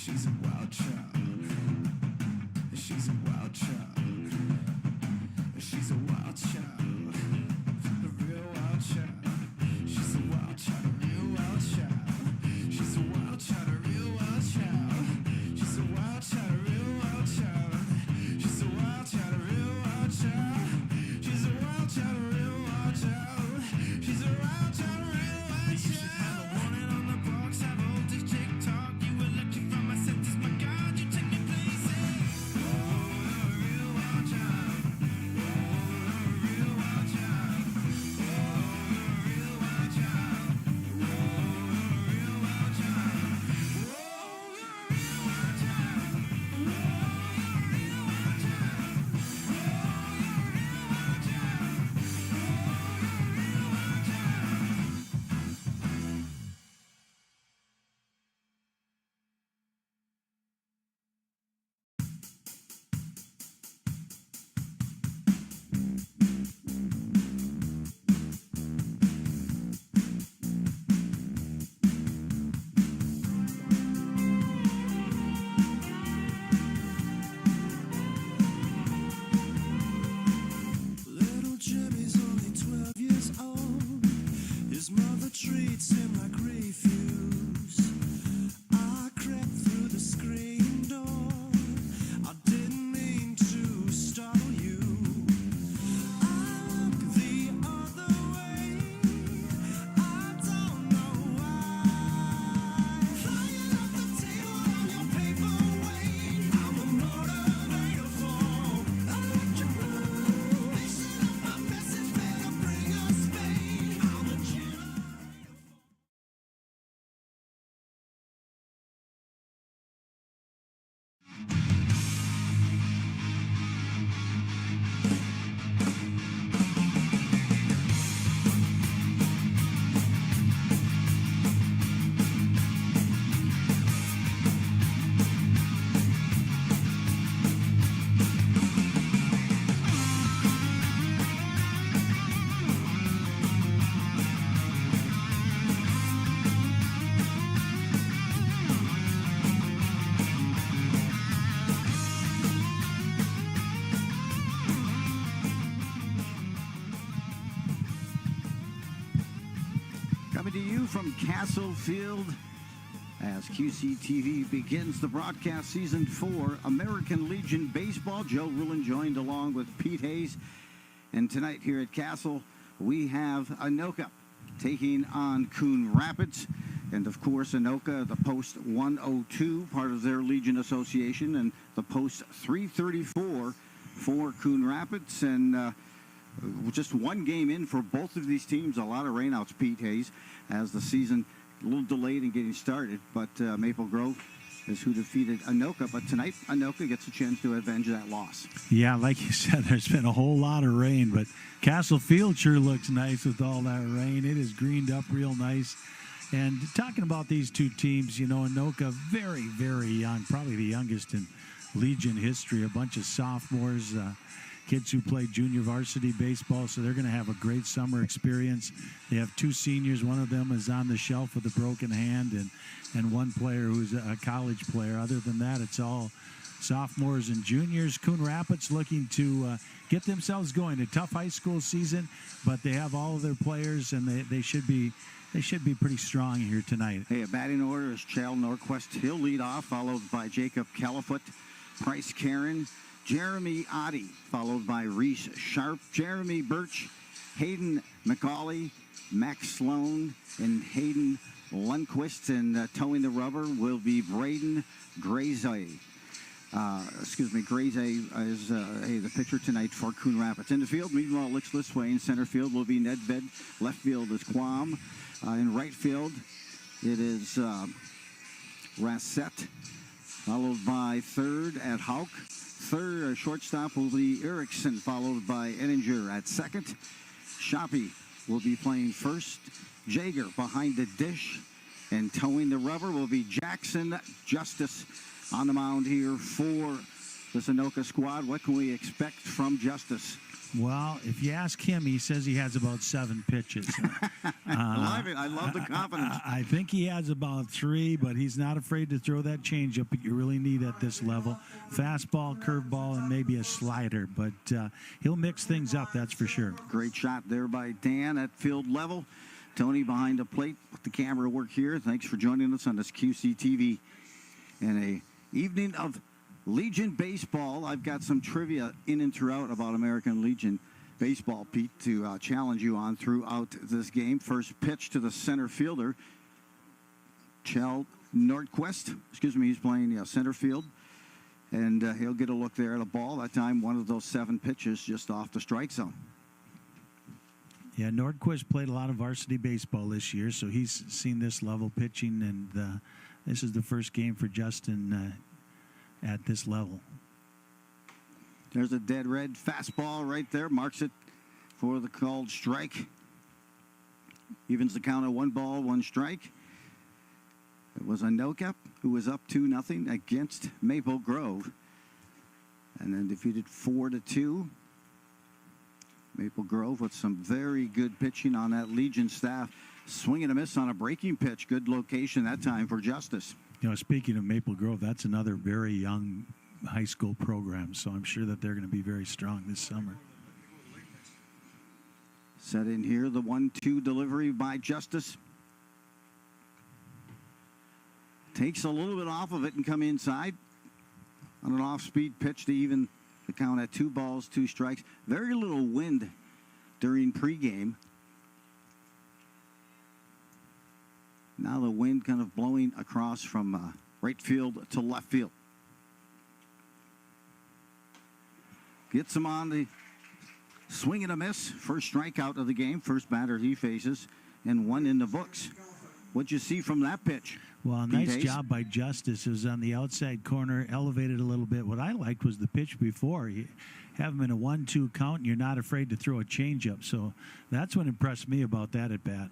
She's a wild child. She's a wild child. She's a wild child. A real wild child. She's a wild child. A real wild child. She's a wild child. A real wild child. She's a wild child. A real wild child. She's a wild child. A real wild child. She's a wild child. A real wild child. She's a wild child. A real wild child. You should have a warning on the box. Have voltage TikTok. You electric from my senses. My God, you take me places. Oh, a real wild child. Oh, a real wild child. Oh, a real wild child. Oh, a real wild child. Oh, you're a real wild child. Oh, you're a real wild child. Oh, you're a real wild child. Oh, you're a real wild child. Little Jimmy's only 12 years old. His mother treats him like refuse. I crept through the screen door. I didn't mean to startle you. I look the other way. I don't know why. Flying off the table on your paperweight. I'm a motivator for electric blue. Mixing up my message, better bring a spade. I'm a generator. Coming to you from Castle Field as QCTV begins the broadcast season for American Legion Baseball. Joe Rulin joined along with Pete Hayes. And tonight here at Castle, we have Anoka taking on Coon Rapids. And of course, Anoka, the post 102, part of their Legion Association, and the post 334 for Coon Rapids. And just one game in for both of these teams. A lot of rainouts, Pete Hayes, as the season a little delayed in getting started. But Maple Grove is who defeated Anoka. But tonight, Anoka gets a chance to avenge that loss. Yeah, like you said, there's been a whole lot of rain, but Castle Field sure looks nice with all that rain. It is greened up real nice. And talking about these two teams, you know, Anoka, very, very young, probably the youngest in Legion history, a bunch of sophomores, kids who play junior varsity baseball, so they're going to have a great summer experience. They have two seniors. One of them is on the shelf with a broken hand, and one player who's a college player. Other than that, it's all sophomores and juniors. Coon Rapids looking to get themselves going. A tough high school season, but they have all of their players, and they should be pretty strong here tonight. Hey, a batting order is Chal Norquist. He'll lead off, followed by Jacob Califoot, Price Karen, Jeremy Oddie, followed by Reese Sharp, Jeremy Birch, Hayden McCauley, Max Sloan, and Hayden Lundquist. And towing the rubber will be Braden Graze. Graze is the pitcher tonight for Coon Rapids. In the field, meanwhile, Licks this way. In center field will be Ned Ved. Left field is Quam. In right field, it is Rassett, followed by third at Hauk. Third, shortstop will be Erickson, followed by Ettinger at second. Shoppy will be playing first. Jager behind the dish. And towing the rubber will be Jackson Justice on the mound here for the Anoka squad. What can we expect from Justice? Well, if you ask him, he says he has about 7 pitches. I love the confidence. I think he has about 3, but he's not afraid to throw that changeup that you really need at this level. Fastball, curveball, and maybe a slider. But he'll mix things up, that's for sure. Great shot there by Dan at field level. Tony behind the plate with the camera work here. Thanks for joining us on this QCTV. And a evening of Legion baseball. I've got some trivia in and throughout about American Legion baseball, Pete, to challenge you on throughout this game. First pitch to the center fielder, Kjell Nordquist. He's playing center field. And he'll get a look there at a ball. That time, one of those 7 pitches just off the strike zone. Yeah, Nordquist played a lot of varsity baseball this year, so he's seen this level pitching, and this is the first game for Justin at this level. There's a dead red fastball right there. Marks it for the called strike. Evens the count at 1 ball, 1 strike. It was Anoka who was up 2-0 against Maple Grove. And then defeated 4-2. Maple Grove with some very good pitching on that Legion staff. Swing and a miss on a breaking pitch. Good location that time for Justice. You know, speaking of Maple Grove, that's another very young high school program, so I'm sure that they're going to be very strong this summer. Set in here, the 1-2 delivery by Justice. Takes a little bit off of it and come inside on an off-speed pitch to even the count at 2 balls, 2 strikes. Very little wind during pregame. Now the wind kind of blowing across from right field to left field. Gets him on the swing and a miss. First strikeout of the game. First batter he faces, and 1 in the books. What'd you see from that pitch? Well, nice job by Justice. It was on the outside corner, elevated a little bit. What I liked was the pitch before. You have him in a 1-2 count, and you're not afraid to throw a changeup. So that's what impressed me about that at bat.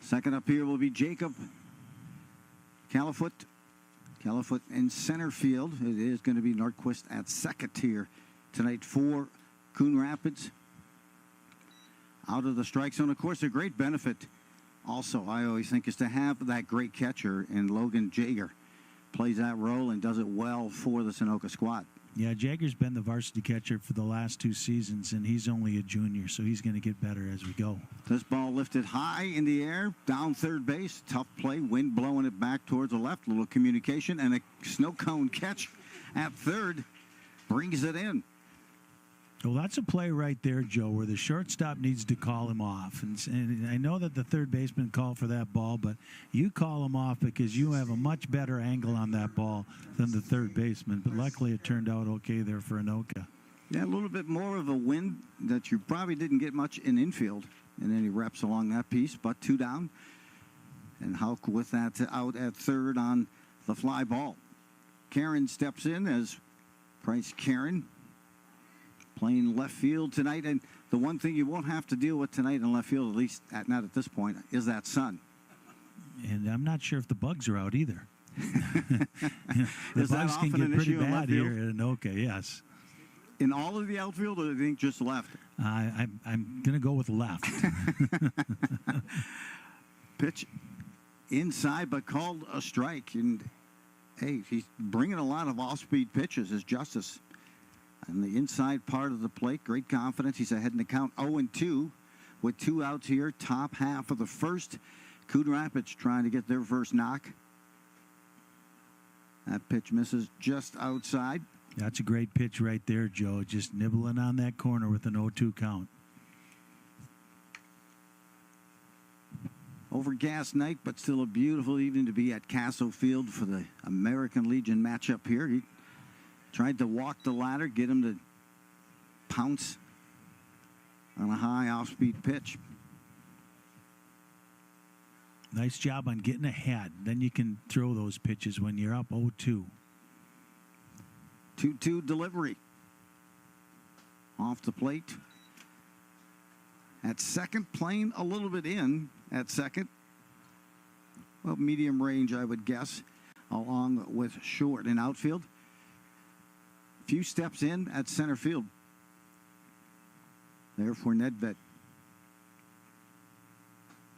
Second up here will be Jacob Califoot. Califoot in center field. It is going to be Nordquist at second here tonight for Coon Rapids. Out of the strike zone. Of course, a great benefit also, I always think, is to have that great catcher in Logan Jager. Plays that role and does it well for the Anoka squad. Yeah, Jager's been the varsity catcher for the last 2 seasons, and he's only a junior, so he's going to get better as we go. This ball lifted high in the air, down third base. Tough play, wind blowing it back towards the left. Little communication, and a snow cone catch at third brings it in. Well, that's a play right there, Joe, where the shortstop needs to call him off. And I know that the third baseman called for that ball, but you call him off because you have a much better angle on that ball than the third baseman. But luckily it turned out okay there for Anoka. Yeah, a little bit more of a wind that you probably didn't get much in infield in any reps along that piece, but 2 down. And Hauk with that out at third on the fly ball. Karen steps in as Price Karen. Playing left field tonight, and the one thing you won't have to deal with tonight in left field, at least not at this point, is that sun. And I'm not sure if the bugs are out either. The Is that bugs can often get an pretty issue in bad left field? here at Anoka, yes. In all of the outfield, or do you think just left? I'm going to go with left. Pitch inside, but called a strike. And, hey, he's bringing a lot of off-speed pitches as Justice. On the inside part of the plate, great confidence. He's ahead in the count 0-2 with 2 outs here. Top half of the first. Coon Rapids trying to get their first knock. That pitch misses just outside. That's a great pitch right there, Joe. Just nibbling on that corner with an 0-2 count. Overcast night, but still a beautiful evening to be at Castle Field for the American Legion matchup here. He tried to walk the ladder, get him to pounce on a high off-speed pitch. Nice job on getting ahead. Then you can throw those pitches when you're up 0-2. 2-2 delivery. Off the plate. At second, playing a little bit in at second. Well, medium range, I would guess, along with short in outfield. Few steps in at center field. there for Nedved.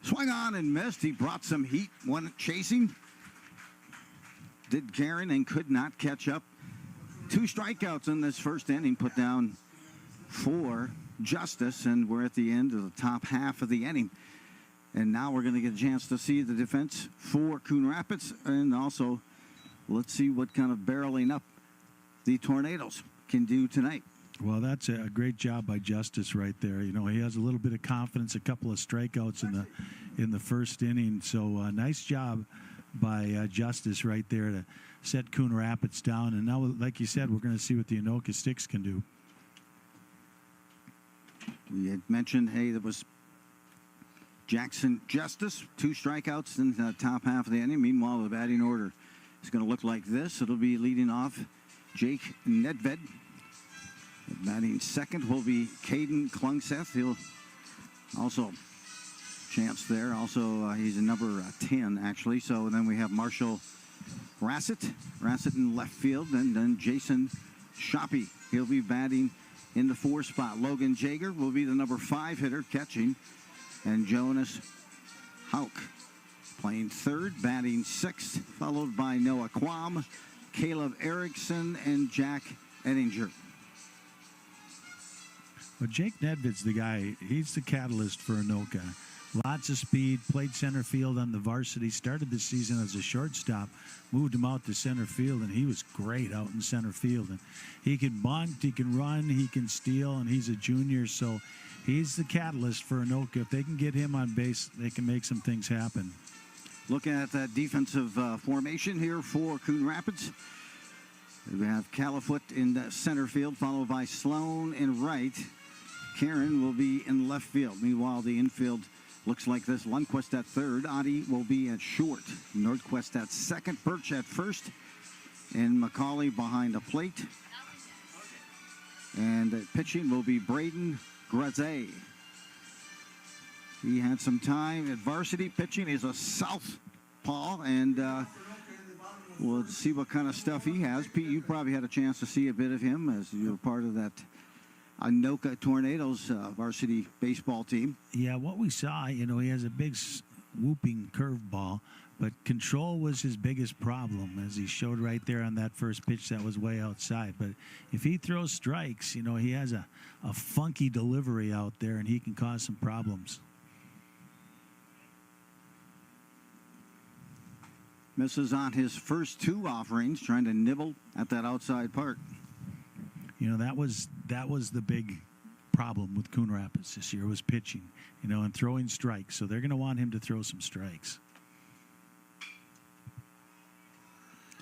Swung on and missed. He brought some heat, one chasing. Did Karen and could not catch up. 2 strikeouts in this first inning, put down 4 Justice, and we're at the end of the top half of the inning. And now we're going to get a chance to see the defense for Coon Rapids, and also let's see what kind of barreling up the Tornadoes can do tonight. Well, that's a great job by Justice right there. You know, he has a little bit of confidence, a couple of strikeouts in the first inning. So nice job by Justice right there to set Coon Rapids down. And now, like you said, we're going to see what the Anoka Sticks can do. We had mentioned, hey, there was Jackson Justice, 2 strikeouts in the top half of the inning. Meanwhile, the batting order is going to look like this. It'll be leading off Jake Nedved. Batting second will be Caden Klungseth. He'll also chance there. Also, he's a number 10, actually. So then we have Marshall Rassett in left field, and then Jason Shoppy. He'll be batting in the 4 spot. Logan Jager will be the number 5 hitter catching, and Jonas Hauk playing third, batting 6th, followed by Noah Quam, Caleb Erickson, and Jack Ettinger. Well, Jake Nedved's the guy. He's the catalyst for Anoka. Lots of speed, played center field on the varsity, started the season as a shortstop, moved him out to center field, and he was great out in center field. And he can bunt, he can run, he can steal, and he's a junior, so he's the catalyst for Anoka. If they can get him on base, they can make some things happen. Looking at that defensive formation here for Coon Rapids. We have Califoot in the center field, followed by Sloan in right. Karen will be in left field. Meanwhile, the infield looks like this. Lundquist at third. Adi will be at short. Nordquist at second. Birch at first. And McCauley behind the plate. And pitching will be Braden Grazé. He had some time at varsity pitching. He's a southpaw, and we'll see what kind of stuff he has. Pete, you probably had a chance to see a bit of him as you were part of that Anoka Tornadoes varsity baseball team. Yeah, what we saw, you know, he has a big whooping curveball, but control was his biggest problem, as he showed right there on that first pitch that was way outside. But if he throws strikes, you know, he has a funky delivery out there, and he can cause some problems. Misses on his first 2 offerings, trying to nibble at that outside part. You know, that was the big problem with Coon Rapids this year, was pitching, you know, and throwing strikes. So they're going to want him to throw some strikes.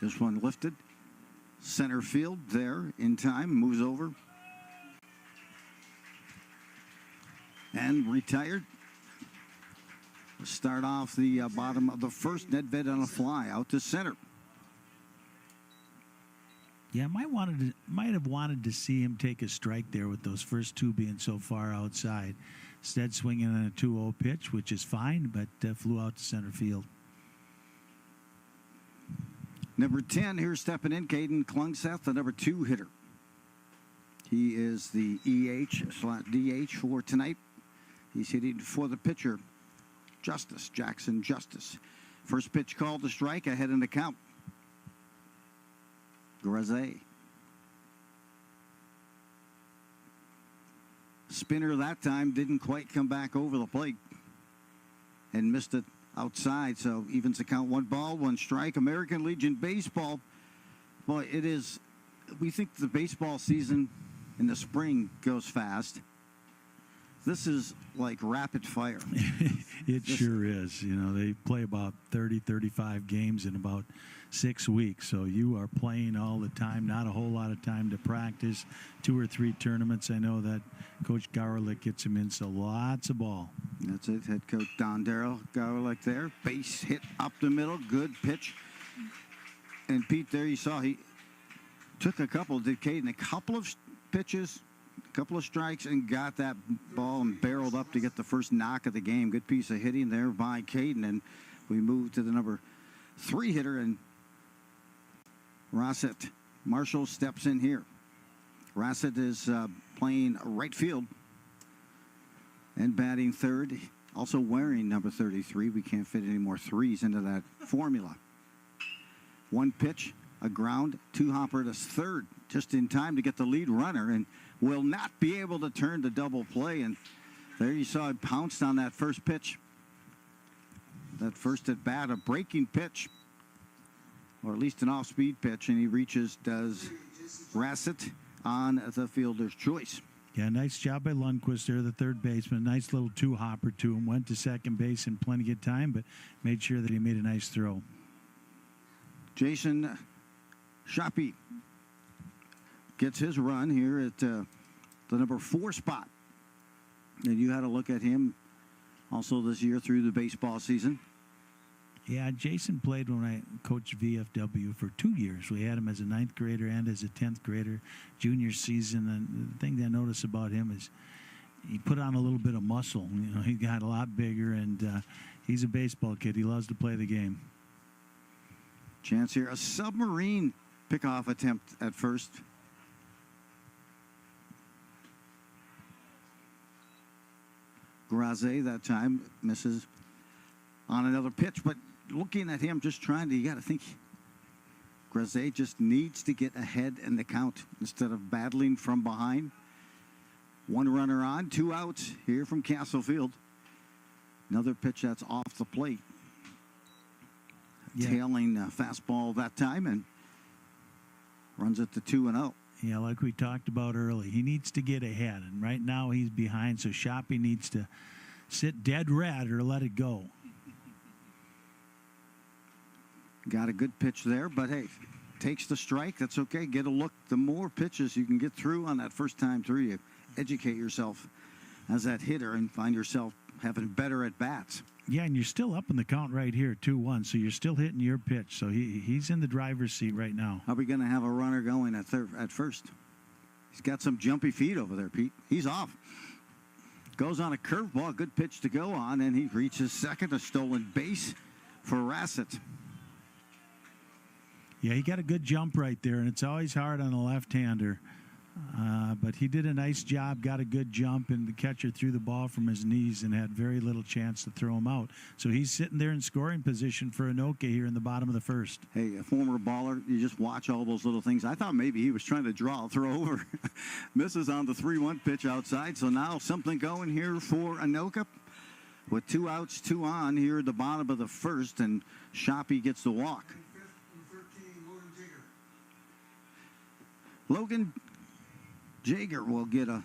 This one lifted. Center field there in time. Moves over. And retired. Start off the bottom of the first. Nedved on a fly out to center. Yeah, might have wanted to see him take a strike there with those first 2 being so far outside. Instead, swinging on a 2-0 pitch, which is fine, but flew out to center field. Number 10 here stepping in, Caden Klungseth, the number 2 hitter. He is the EH/DH for tonight. He's hitting for the pitcher, Jackson Justice. First pitch called to strike, ahead in the count. Grazé. Spinner that time didn't quite come back over the plate and missed it outside, so evens the count. 1 ball, 1 strike. American Legion Baseball, boy, it is, we think the baseball season in the spring goes fast. This is like rapid fire. It sure is. You know, they play about 30, 35 games in about 6 weeks. So you are playing all the time, not a whole lot of time to practice. 2 or 3 tournaments. I know that Coach Garlick gets him in, so lots of ball. That's it. Head coach Don Darrell Garlick there. Base hit up the middle. Good pitch. And Pete, there you saw he took a couple, did Caden, a couple of pitches, couple of strikes, and got that ball and barreled up to get the first knock of the game. Good piece of hitting there by Caden. And we move to the number 3 hitter, and Rossett Marshall steps in here. Rossett is playing right field. And batting third, also wearing number 33. We can't fit any more threes into that formula. One pitch, a ground, two-hopper to third, just in time to get the lead runner, and will not be able to turn to double play. And there you saw it pounced on that first pitch. That first at bat, a breaking pitch, or at least an off-speed pitch, and he reaches, does Rassett on the fielder's choice. Yeah, nice job by Lundqvist there, the third baseman. Nice little two-hopper to him. Went to second base in plenty of time, but made sure that he made a nice throw. Jason Shoppe gets his run here at the number 4 spot. And you had a look at him also this year through the baseball season. Yeah, Jason played when I coached VFW for 2 years. We had him as a 9th grader and as a 10th grader junior season. And the thing that I noticed about him is he put on a little bit of muscle. You know, he got a lot bigger, and he's a baseball kid. He loves to play the game. Chance here, a submarine pickoff attempt at first. Graze that time misses on another pitch, but looking at him, just trying to, you got to think, Graze just needs to get ahead in the count instead of battling from behind. One runner on, 2 outs here from Castle Field. Another pitch that's off the plate. Yeah. Tailing fastball that time, and runs it to 2-0. Yeah, like we talked about early, he needs to get ahead, and right now he's behind, so Shoppe needs to sit dead red or let it go. Got a good pitch there, but hey, takes the strike. That's okay. Get a look. The more pitches you can get through on that first time through, you educate yourself as that hitter and find yourself having better at bats. Yeah, and you're still up in the count right here, 2-1, so you're still hitting your pitch. So he's in the driver's seat right now. Are we going to have a runner going at first? He's got some jumpy feet over there, Pete. He's off. Goes on a curveball, good pitch to go on, and he reaches second, a stolen base for Rassett. Yeah, he got a good jump right there, and it's always hard on a left-hander. But he did a nice job, got a good jump, and the catcher threw the ball from his knees and had very little chance to throw him out. So he's sitting there in scoring position for Anoka here in the bottom of the first. Hey, a former baller, you just watch all those little things. I thought maybe he was trying to draw a throw over. Misses on the 3-1 pitch outside. So now something going here for Anoka. With 2 outs, 2 on here at the bottom of the first, and Shoppe gets the walk. Logan Jaeger will get a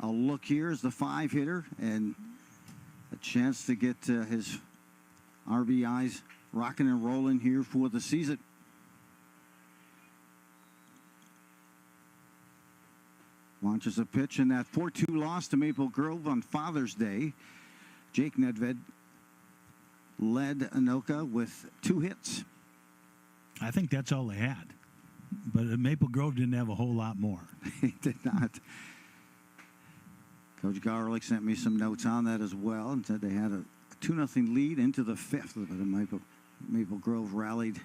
look here as the 5 hitter and a chance to get his RBIs rocking and rolling here for the season. Launches a pitch in that 4-2 loss to Maple Grove on Father's Day. Jake Nedved led Anoka with 2 hits. I think that's all they had. But Maple Grove didn't have a whole lot more. He did not. Coach Garlick sent me some notes on that as well and said they had a 2-0 lead into the 5th. But Maple Grove rallied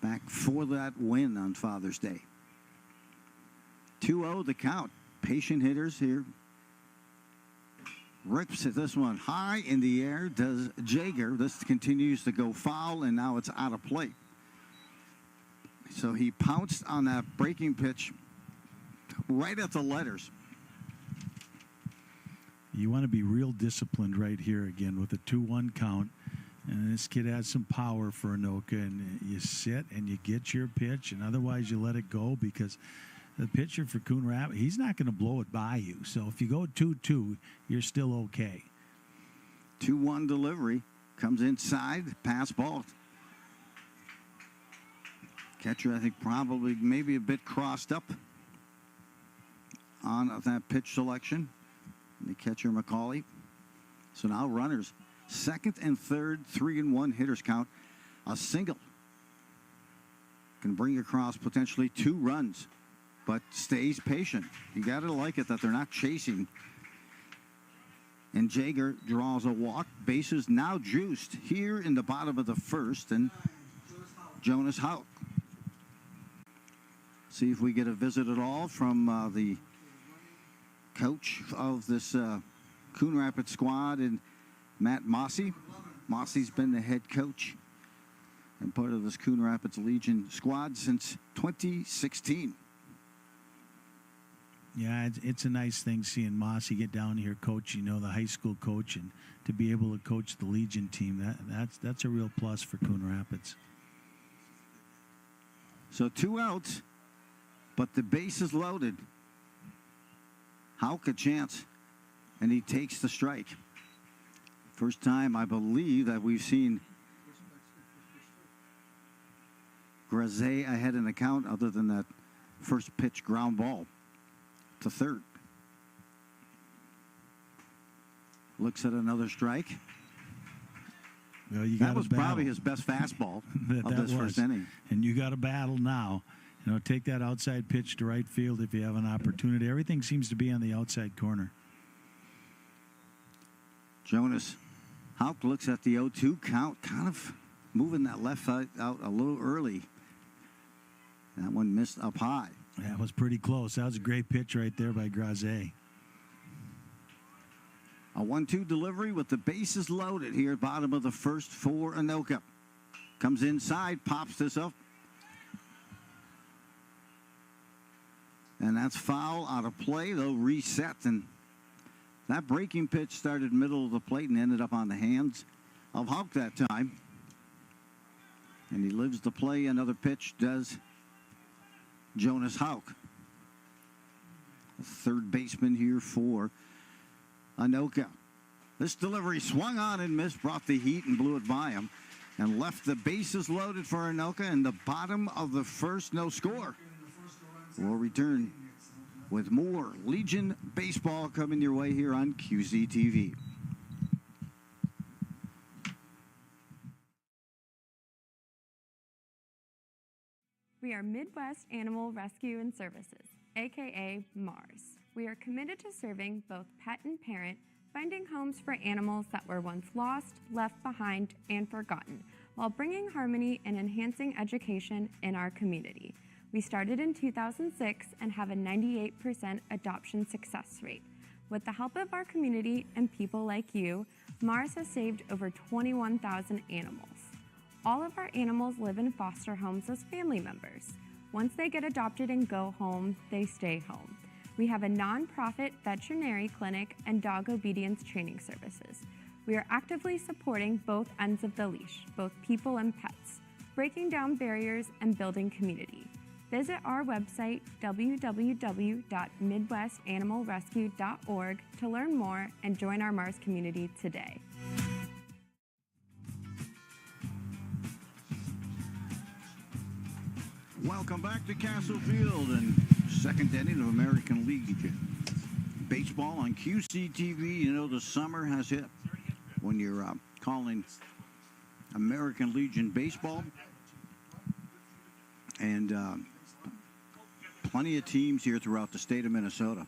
back for that win on Father's Day. 2-0 the count. Patient hitters here. Rips at this one high in the air. Does Jaeger. This continues to go foul, and now it's out of play. So he pounced on that breaking pitch right at the letters. You want to be real disciplined right here again with a 2-1 count. And this kid has some power for Anoka, and you sit and you get your pitch, and otherwise you let it go because the pitcher for Coon Rapids, he's not going to blow it by you. So if you go 2-2, you're still okay. 2-1 delivery. Comes inside. Pass ball. Catcher, I think, probably maybe a bit crossed up on that pitch selection. The catcher, McCauley. So now runners. Second and third, 3-1 hitters count. A single can bring across potentially 2 runs, but stays patient. You got to like it that they're not chasing. And Jaeger draws a walk. Bases now juiced here in the bottom of the first. And Jonas Hauk. See if we get a visit at all from the coach of this Coon Rapids squad and Matt Mossy. Mossy's been the head coach and part of this Coon Rapids Legion squad since 2016. Yeah, it's a nice thing seeing Mossy get down here, coach. You know, the high school coach, and to be able to coach the Legion team. That's a real plus for Coon Rapids. So 2 outs, but the base is loaded. Houck a chance, and he takes the strike. First time, I believe, that we've seen Grazé ahead in the count, other than that first pitch ground ball to third. Looks at another strike. Well, that was probably his best fastball of this first inning. And you got to battle now. You know, take that outside pitch to right field if you have an opportunity. Everything seems to be on the outside corner. Jonas Houck looks at the 0-2 count, kind of moving that left foot out a little early. That one missed up high. That was pretty close. That was a great pitch right there by Grazé. A 1-2 delivery with the bases loaded here at bottom of the first for Anoka. Comes inside, pops this up. And that's foul out of play. They'll reset. And that breaking pitch started middle of the plate and ended up on the hands of Houck that time. And he lives to play another pitch, does Jonas Houck. The third baseman here for Anoka. This delivery swung on and missed, brought the heat and blew it by him, and left the bases loaded for Anoka in the bottom of the first. No score. We'll return with more Legion baseball coming your way here on QCTV. We are Midwest Animal Rescue and Services, aka MARS. We are committed to serving both pet and parent, finding homes for animals that were once lost, left behind, and forgotten, while bringing harmony and enhancing education in our community. We started in 2006 and have a 98% adoption success rate. With the help of our community and people like you, Mars has saved over 21,000 animals. All of our animals live in foster homes as family members. Once they get adopted and go home, they stay home. We have a nonprofit veterinary clinic and dog obedience training services. We are actively supporting both ends of the leash, both people and pets, breaking down barriers and building community. Visit our website, www.midwestanimalrescue.org, to learn more and join our Mars community today. Welcome back to Castle Field and second inning of American League baseball on QCTV. You know, the summer has hit when you're calling American Legion baseball. And plenty of teams here throughout the state of Minnesota.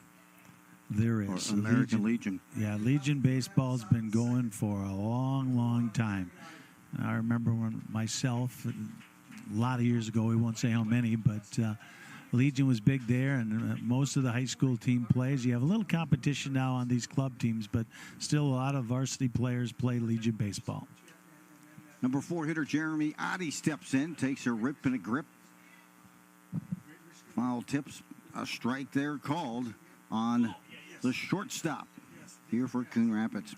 There is. American Legion. Yeah, Legion baseball's been going for a long, long time. I remember when myself, a lot of years ago, we won't say how many, but Legion was big there, and most of the high school team plays. You have a little competition now on these club teams, but still a lot of varsity players play Legion baseball. Number 4 hitter Jeremy Oddie steps in, takes a rip and a grip. Foul tips, a strike there called on the shortstop here for Coon Rapids.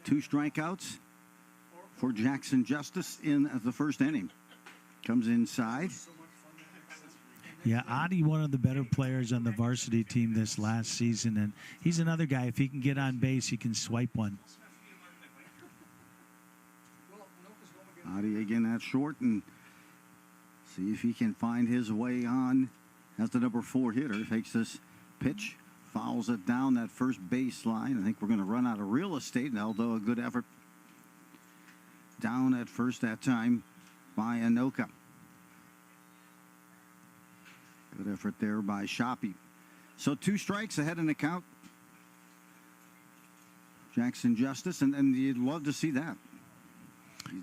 2 strikeouts for Jackson Justice in the first inning. Comes inside. Yeah, Adi, one of the better players on the varsity team this last season, and he's another guy, if he can get on base, he can swipe one. Adi again at short, and see if he can find his way on as the number 4 hitter. Takes this pitch, fouls it down that first baseline. I think we're going to run out of real estate, although a good effort down at first that time by Anoka. Good effort there by Shoppy. So 2 strikes ahead in the count. Jackson Justice, and you'd love to see that.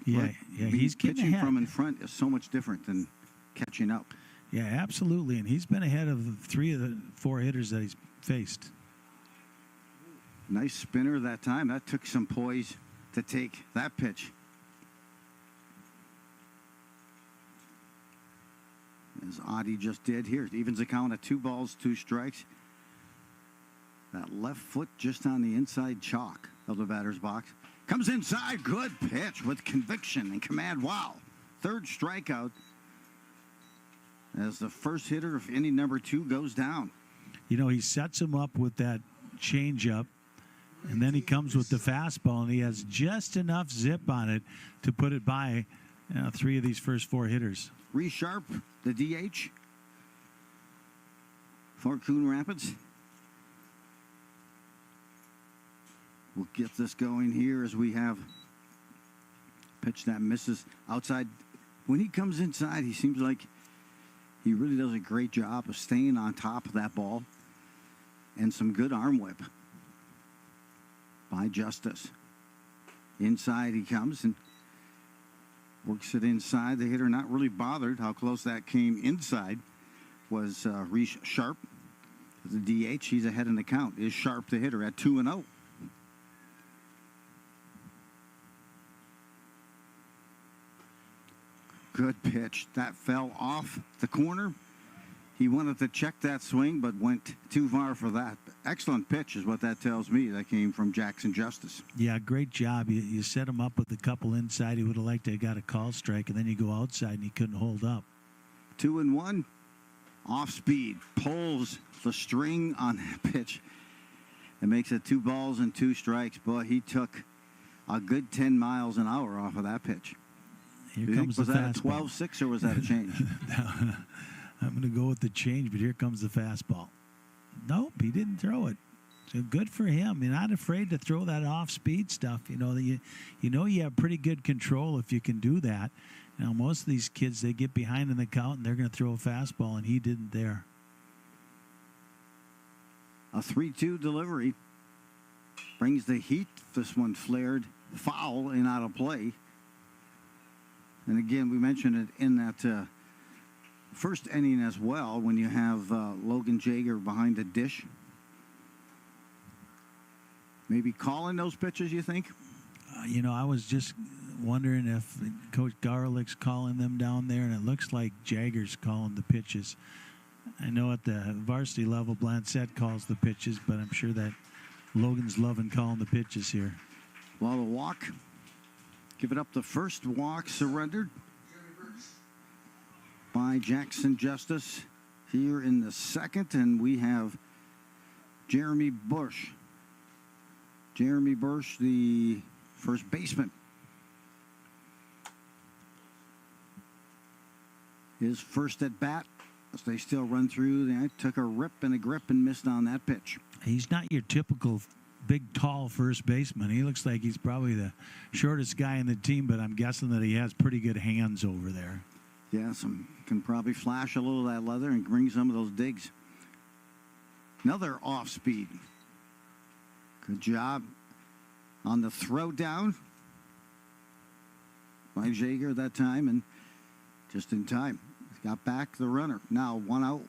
He's getting pitching ahead. from in front is so much different than catching up. Yeah, absolutely, and he's been ahead of 3 of the 4 hitters that he's faced. Nice spinner that time. That took some poise to take that pitch. As Audie just did here. It evens the count at 2 balls, 2 strikes. That left foot just on the inside chalk of the batter's box. Comes inside. Good pitch with conviction and command. Wow. 3rd strikeout as the first hitter of inning number 2 goes down. You know, he sets him up with that changeup, and then he comes with the fastball, and he has just enough zip on it to put it by 3 of these first 4 hitters. Reese Sharp, the DH for Coon Rapids. We'll get this going here as we have pitch that misses outside. When he comes inside, he seems like he really does a great job of staying on top of that ball, and some good arm whip by Justice. Inside he comes and works it inside. The hitter not really bothered how close that came inside was Reese Sharp. The DH, he's ahead in the count. Is Sharp the hitter at 2-0. Good pitch. That fell off the corner. He wanted to check that swing, but went too far for that. Excellent pitch is what that tells me. That came from Jackson Justice. Yeah, great job. You set him up with a couple inside. He would have liked to have got a call strike, and then you go outside, and he couldn't hold up. 2-1. Off speed. Pulls the string on that pitch. It makes it 2 balls and 2 strikes. Boy, he took a good 10 miles an hour off of that pitch. Here comes the fastball. Was that a 12-6 or was that a change? I'm going to go with the change, but here comes the fastball. Nope, he didn't throw it. So good for him. You're not afraid to throw that off-speed stuff. You know you have pretty good control if you can do that. Now, most of these kids, they get behind in the count, and they're going to throw a fastball, and he didn't there. A 3-2 delivery brings the heat. This one flared foul and out of play. And again, we mentioned it in that first inning as well, when you have Logan Jaeger behind the dish. Maybe calling those pitches, you think? I was just wondering if Coach Garlick's calling them down there, and it looks like Jaeger's calling the pitches. I know at the varsity level, Blancett calls the pitches, but I'm sure that Logan's loving calling the pitches here. Well, the walk, give it up. The first walk surrendered by Jackson Justice here in the second, and we have Jeremy Bush. Jeremy Bush, the first baseman. His first at bat, as they still run through. They took a rip and a grip and missed on that pitch. He's not your typical big, tall first baseman. He looks like he's probably the shortest guy in the team, but I'm guessing that he has pretty good hands over there. Yeah, can probably flash a little of that leather and bring some of those digs. Another off speed. Good job on the throw down by Jaeger that time, and just in time. He's got back the runner. Now 1 out,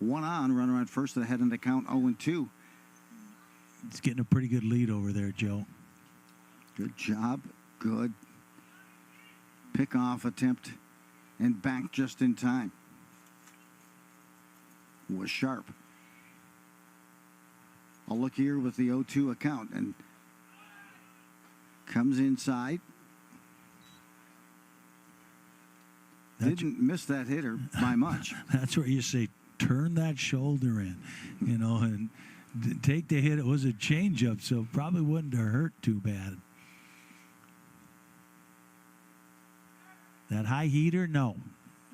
1 on, runner at first, ahead in the count 0-2. He's getting a pretty good lead over there, Joe. Good job. Good pick-off attempt and back just in time. Was Sharp. I'll look here with the 0-2 account and comes inside. Didn't miss that hitter by much. That's where you say, turn that shoulder in, and take the hit. It was a changeup, so probably wouldn't have hurt too bad. That high heater, no.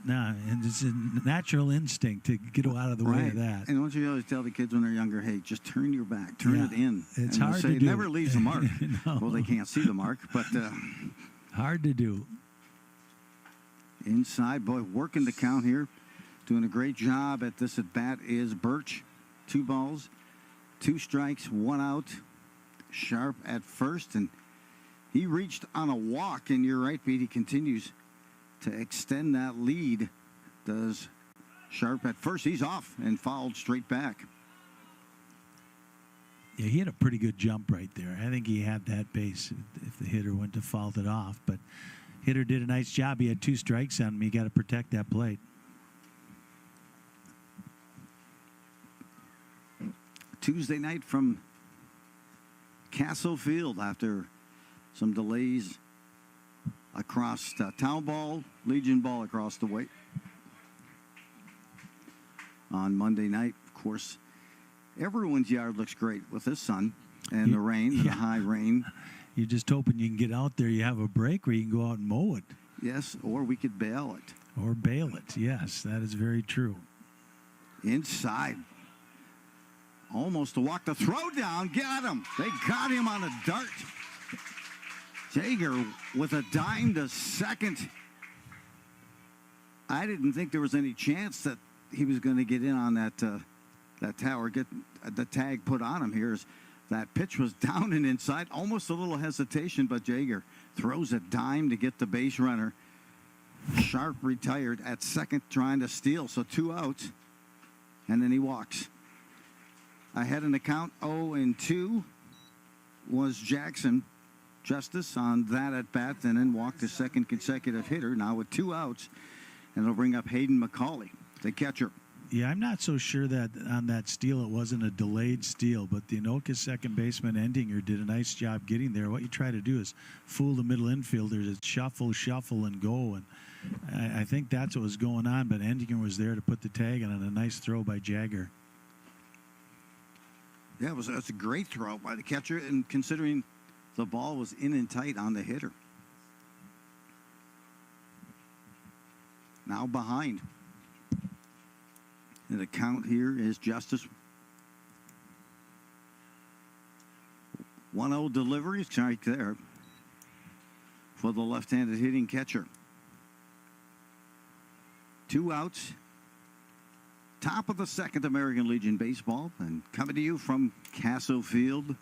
No, and it's a natural instinct to get out of the way of that. And don't you always tell the kids when they're younger, hey, just turn your back, turn it in. It's and hard to do. It never leaves a mark. No. Well, they can't see the mark, but hard to do. Inside, boy, working the count here. Doing a great job at this at bat is Birch. 2 balls, 2 strikes, 1 out. Sharp at first, and he reached on a walk, and you're right, Pete, he continues to extend that lead. Does Sharp at first. He's off and fouled straight back. Yeah, he had a pretty good jump right there. I think he had that base if the hitter went to foul it off. But hitter did a nice job. He had 2 strikes on him. You got to protect that plate. Tuesday night from Castle Field after some delays across Town Ball, Legion Ball across the way. On Monday night, of course, everyone's yard looks great with this sun and the rain, the high rain. You're just hoping you can get out there. You have a break where you can go out and mow it. Yes, or we could bail it. Or bail it. Yes, that is very true. Inside. Almost to walk the throw down. Got him. They got him on a dart. Jaeger with a dime to second. I didn't think there was any chance that he was going to get in on that tower, get the tag put on him here. As that pitch was down and inside. Almost a little hesitation, but Jaeger throws a dime to get the base runner. Sharp retired at second trying to steal. So 2 outs. And then he walks. Ahead in the count, 0-2 was Jackson Justice on that at bat, and then walked the second consecutive hitter. Now with 2 outs, and it'll bring up Hayden McCauley, the catcher. Yeah, I'm not so sure that on that steal it wasn't a delayed steal, but the Anoka second baseman Endinger did a nice job getting there. What you try to do is fool the middle infielders, shuffle, and go. And I think that's what was going on, but Endinger was there to put the tag on a nice throw by Jagger. Yeah, that's a great throw by the catcher, and considering the ball was in and tight on the hitter. Now behind. And the count here is Justice. 1-0 delivery strike there for the left-handed hitting catcher. 2 outs. Top of the second, American Legion Baseball, and coming to you from Castle Field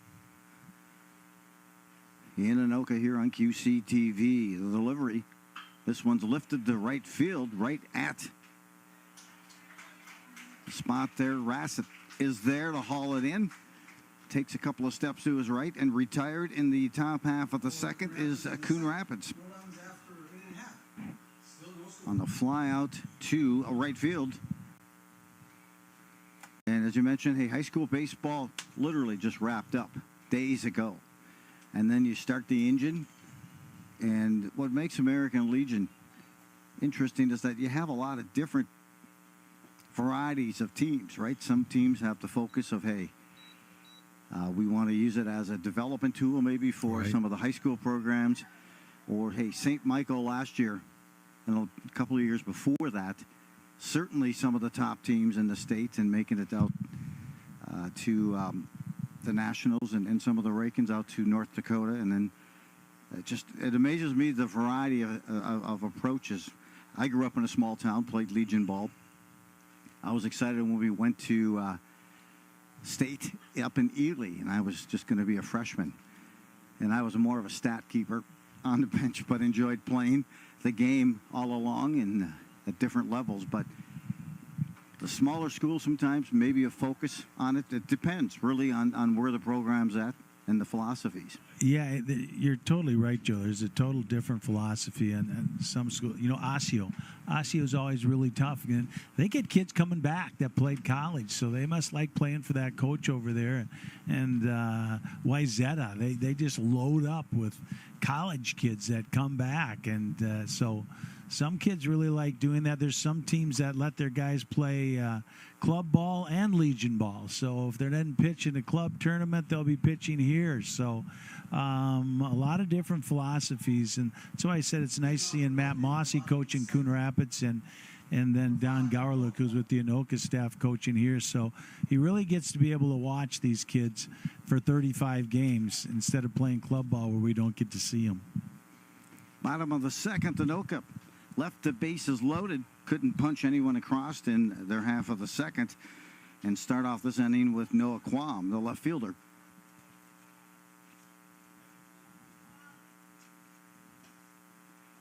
in Anoka here on QCTV. The delivery, this one's lifted to right field, right at the spot there. Rassett is there to haul it in. Takes a couple of steps to his right, and retired in the top half of the second is Coon Rapids. On the fly out to right field. And as you mentioned, hey, high school baseball literally just wrapped up days ago. And then you start the engine. And what makes American Legion interesting is that you have a lot of different varieties of teams, right? Some teams have the focus of, hey, we want to use it as a development tool maybe for some of the high school programs. Or, hey, St. Michael last year, and a couple of years before that, certainly some of the top teams in the state, and making it out to the Nationals and some of the Rakins out to North Dakota. And then it amazes me the variety of approaches. I grew up in a small town, played Legion ball. I was excited when we went to state up in Ely, and I was just going to be a freshman. And I was more of a stat keeper on the bench, but enjoyed playing the game all along and at different levels. But the smaller schools sometimes maybe a focus on it. It depends really on where the program's at and the philosophies. Yeah, you're totally right, Joe. There's a total different philosophy, and some school, Osseo is always really tough. And they get kids coming back that played college, so they must like playing for that coach over there. And Wayzata, they just load up with college kids that come back, and so some kids really like doing that. There's some teams that let their guys play club ball and Legion ball. So if they're not pitching a club tournament, they'll be pitching here. So a lot of different philosophies. And that's why I said it's nice seeing Matt Mossy coaching Coon Rapids, and then Don Gowerlick, who's with the Anoka staff, coaching here. So he really gets to be able to watch these kids for 35 games instead of playing club ball where we don't get to see them. Bottom of the second, Anoka left the bases loaded, couldn't punch anyone across in their half of the second, and start off this inning with Noah Quam, the left fielder.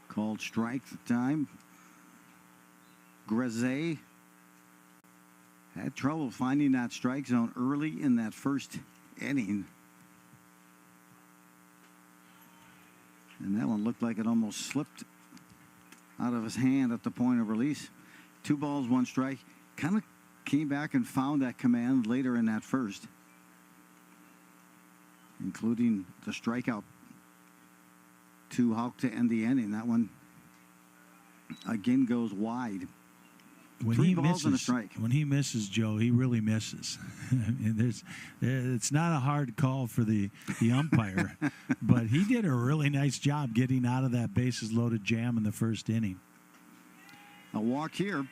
Called strike the time. Greze had trouble finding that strike zone early in that first inning. And that one looked like it almost slipped out of his hand at the point of release. 2 balls, 1 strike. Kind of came back and found that command later in that first, including the strikeout to Houck to end the inning. That one again goes wide. When 3 he balls misses, and a strike. When he misses, Joe, he really misses. And it's not a hard call for the umpire, but he did a really nice job getting out of that bases loaded jam in the first inning. A walk here.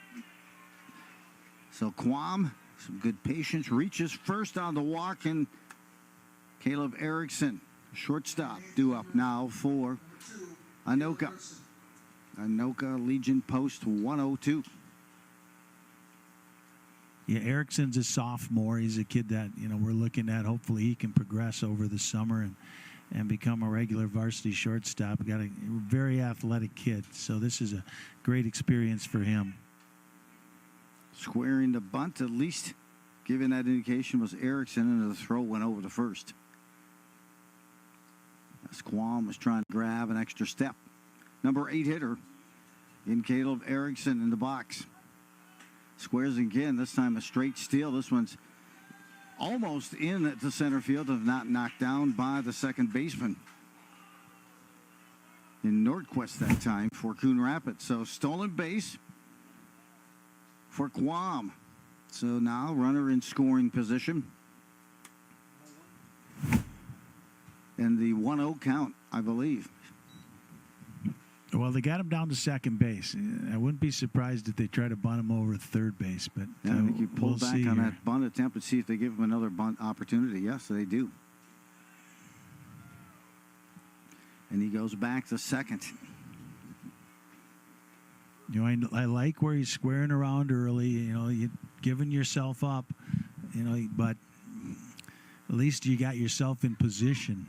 So Quam, some good patience, reaches first on the walk, and Caleb Erickson, shortstop, due up now for Anoka. Anoka Legion post 102. Yeah, Erickson's a sophomore. He's a kid that, we're looking at. Hopefully he can progress over the summer and become a regular varsity shortstop. Got a very athletic kid, so this is a great experience for him. Squaring the bunt, at least giving that indication, was Erickson, and the throw went over the first. As Quam was trying to grab an extra step. Number 8 hitter in Caleb Erickson in the box. Squares again, this time a straight steal. This one's almost in at the center field, if not knocked down by the second baseman in Nordquist that time for Coon Rapids. So stolen base for Quam. So now runner in scoring position. And the 1-0 count, I believe. Well, they got him down to second base. I wouldn't be surprised if they try to bunt him over at third base. But yeah, I think you pull back on here. that bunt attempt and see if they give him another bunt opportunity. Yes, they do. And he goes back to second. I like where he's squaring around early. You giving yourself up. But at least you got yourself in position.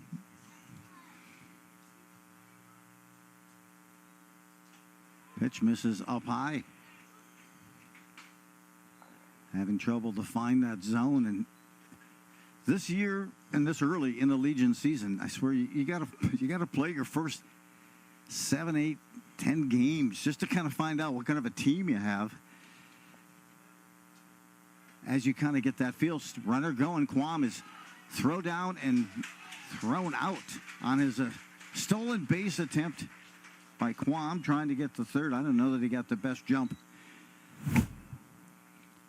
Pitch misses up high. Having trouble to find that zone. And this year and this early in the Legion season, I swear you gotta play your first 7, 8, 10 games just to kind of find out what kind of a team you have. As you kind of get that feel, runner going. Quam is throw down and thrown out on his stolen base attempt by Quam, trying to get to third. I don't know that he got the best jump.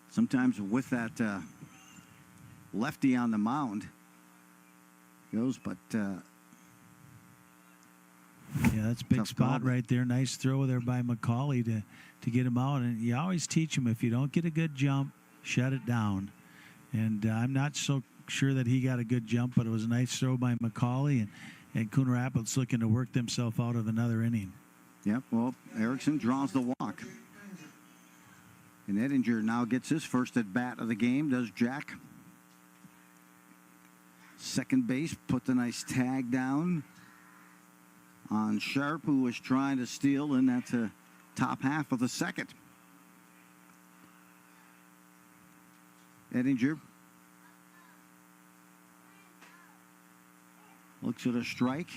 Sometimes with that lefty on the mound goes, but yeah, that's a big spot call. right there. Nice throw there by McCauley to get him out. And you always teach him, if you don't get a good jump, shut it down. And I'm not so sure that he got a good jump, but it was a nice throw by McCauley, and Coon Rapids looking to work themselves out of another inning. Yep, well, Erickson draws the walk. And Ettinger now gets his first at bat of the game, does Jack. Second base, put the nice tag down on Sharp, who was trying to steal in that top half of the second. Ettinger looks at a strike.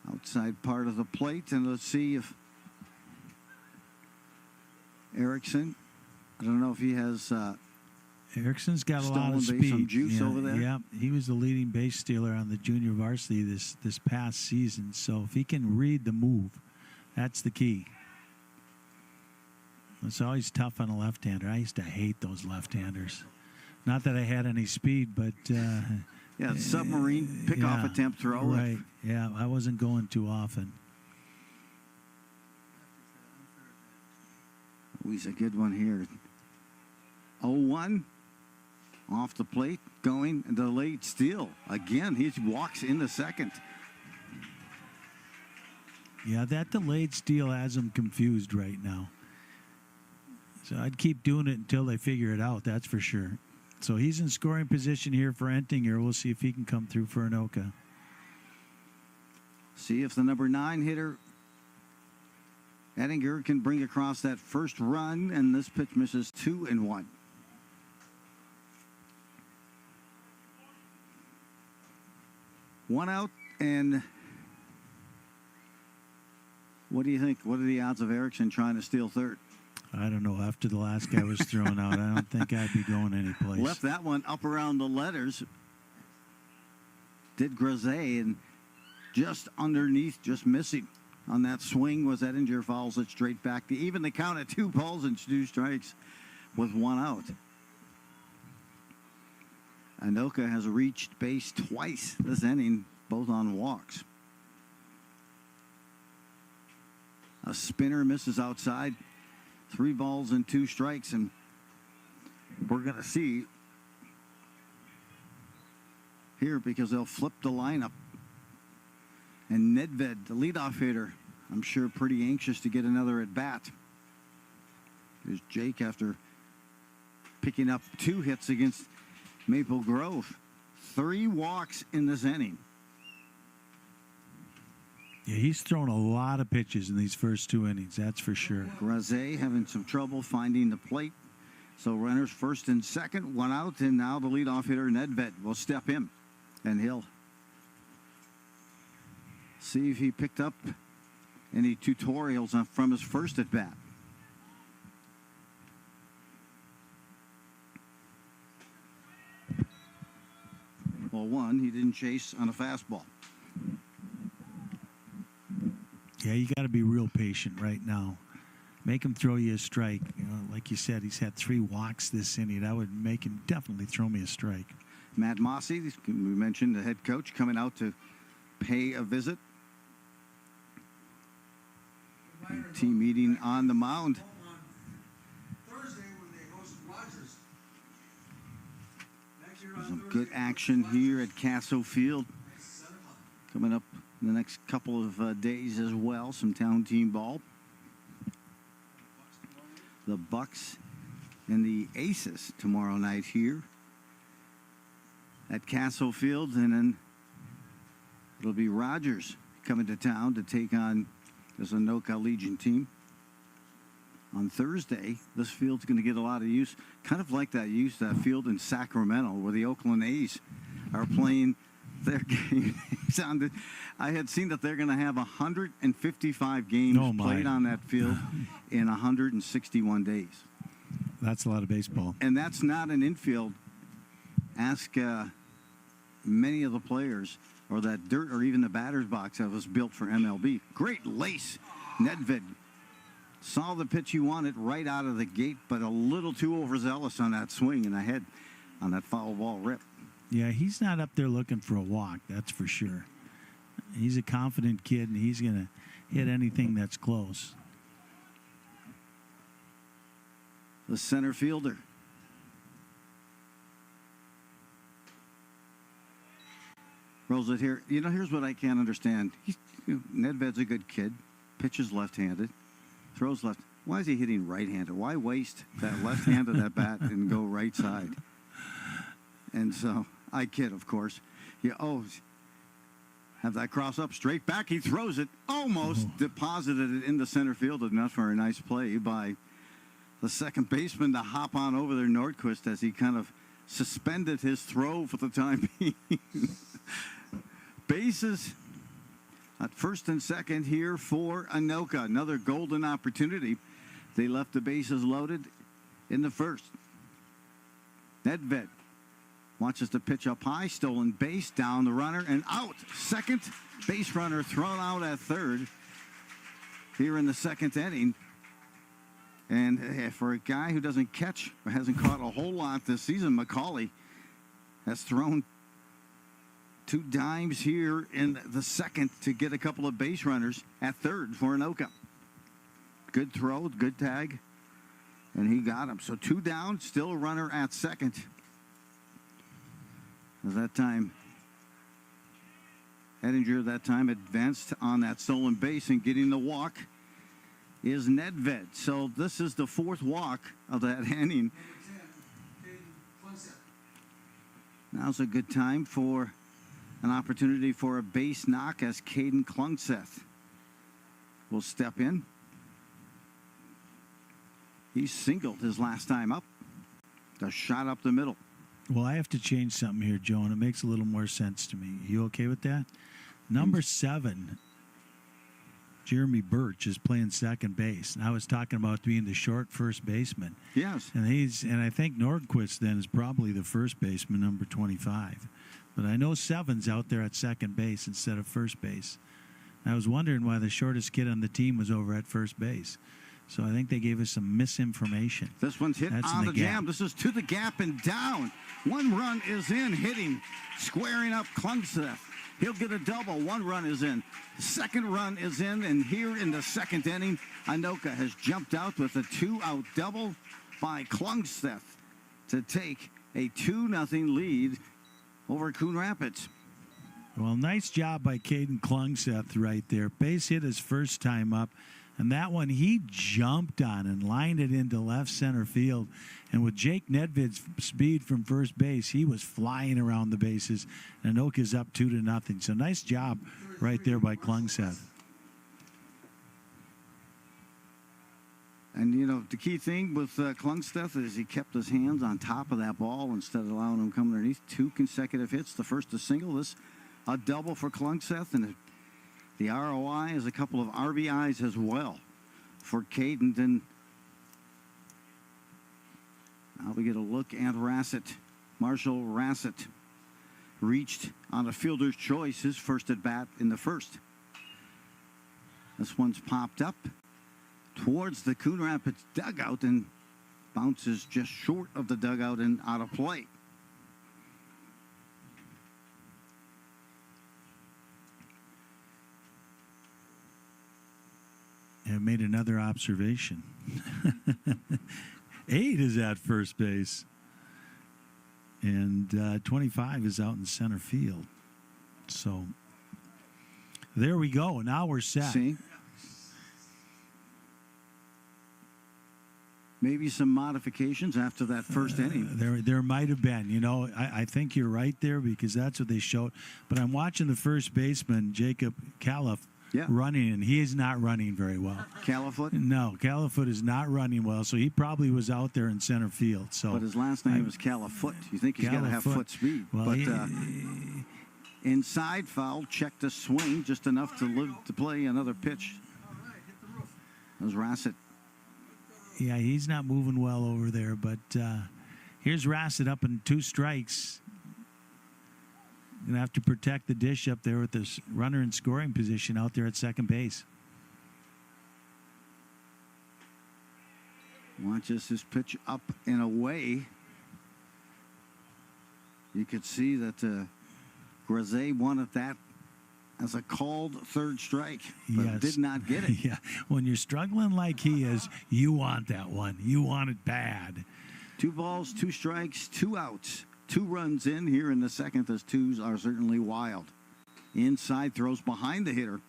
Outside part of the plate, and let's see if Erickson, I don't know if he has Erickson's got a lot of speed. Some juice over there. Yeah, he was the leading base stealer on the junior varsity this past season. So if he can read the move, that's the key. It's always tough on a left-hander. I used to hate those left-handers. Not that I had any speed, but yeah, submarine pickoff attempt throw. Right. Yeah, I wasn't going too often. Oh, he's a good one here. 0-1 off the plate, going and delayed steal. Again, he walks into second. Yeah, that delayed steal has him confused right now. So I'd keep doing it until they figure it out, that's for sure. So he's in scoring position here for Entinger. We'll see if he can come through for Anoka. See if the number 9 hitter, Ettinger, can bring across that first run, and this pitch misses 2-1. One out, and what do you think? What are the odds of Erickson trying to steal third? I don't know. After the last guy was thrown out, I don't think I'd be going anyplace. Left that one up around the letters. Did Grisey, and just underneath, just missing on that swing was Ettinger, fouls it straight back to even the count at 2 balls and 2 strikes with 1 out. Anoka has reached base twice this inning, both on walks. A spinner misses outside. 3 balls and 2 strikes, and we're going to see here because they'll flip the lineup. And Nedved, the leadoff hitter, I'm sure pretty anxious to get another at bat. There's Jake after picking up 2 hits against Maple Grove. 3 walks in this inning. Yeah, he's thrown a lot of pitches in these first 2 innings, that's for sure. Grisey having some trouble finding the plate. So runners first and second, 1 out, and now the leadoff hitter Nedved will step in, and he'll see if he picked up any tutorials from his first at bat. Well, 1, he didn't chase on a fastball. Yeah, you got to be real patient right now. Make him throw you a strike. You know, like you said, he's had 3 walks this inning. That would make him definitely throw me a strike. Matt Mossy, we mentioned the head coach coming out to pay a visit. Team meeting on the mound. Some good action here at Castle Field. Coming up in the next couple of days as well. Some town team ball. The Bucks and the Aces tomorrow night here at Castle Field. And then it'll be Rogers coming to town to take on this Anoka Legion team. On Thursday, this field's going to get a lot of use, kind of like that field in Sacramento where the Oakland A's are playing their games. I had seen that they're going to have 155 games played on that field in 161 days. That's a lot of baseball. And that's not an infield. Ask many of the players, or that dirt, or even the batter's box that was built for MLB. Great lace. Nedved saw the pitch he wanted right out of the gate, but a little too overzealous on that swing and ahead on that foul ball rip. Yeah, he's not up there looking for a walk, that's for sure. He's a confident kid, and he's going to hit anything that's close. The center fielder. Rolls it here. You know, here's what I can't understand. Nedved's a good kid. Pitches left-handed. Throws left. Why is he hitting right-handed? Why waste that left hand of that bat and go right side? And so, I kid, of course. Have that cross up straight back. He throws it, almost deposited it in the center field. Enough for a nice play by the second baseman to hop on over there, Nordquist, as he kind of suspended his throw for the time being. Bases at first and second here for Anoka. Another golden opportunity. They left the bases loaded in the first. Nedved watches the pitch up high. Stolen base, down the runner, and out. Second base runner thrown out at third here in the second inning. And for a guy who doesn't catch or hasn't caught a whole lot this season, McCauley has thrown 2 dimes here in the second to get a couple of base runners at third for Anoka. Good throw, good tag, and he got him. So 2 down, still a runner at second. At that time, Ettinger that time advanced on that stolen base, and getting the walk is Nedved. So this is the 4th walk of that inning. Now's a good time for an opportunity for a base knock as Caden Klungseth will step in. He singled his last time up. A shot up the middle. Well, I have to change something here, Joe, and it makes a little more sense to me. You okay with that? Number 7, Jeremy Birch, is playing second base. And I was talking about being the short first baseman. Yes. And I think Nordquist then is probably the first baseman, number 25. But I know 7's out there at second base instead of first base. And I was wondering why the shortest kid on the team was over at first base. So I think they gave us some misinformation. This one's hit That's on in the jam. This is to the gap and down. One run is in, hitting, squaring up Klungseth. He'll get a double. One run is in. Second run is in, and here in the second inning, Anoka has jumped out with a 2-out double by Klungseth to take a 2-0 lead over Coon Rapids. Well, nice job by Caden Klungseth right there. Base hit his first time up. And that one he jumped on and lined it into left center field. And with Jake Nedved's speed from first base, he was flying around the bases. And Anoka's up 2-0. So nice job right there by Klungseth. And, you know, the key thing with Klungseth is he kept his hands on top of that ball instead of allowing him to come underneath. 2 consecutive hits. The first a single, this a double for Klungseth, and the ROI is a couple of RBIs as well for Caden. And now we get a look at Rassett. Marshall Rassett reached on a fielder's choice, his first at bat in the first. This one's popped up towards the Coon Rapids dugout and bounces just short of the dugout and out of play. And made another observation. 8 is at first base. And 25 is out in center field. So there we go. Now we're set. See? Maybe some modifications after that first inning. There might have been. You know, I think you're right there because that's what they showed. But I'm watching the first baseman, Jacob Califf, running, and he is not running very well. Califoot? No, Califoot is not running well, so he probably was out there in center field. So, but his last name was Califoot. You think he's got to have foot speed. Well, but inside foul, checked a swing, just enough to live to play another pitch. That was Rassett. Yeah, he's not moving well over there, but here's Rassett up in 2 strikes. Going to have to protect the dish up there with this runner in scoring position out there at second base. Watches his pitch up and away. You could see that Grise wanted that as a called third strike, but did not get it. Yeah, when you're struggling like he is, you want that one. You want it bad. 2 balls, 2 strikes, 2 outs. 2 runs in here in the second. Those 2s are certainly wild. Inside throws behind the hitter.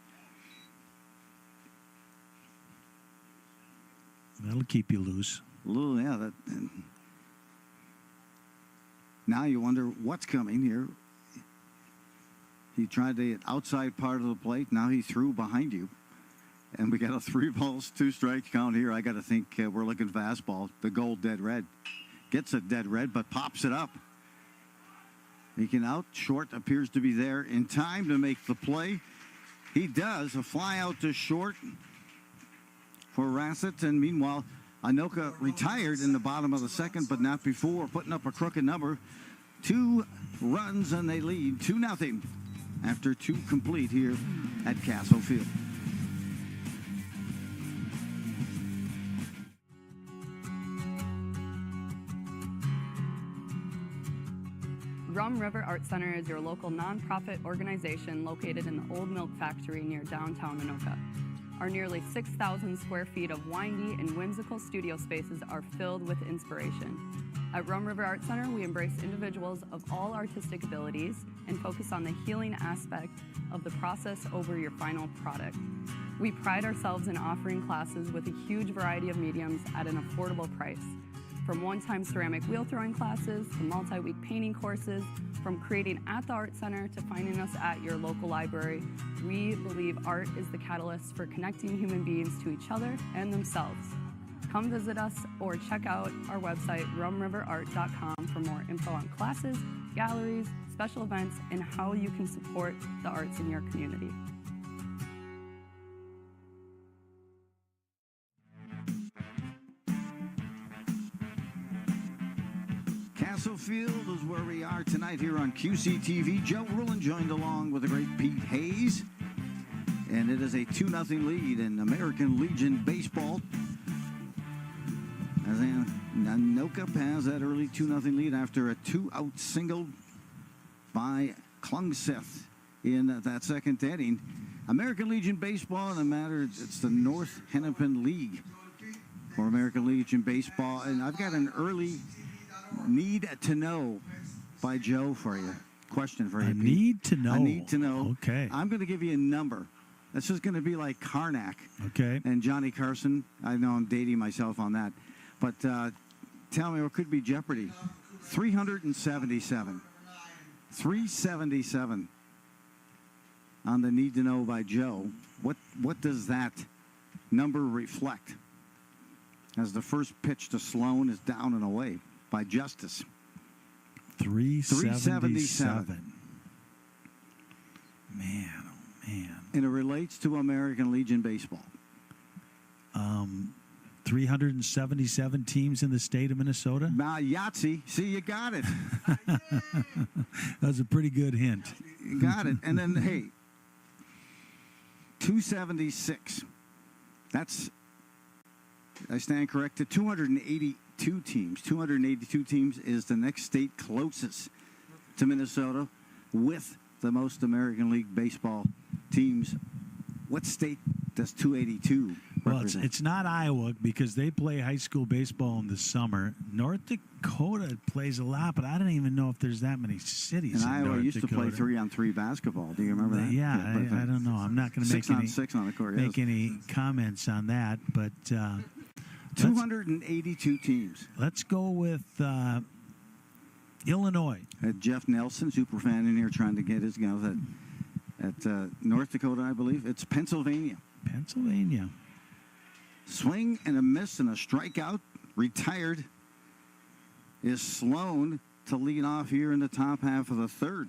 That'll keep you loose. A little, yeah. Now you wonder what's coming here. He tried the outside part of the plate. Now he threw behind you. And we got a 3 balls, 2 strike count here. I got to think we're looking fastball. The gold dead red. Gets a dead red, but pops it up. Making out. Short appears to be there in time to make the play. He does. A fly out to short for Rassett. And meanwhile, Anoka retired in the bottom of the second, but not before putting up a crooked number. 2 runs, and they lead 2-0 after 2 complete here at Castle Field. Rum River Art Center is your local nonprofit organization located in the Old Milk Factory near downtown Anoka. Our nearly 6,000 square feet of windy and whimsical studio spaces are filled with inspiration. At Rum River Art Center, we embrace individuals of all artistic abilities and focus on the healing aspect of the process over your final product. We pride ourselves in offering classes with a huge variety of mediums at an affordable price. From one-time ceramic wheel throwing classes to multi-week painting courses, from creating at the Art Center to finding us at your local library, we believe art is the catalyst for connecting human beings to each other and themselves. Come visit us or check out our website, rumriverart.com, for more info on classes, galleries, special events, and how you can support the arts in your community. Castle Field is where we are tonight here on QCTV. Joe Rulin joined along with the great Pete Hayes. And it is a 2-0 lead in American Legion baseball. As Anoka has that early 2-0 lead after a 2-out single by Klungseth in that second inning. American Legion baseball, no matter, it's the North Hennepin League for American Legion baseball. And I've got an early need to know by Joe for you. Question for you, Pete. Need to know. I need to know. Okay. I'm going to give you a number. This is going to be like Karnak. Okay. And Johnny Carson. I know I'm dating myself on that. But tell me, what could be Jeopardy? 377. 377 on the need to know by Joe. What does that number reflect? As the first pitch to Sloan is down and away by Justice. 377. Man, oh man. And it relates to American Legion baseball. 377 teams in the state of Minnesota. Yahtzee. See, you got it. That was a pretty good hint. You got it. And then, hey, 276. That's, I stand corrected, 282 teams. 282 teams is the next state closest to Minnesota with the most American League baseball teams. What state does 282 Well, represent? it's not Iowa because they play high school baseball in the summer. North Dakota plays a lot, but I don't even know if there's that many cities and in Iowa North used Dakota. to play 3-on-3 basketball. Do you remember that? Yeah, I don't know. I'm not going to make 6-on-6 on the court. make any comments on that, but 282 teams. let's go with Illinois. Had Jeff Nelson, super fan in here, trying to get his guns at North Dakota, I believe. It's Pennsylvania. Pennsylvania. Swing and a miss and a strikeout. Retired is Sloan to lead off here in the top half of the third.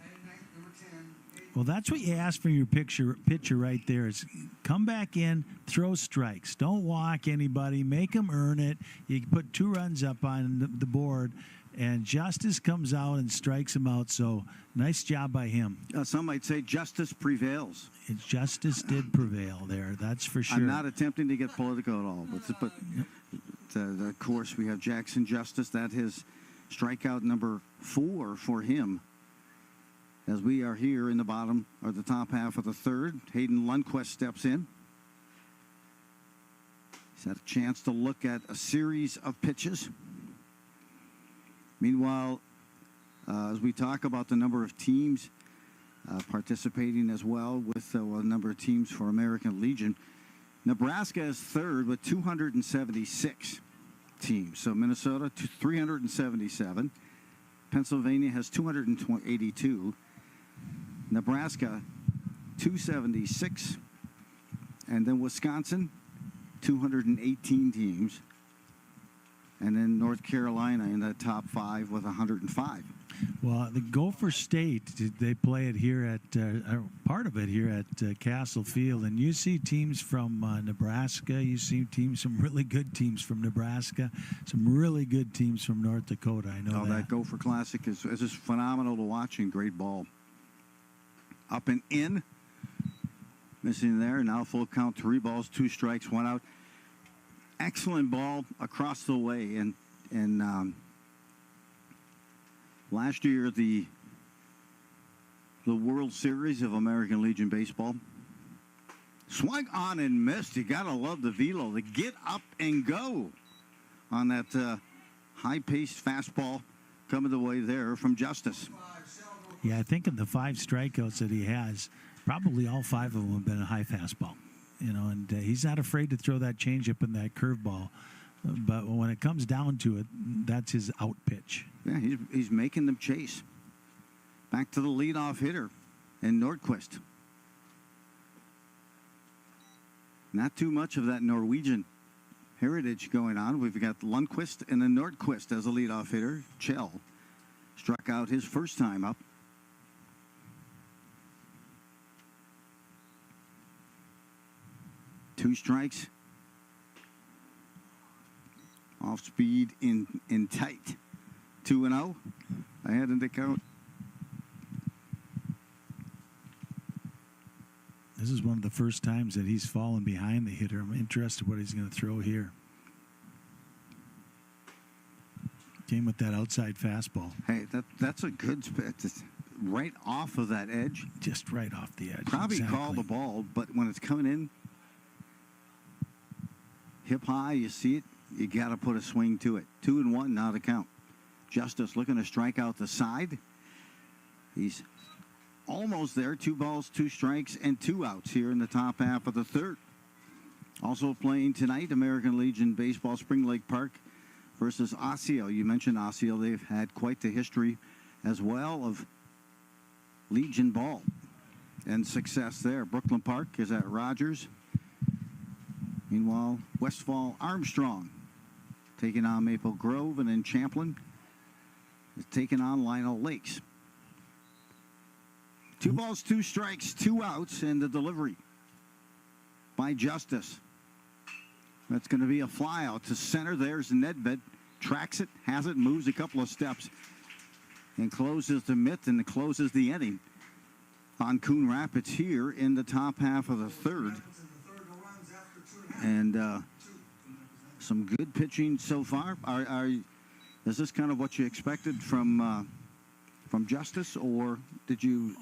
Well, that's what you ask from your pitcher right there is come back in, throw strikes. Don't walk anybody. Make them earn it. You put 2 runs up on the board, and Justice comes out and strikes him out. So nice job by him. Some might say justice prevails. Justice did prevail there. That's for sure. I'm not attempting to get political at all. But of course, we have Jackson Justice. That is strikeout number 4 for him. As we are here in the bottom or the top half of the third, Hayden Lundquist steps in. He's had a chance to look at a series of pitches. Meanwhile, as we talk about the number of teams participating as well with a number of teams for American Legion, Nebraska is third with 276 teams. So Minnesota, 377. Pennsylvania has 282. Nebraska, 276. And then Wisconsin, 218 teams. And then North Carolina in the top 5 with 105. Well, the Gopher State, they play it here at part of it here at Castle Field, and you see teams from Nebraska. You see some really good teams from Nebraska, some really good teams from North Dakota. I know that Gopher Classic is just phenomenal to watch and great ball. Up and in, missing there. Now full count, 3 balls, 2 strikes, 1 out. Excellent ball across the way, and last year the World Series of American Legion baseball swung on and missed. You gotta love the velo, the get up and go on that high-paced fastball coming the way there from Justice. Yeah, I think of the 5 strikeouts that he has, probably all 5 of them have been a high fastball. You know, and he's not afraid to throw that changeup and that curveball. But when it comes down to it, that's his out pitch. Yeah, he's making them chase. Back to the leadoff hitter and Nordquist. Not too much of that Norwegian Heritage going on. We've got Lundqvist and then Nordqvist as a leadoff hitter. Chell struck out his first time up. Two strikes. Off speed in tight. 2-0. Ahead in the count. This is one of the first times that he's fallen behind the hitter. I'm interested what he's going to throw here. Came with that outside fastball. Hey, that's a good spit. It's right off of that edge. Just right off the edge. Probably exactly. call the ball, but when it's coming in hip high, you see it, you got to put a swing to it. 2-1, now to count. Justice looking to strike out the side. He's almost there. 2 balls, 2 strikes, and 2 outs here in the top half of the third. Also playing tonight, American Legion Baseball, Spring Lake Park versus Osseo. You mentioned Osseo. They've had quite the history as well of Legion ball and success there. Brooklyn Park is at Rogers. Meanwhile, Westfall Armstrong taking on Maple Grove, and then Champlin is taking on Lionel Lakes. 2 balls, 2 strikes, 2 outs, and the delivery by Justice. That's going to be a fly out to center. There's Nedved. Tracks it, has it, moves a couple of steps, and closes the mitt and closes the inning on Coon Rapids here in the top half of the third. And some good pitching so far. Is this kind of what you expected from Justice, or did you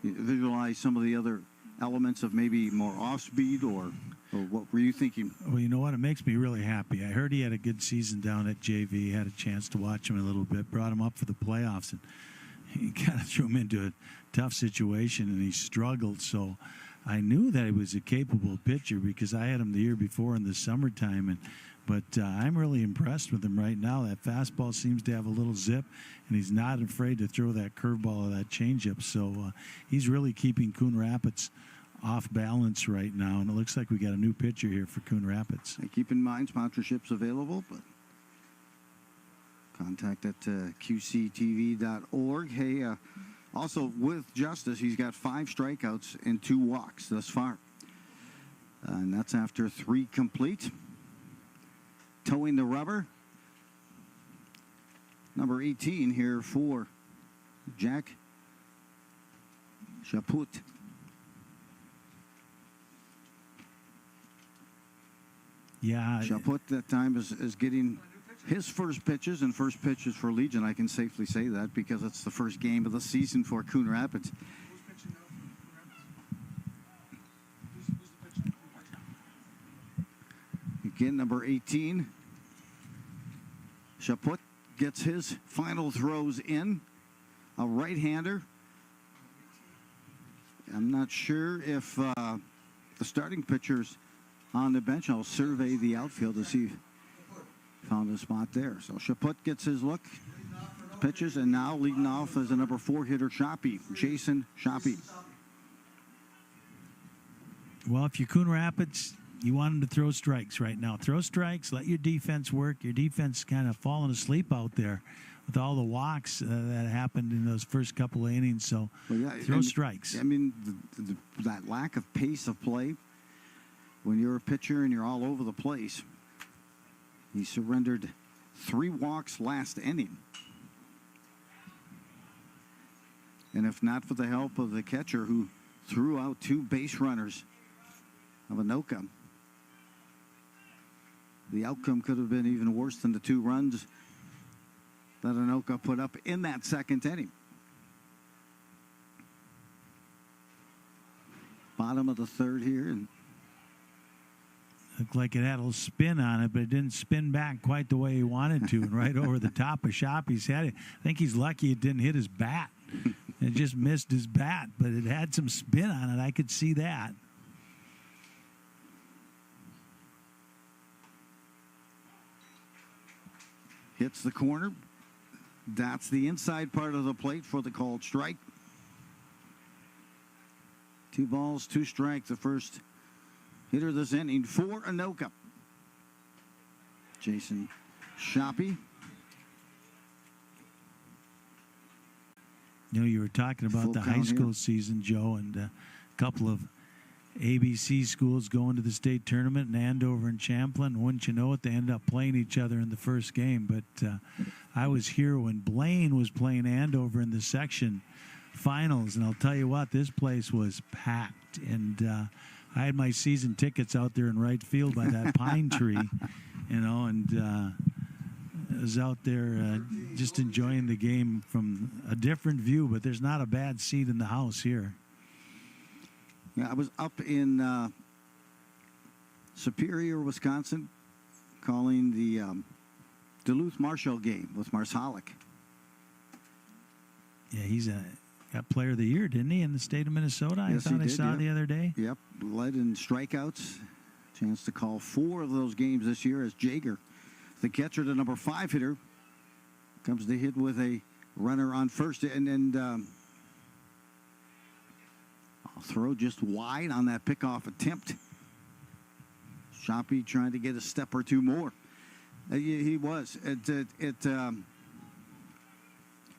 visualize some of the other elements of maybe more off speed, or what were you thinking? Well, you know what? It makes me really happy. I heard he had a good season down at JV. Had a chance to watch him a little bit. Brought him up for the playoffs, and he kind of threw him into a tough situation, and he struggled. So I knew that he was a capable pitcher because I had him the year before in the summertime, but I'm really impressed with him right now. That fastball seems to have a little zip, and he's not afraid to throw that curveball or that changeup. So he's really keeping Coon Rapids off balance right now, and it looks like we got a new pitcher here for Coon Rapids. And keep in mind, sponsorships available, but contact at QCTV.org. Hey, also with Justice, he's got 5 strikeouts and 2 walks thus far. And that's after 3 complete. Towing the rubber. Number 18 here for Jack Chaput. Yeah. Chaput that time is getting his first pitches, and first pitches for Legion. I can safely say that because it's the first game of the season for Coon Rapids. Again, number 18. Chaput gets his final throws in. A right-hander. I'm not sure if the starting pitcher's on the bench. I'll survey the outfield to see if he found a spot there. So Chaput gets his look, pitches, and now leading off as a number 4 hitter, Shoppy, Jason Shoppy. Well, if you're Coon Rapids, you want him to throw strikes right now. Throw strikes, let your defense work. Your defense kind of falling asleep out there with all the walks that happened in those first couple of innings. So throw strikes. I mean, that lack of pace of play, when you're a pitcher and you're all over the place. He surrendered 3 walks last inning. And if not for the help of the catcher who threw out 2 base runners of Anoka, the outcome could have been even worse than the 2 runs that Anoka put up in that second inning. Bottom of the third here, and looked like it had a little spin on it, but it didn't spin back quite the way he wanted to, and right over the top of Shoppy's head. I think he's lucky it didn't hit his bat. It just missed his bat, but it had some spin on it. I could see that. Hits the corner. That's the inside part of the plate for the called strike. 2 balls, 2 strikes. The first hitter this inning for Anoka. Jason Shoppy. You know, you were talking about Full the high count school here. season, Joe, and a couple of ABC schools going to the state tournament in Andover and Champlain. Wouldn't you know it, they ended up playing each other in the first game. But I was here when Blaine was playing Andover in the section finals, and I'll tell you what, this place was packed. And I had my season tickets out there in right field by that pine tree, you know, and I was out there just enjoying the game from a different view, but there's not a bad seat in the house here. Yeah, I was up in Superior, Wisconsin, calling the Duluth-Marshall game with Marsalic. Yeah, he's got player of the year, didn't he, in the state of Minnesota? Yes, I thought he I did, saw yeah. the other day. Yep, led in strikeouts. Chance to call 4 of those games this year as Jaeger, the catcher, the number 5 hitter, comes to hit with a runner on first. And I'll throw just wide on that pickoff attempt. Shoppy trying to get a step or two more. He was.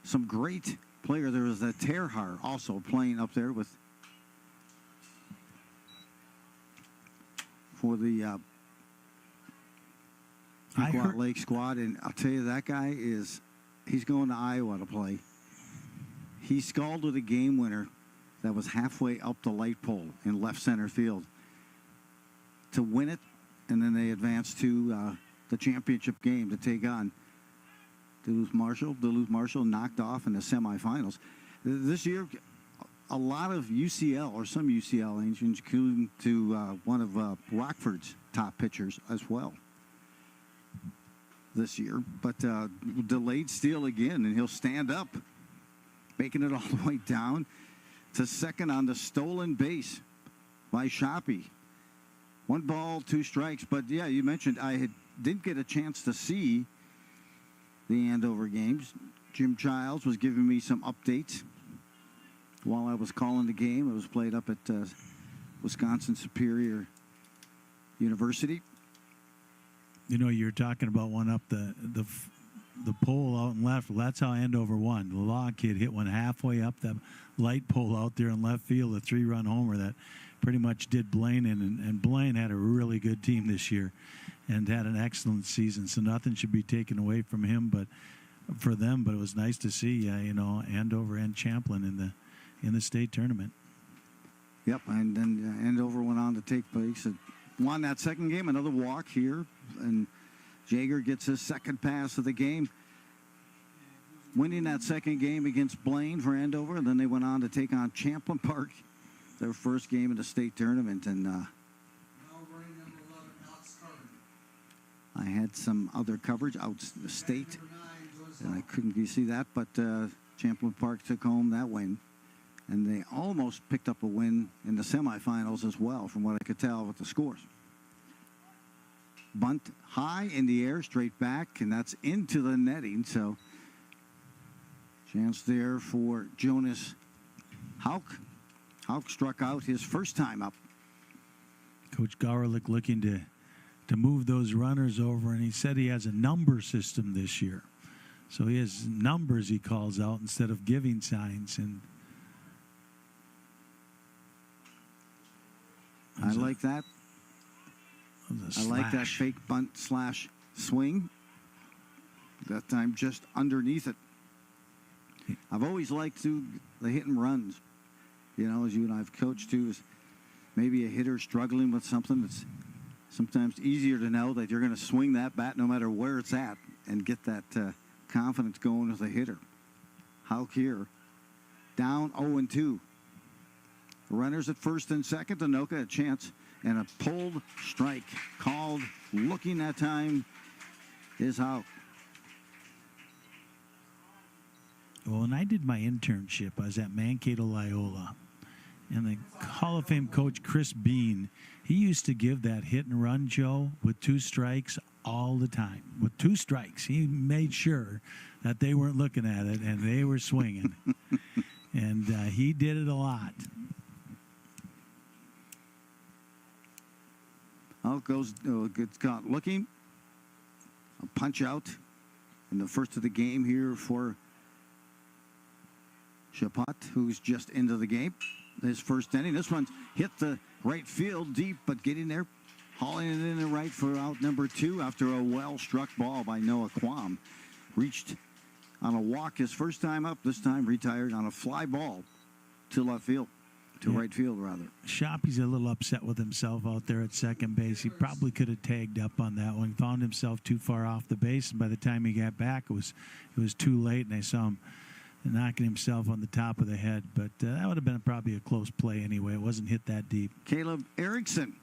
Some great player. There was a Terhar also playing up there for the Pequot Lake squad, and I'll tell you, that guy he's going to Iowa to play. He scalded a game winner that was halfway up the light pole in left center field to win it, and then they advanced to the championship game to take on Duluth Marshall. Duluth Marshall knocked off in the semifinals. This year, a lot of UCL, or some UCL agents, Coon to one of Rockford's top pitchers as well this year. But delayed steal again, and he'll stand up, making it all the way down to second on the stolen base by Shoppy. 1 ball, 2 strikes. But, yeah, you mentioned didn't get a chance to see the Andover games. Jim Childs was giving me some updates while I was calling the game. It was played up at Wisconsin Superior University. You know, you're talking about one up the pole out and left. Well, that's how Andover won. The Law kid hit one halfway up the light pole out there in left field, a 3-run homer that pretty much did Blaine in. And Blaine had a really good team this year and had an excellent season. So nothing should be taken away from him, but for them. But it was nice to see, you know, Andover and Champlain in the state tournament. Yep, and then Andover went on to take place and won that second game. Another walk here, and Jaeger gets his second pass of the game, winning that second game against Blaine for Andover. And then they went on to take on Champlain Park, their first game in the state tournament. And I had some other coverage out the state, and I couldn't see that, but Champlain Park took home that win. And they almost picked up a win in the semifinals as well, from what I could tell with the scores. Bunt high in the air, straight back, and that's into the netting. So, chance there for Jonas Hauk. Hauk struck out his first time up. Coach Gauerlich looking to move those runners over, and he said he has a number system this year. So he has numbers he calls out instead of giving signs. And I like that. I like that slash. fake bunt slash swing. That time just underneath it. I've always liked the hit and runs. You know, as you and I have coached too, is maybe a hitter struggling with something. It's sometimes easier to know that you're going to swing that bat no matter where it's at and get that confidence going with a hitter. Hauk here, down 0-2. Runners at first and second. Anoka a chance, and a pulled strike called. Looking that time is Hauk. Well, when I did my internship, I was at Mankato Loyola, and the Hall of Fame coach Chris Bean, he used to give that hit and run, Joe, with 2 strikes all the time. With 2 strikes, he made sure that they weren't looking at it and they were swinging, and he did it a lot. Hauk goes, gets caught looking. A punch out in the first of the game here for Chapat, who's just into the game. His first inning. This one hit the right field deep, but getting there, hauling it in the right for out number 2 after a well-struck ball by Noah Quam. Reached on a walk his first time up, this time retired on a fly ball to left field. To right field, rather. Shoppy's a little upset with himself out there at second base. He probably could have tagged up on that one. Found himself too far off the base, and by the time he got back, it was too late, and I saw him knocking himself on the top of the head. But that would have been probably a close play anyway. It wasn't hit that deep. Caleb Erickson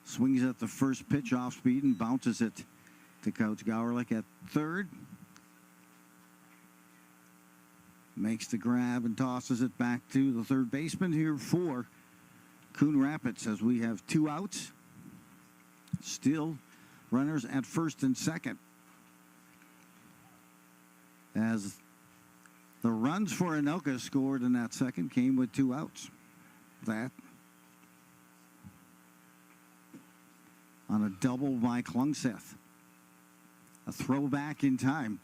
swings at the first pitch off speed and bounces it to Coach Gowerlich at third. Makes the grab and tosses it back to the third baseman here for Coon Rapids as we have 2 outs. Still runners at first and second. As the runs for Anoka scored in that second came with 2 outs. That on a double by Klungseth. A throwback in time.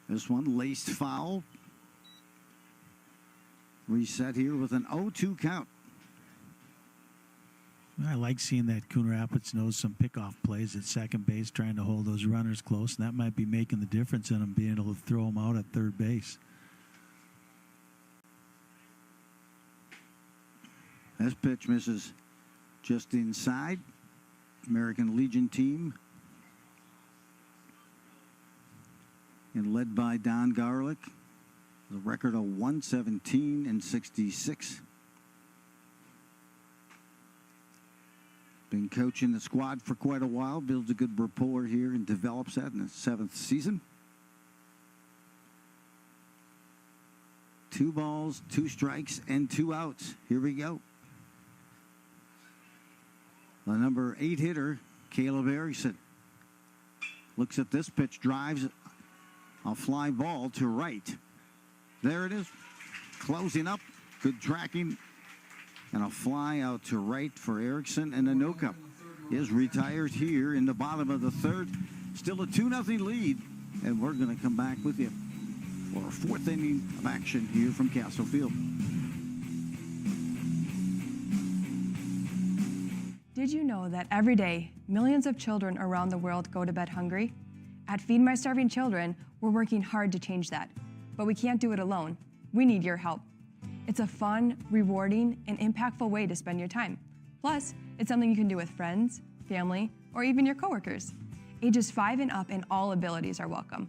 This one laced foul. Reset here with an 0-2 count. I like seeing that Coon Rapids knows some pickoff plays at second base, trying to hold those runners close, and that might be making the difference in them being able to throw them out at third base. This pitch misses just inside. American Legion team. And led by Don Garlick. The record of 117-66. Been coaching the squad for quite a while. Builds a good rapport here and develops that in his 7th season. 2 balls, 2 strikes, and 2 outs. Here we go. The number 8 hitter, Caleb Erickson, looks at this pitch, drives a fly ball to right. There it is. Closing up. Good tracking. And a fly out to right for Erickson. And Anoka is retired here in the bottom of the third. Still a 2-0 lead. And we're going to come back with you for a 4th inning of action here from Castle Field. Did you know that every day, millions of children around the world go to bed hungry? At Feed My Starving Children, we're working hard to change that. But we can't do it alone. We need your help. It's a fun, rewarding, and impactful way to spend your time. Plus, it's something you can do with friends, family, or even your coworkers. Ages 5 and up and all abilities are welcome.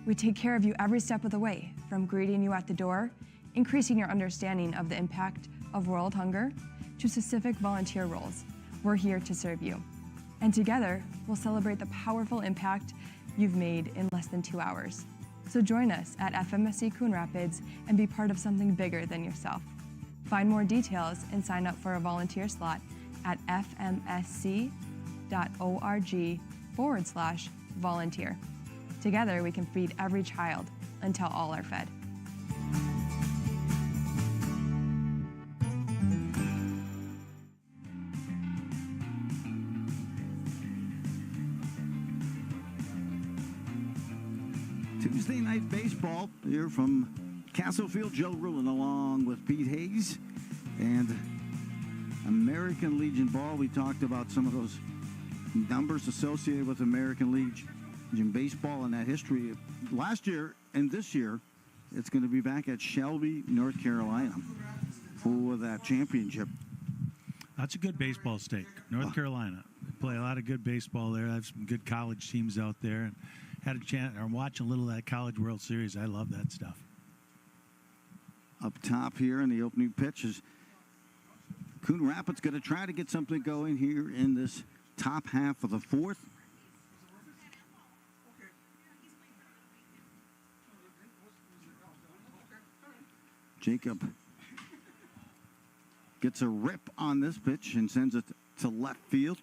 We take care of you every step of the way, from greeting you at the door, increasing your understanding of the impact of world hunger, to specific volunteer roles. We're here to serve you. And together, we'll celebrate the powerful impact you've made in less than 2 hours. So join us at FMSC Coon Rapids and be part of something bigger than yourself. Find more details and sign up for a volunteer slot at fmsc.org/volunteer. Together, we can feed every child until all are fed. Tuesday night baseball here from Castle Field. Joe Rulin along with Pete Hayes. And American Legion ball. We talked about some of those numbers associated with American Legion baseball and that history. Last year and this year, it's going to be back at Shelby, North Carolina for that championship. That's a good baseball state, North Carolina. They play a lot of good baseball there. I have some good college teams out there. And had a chance. I'm watching a little of that College World Series. I love that stuff. Up top here in the opening pitch is Coon Rapids going to try to get something going here in this top half of the 4th. Jacob gets a rip on this pitch and sends it to left field.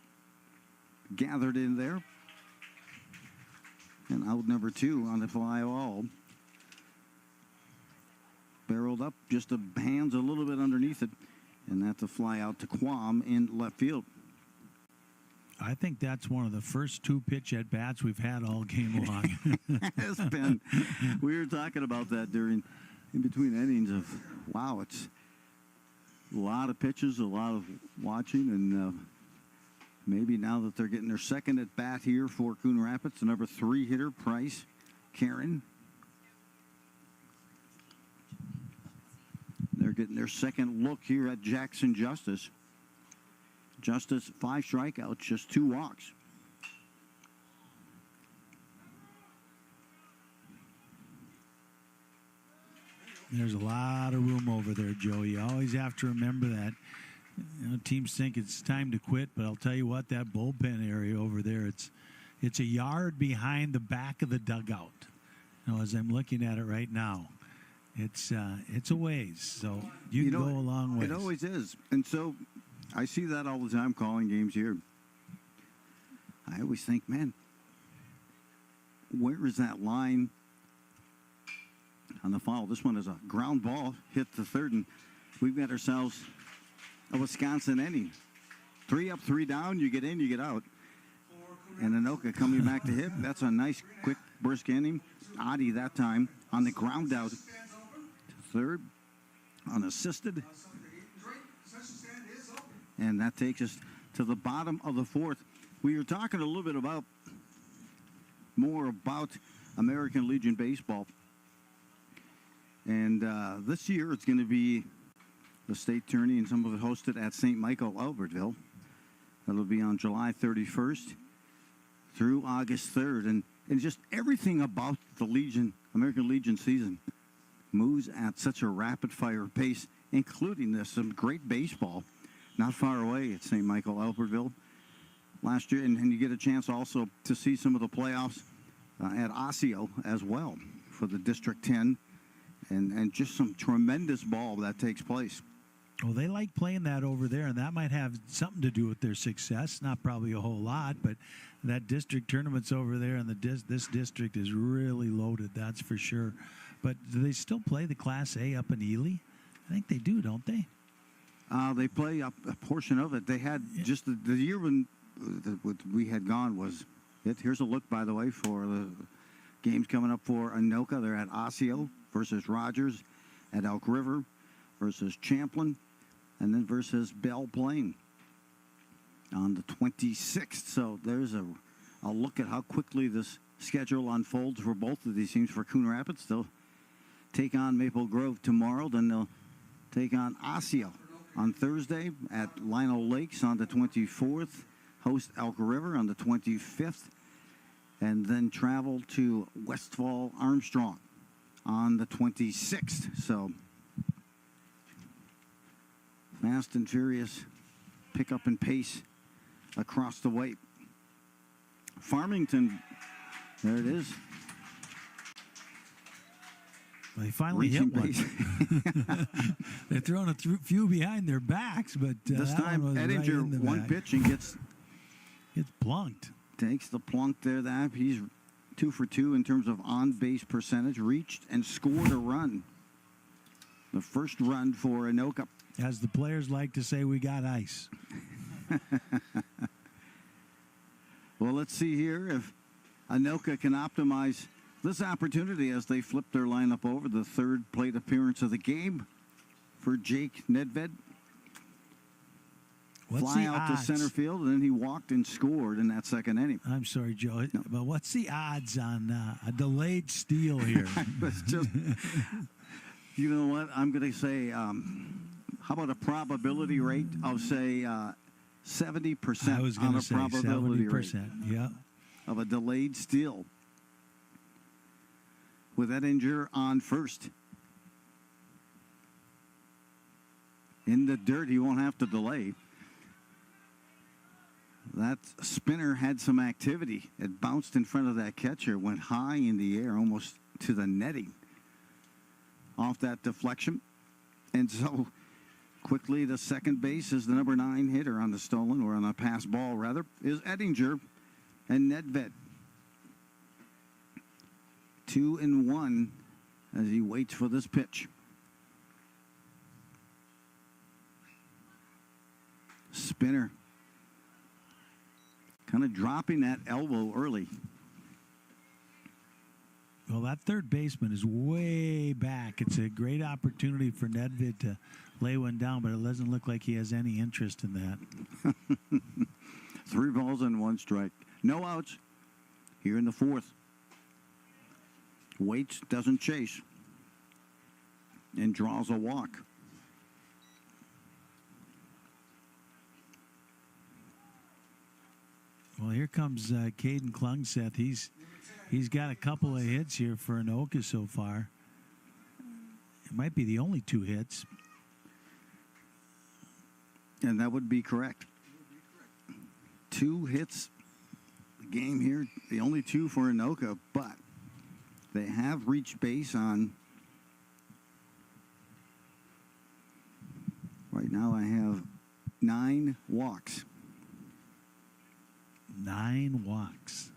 Gathered in there. And out number 2 on the fly ball. barreled up, just the hands a little bit underneath it, and that's a fly out to Quam in left field. I think that's one of the first 2 pitch at bats we've had all game long. Has been. We were talking about that in between innings of, wow, it's a lot of pitches, a lot of watching, and maybe now that they're getting their second at bat here for Coon Rapids, the number 3 hitter, Price Karen. They're getting their second look here at Jackson Justice. Justice, 5 strikeouts, just 2 walks. There's a lot of room over there, Joe. You always have to remember that. You know, teams think it's time to quit, but I'll tell you what, that bullpen area over there, it's a yard behind the back of the dugout. You know, as I'm looking at it right now, it's a ways. So you can go a long way. It always is, and so I see that all the time calling games here. I always think, man, where is that line on the foul? This one is a ground ball, hit the third, and we've got ourselves a Wisconsin inning. 3 up, 3 down, you get in, you get out. And Anoka coming back to hit. That's a nice, quick, brisk inning. Adi that time on the ground out to third, unassisted. And that takes us to the bottom of the 4th. We were talking a little bit more about American Legion Baseball. And this year it's going to be the state tourney, and some of it hosted at St. Michael, Albertville. That'll be on July 31st through August 3rd. And just everything about the Legion, American Legion season moves at such a rapid-fire pace, including this, some great baseball not far away at St. Michael, Albertville last year. And you get a chance also to see some of the playoffs at Osseo as well for the District 10. And just some tremendous ball that takes place. Well, they like playing that over there, and that might have something to do with their success. Not probably a whole lot, but that district tournament's over there, and this district is really loaded, that's for sure. But do they still play the Class A up in Ely? I think they do, don't they? They play a portion of it. They had just the year when we had gone was it. Here's a look, by the way, for the games coming up for Anoka. They're at Osseo versus Rogers, at Elk River versus Champlin, and then versus Belle Plaine on the 26th. So there's a look at how quickly this schedule unfolds for both of these teams. For Coon Rapids, they'll take on Maple Grove tomorrow. Then they'll take on Osseo on Thursday at Lionel Lakes on the 24th, host Elk River on the 25th, and then travel to Westfall Armstrong on the 26th. So fast and furious pickup and pace across the way. Farmington, there it is. Well, they finally hit one. They're throwing a few behind their backs, but this time Ettinger right one pitch and gets plunked. Takes the plunk there. That he's 2 for 2 in terms of on-base percentage. Reached and scored a run. The first run for Anoka. As the players like to say, we got ice. Well, let's see here if Anoka can optimize this opportunity as they flip their lineup over. The third plate appearance of the game for Jake Nedved. Fly out to center field, and then he walked and scored in that second inning. I'm sorry, Joe, but what's the odds on a delayed steal here? It's just, you know what? I'm going to say, how about a probability rate of, say, 70% I was going to say probability 70%, rate yeah, of a delayed steal with Ettinger on first. In the dirt, he won't have to delay. That spinner had some activity. It bounced in front of that catcher, went high in the air, almost to the netting off that deflection. And so quickly, the second base is the number 9 hitter on the stolen, or on the pass ball, rather, is Ettinger and Nedved. 2-1 as he waits for this pitch. spinner. Kind of dropping that elbow early. Well, that third baseman is way back. It's a great opportunity for Nedved to lay one down, but it doesn't look like he has any interest in that. 3 balls and 1 strike. No outs here in the 4th. Waits, doesn't chase, and draws a walk. Well, here comes Caden Klungseth. He's got a couple of hits here for Anoka so far. It might be the only 2 hits. And that would be correct. 2 hits a game here. The only 2 for Anoka, but they have reached base on. Right now I have 9 walks. 9 walks.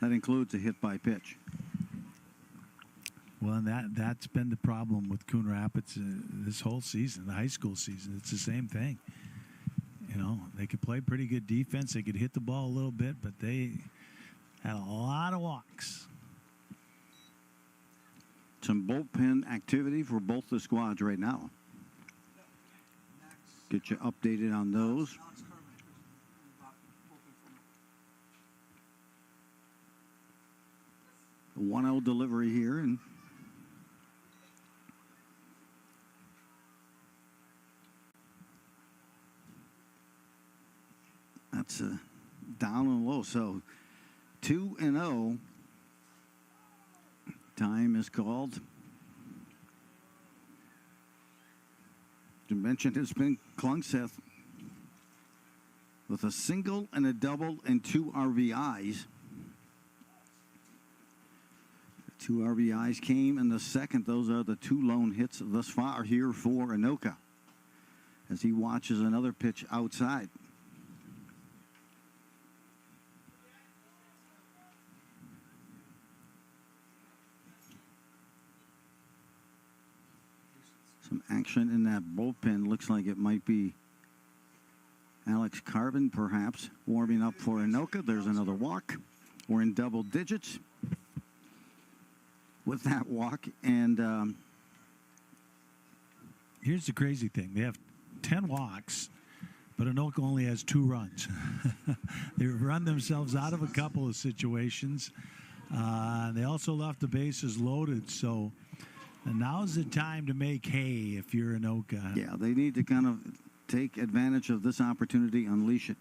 That includes a hit by pitch. Well, and that's been the problem with Coon Rapids this whole season, the high school season. It's the same thing. You know, they could play pretty good defense. They could hit the ball a little bit, but they had a lot of walks. Some bullpen activity for both the squads right now. Get you updated on those. A 1-0 delivery here, and that's down and low. So 2-0. Time is called. To mention has been Klungseth with a single and a double and 2 RBIs. 2 RBIs came in the second. Those are the 2 lone hits thus far here for Anoka as he watches another pitch outside. Some action in that bullpen. Looks like it might be Alex Carbon, perhaps, warming up for Anoka. There's another walk. We're in double digits with that walk. And here's the crazy thing. They have 10 walks, but Anoka only has 2 runs. They've run themselves out of a couple of situations. They also left the bases loaded, so now's the time to make hay if you're Anoka. yeah, they need to kind of take advantage of this opportunity, unleash it.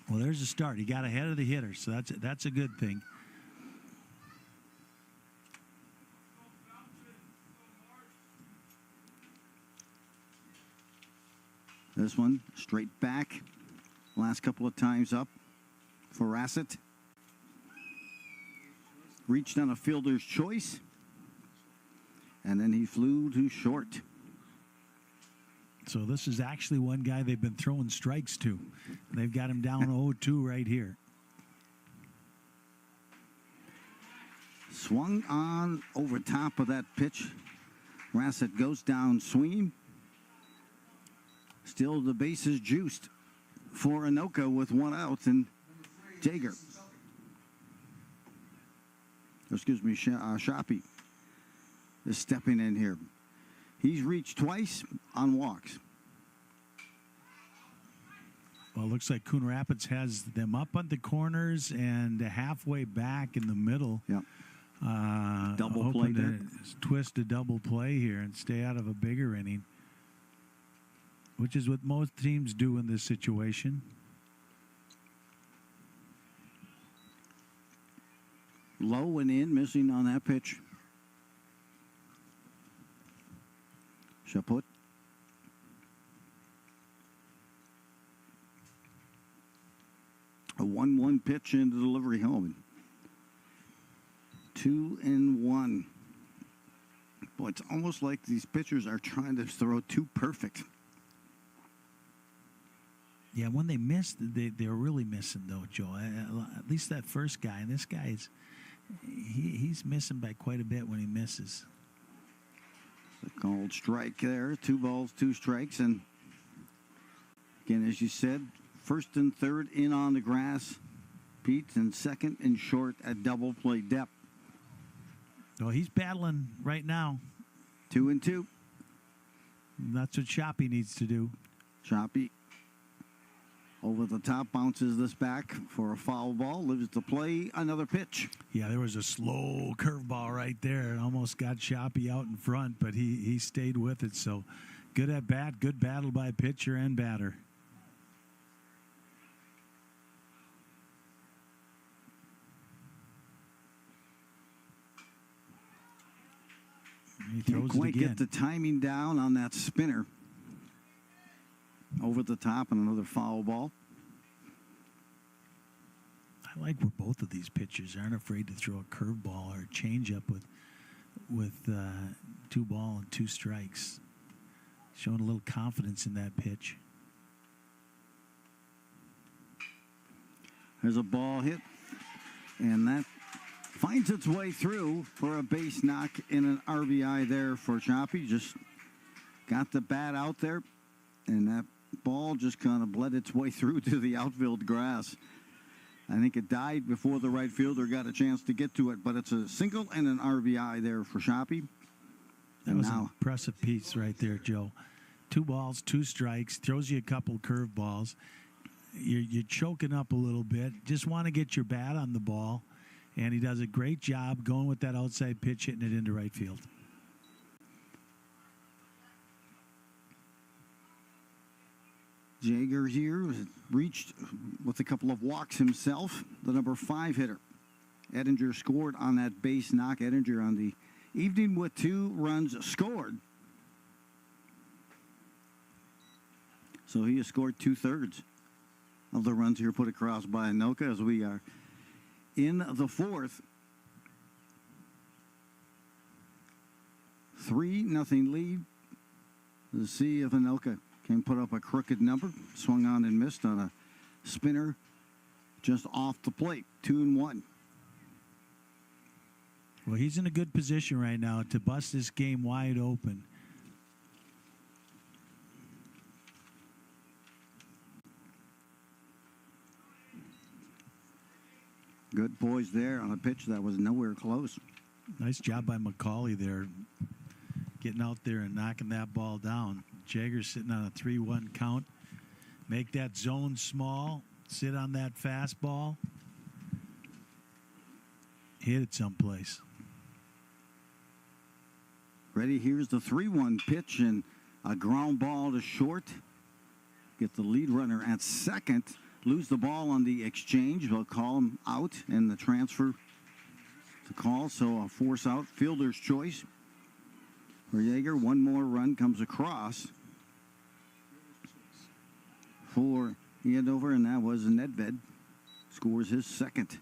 Well, there's a start. He got ahead of the hitter, so that's a good thing. This one straight back. Last couple of times up for Rassett. Reached on a fielder's choice. And then he flew too short. So this is actually one guy they've been throwing strikes to. They've got him down 0-2 right here. Swung on over top of that pitch. Rassett goes down swinging. Still the bases juiced for Anoka with 1 out, and Jager. Excuse me, Shoppy is stepping in here. He's reached twice on walks. Well, it looks like Coon Rapids has them up on the corners and halfway back in the middle. Yep. Double play there. Twist a double play here and stay out of a bigger inning, which is what most teams do in this situation. Low and in, missing on that pitch. Chaput. A 1-1 pitch into the delivery home. 2-1. Boy, it's almost like these pitchers are trying to throw too perfect. Yeah, when they miss, they're really missing, though, Joe. At least that first guy. And this guy he's missing by quite a bit when he misses. The called strike there. 2 balls, 2 strikes. And again, as you said, first and third in on the grass. Pete, and second and short at double play depth. Well, he's battling right now. 2-2. That's what Shoppy needs to do. Shoppy over the top, bounces this back for a foul ball. Lives to play another pitch. Yeah, there was a slow curveball right there. It almost got Shoppy out in front, but he stayed with it. So good at bat, good battle by pitcher and batter. He throws Can't quite it again. get the timing down on that spinner. Over the top and another foul ball. I like where both of these pitchers aren't afraid to throw a curveball or a changeup with 2 ball and 2 strikes. Showing a little confidence in that pitch. There's a ball hit, and that finds its way through for a base knock and an RBI there for Shoppy. Just got the bat out there, and that ball just kind of bled its way through to the outfield grass. I think it died before the right fielder got a chance to get to it, but it's a single and an RBI there for Shoppy. That was an impressive piece right there, Joe. 2 balls, 2 strikes, throws you a couple curve balls. You're choking up a little bit. Just want to get your bat on the ball, and he does a great job going with that outside pitch, hitting it into right field. Jaeger here reached with a couple of walks himself, the number 5 hitter. Ettinger scored on that base knock. Ettinger on the evening with 2 runs scored. So he has scored 2/3 of the runs here put across by Anoka as we are in the 4th. 3-0 lead. Let's see if Anoka can put up a crooked number. Swung on and missed on a spinner just off the plate. 2-1. Well, he's in a good position right now to bust this game wide open. Good poise there on a pitch that was nowhere close. Nice job by McCauley there, getting out there and knocking that ball down. Jaeger sitting on a 3-1 count. Make that zone small. Sit on that fastball. Hit it someplace. Ready, here's the 3-1 pitch and a ground ball to short. Get the lead runner at second. Lose the ball on the exchange. They'll call him out and the transfer to call. So a force out, fielder's choice for Jaeger. One more run comes across for Andover, and that was Nedved. Scores his second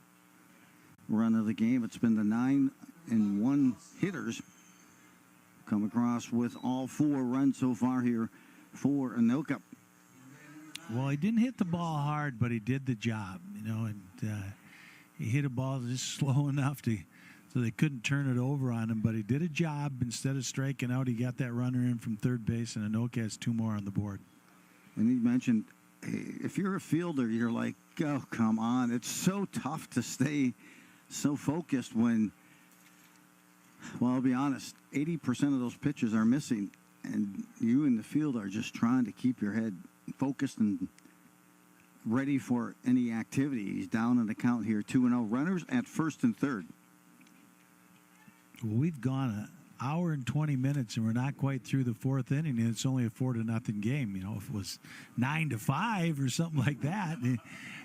run of the game. It's been the 9-1 hitters come across with all 4 runs so far here for Anoka. Well, he didn't hit the ball hard, but he did the job, and he hit a ball just slow enough so they couldn't turn it over on him, but he did a job. Instead of striking out, he got that runner in from third base, and Anoka has 2 more on the board. And he mentioned, if you're a fielder, you're like, oh, come on. It's so tough to stay so focused when, well, I'll be honest, 80% of those pitches are missing, and you in the field are just trying to keep your head focused and ready for any activity. He's down in the count here, 2-0. Runners at first and third. Well, we've gone an hour and 20 minutes, and we're not quite through the 4th inning, and it's only a 4-0 game. If it was 9-5 or something like that,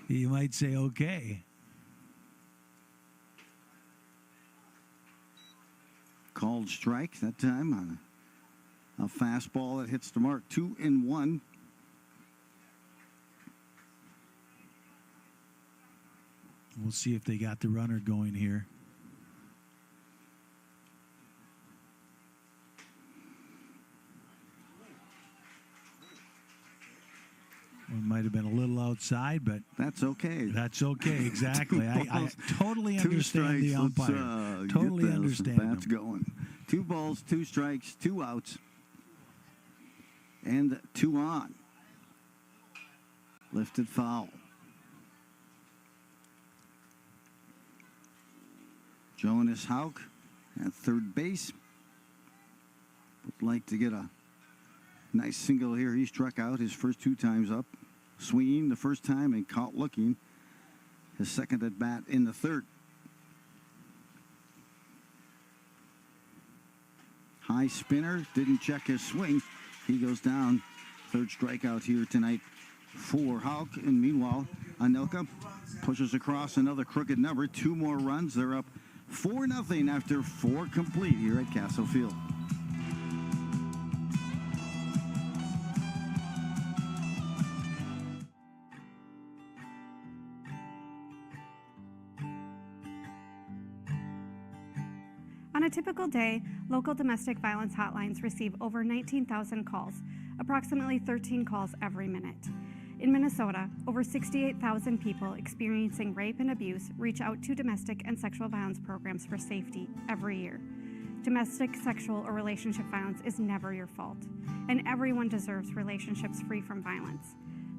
you might say, okay. Called strike that time on a fastball that hits the mark. 2-1. We'll see if they got the runner going here. Well, it might have been a little outside, but that's okay. That's okay, exactly. I totally 2 understand strikes. the umpire. Let's totally understand That's him. going. 2 balls, 2 strikes, 2 outs, and 2 on. Lifted foul. Jonas Hauk at third base. Would like to get a nice single here. He struck out his first 2 times up. Swinging the first time and caught looking. His second at bat in the third. High spinner, didn't check his swing. He goes down. Third strikeout here tonight for Hauk. And meanwhile, Anoka pushes across another crooked number. 2 more runs. They're up 4-0 after 4 complete here at Castle Field. On a typical day, local domestic violence hotlines receive over 19,000 calls, approximately 13 calls every minute. In Minnesota, over 68,000 people experiencing rape and abuse reach out to domestic and sexual violence programs for safety every year. Domestic, sexual, or relationship violence is never your fault, and everyone deserves relationships free from violence.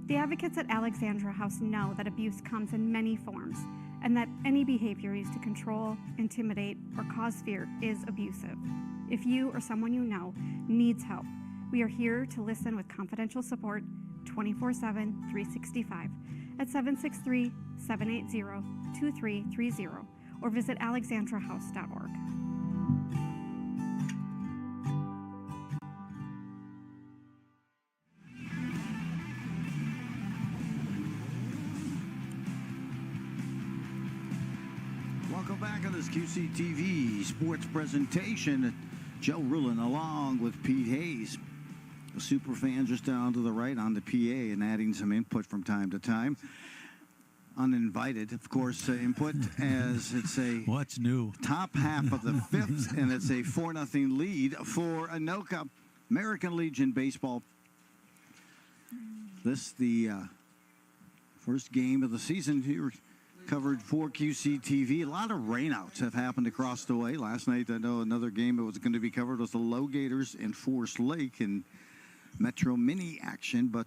The advocates at Alexandra House know that abuse comes in many forms, and that any behavior used to control, intimidate, or cause fear is abusive. If you or someone you know needs help, we are here to listen with confidential support 24/7, 365 at 763-780-2330 or visit alexandrahouse.org. Welcome back on this QCTV sports presentation. Joe Rulin along with Pete Hayes. The super fan just down to the right on the PA and adding some input from time to time. Uninvited, of course, input as it's a What's new? top half of the 5th, and it's a 4-0 lead for Anoka. American Legion Baseball. This the first game of the season here. Covered for QCTV. A lot of rainouts have happened across the way. Last night, I know another game that was going to be covered was the Low Gators in Forest Lake and Metro Mini action, but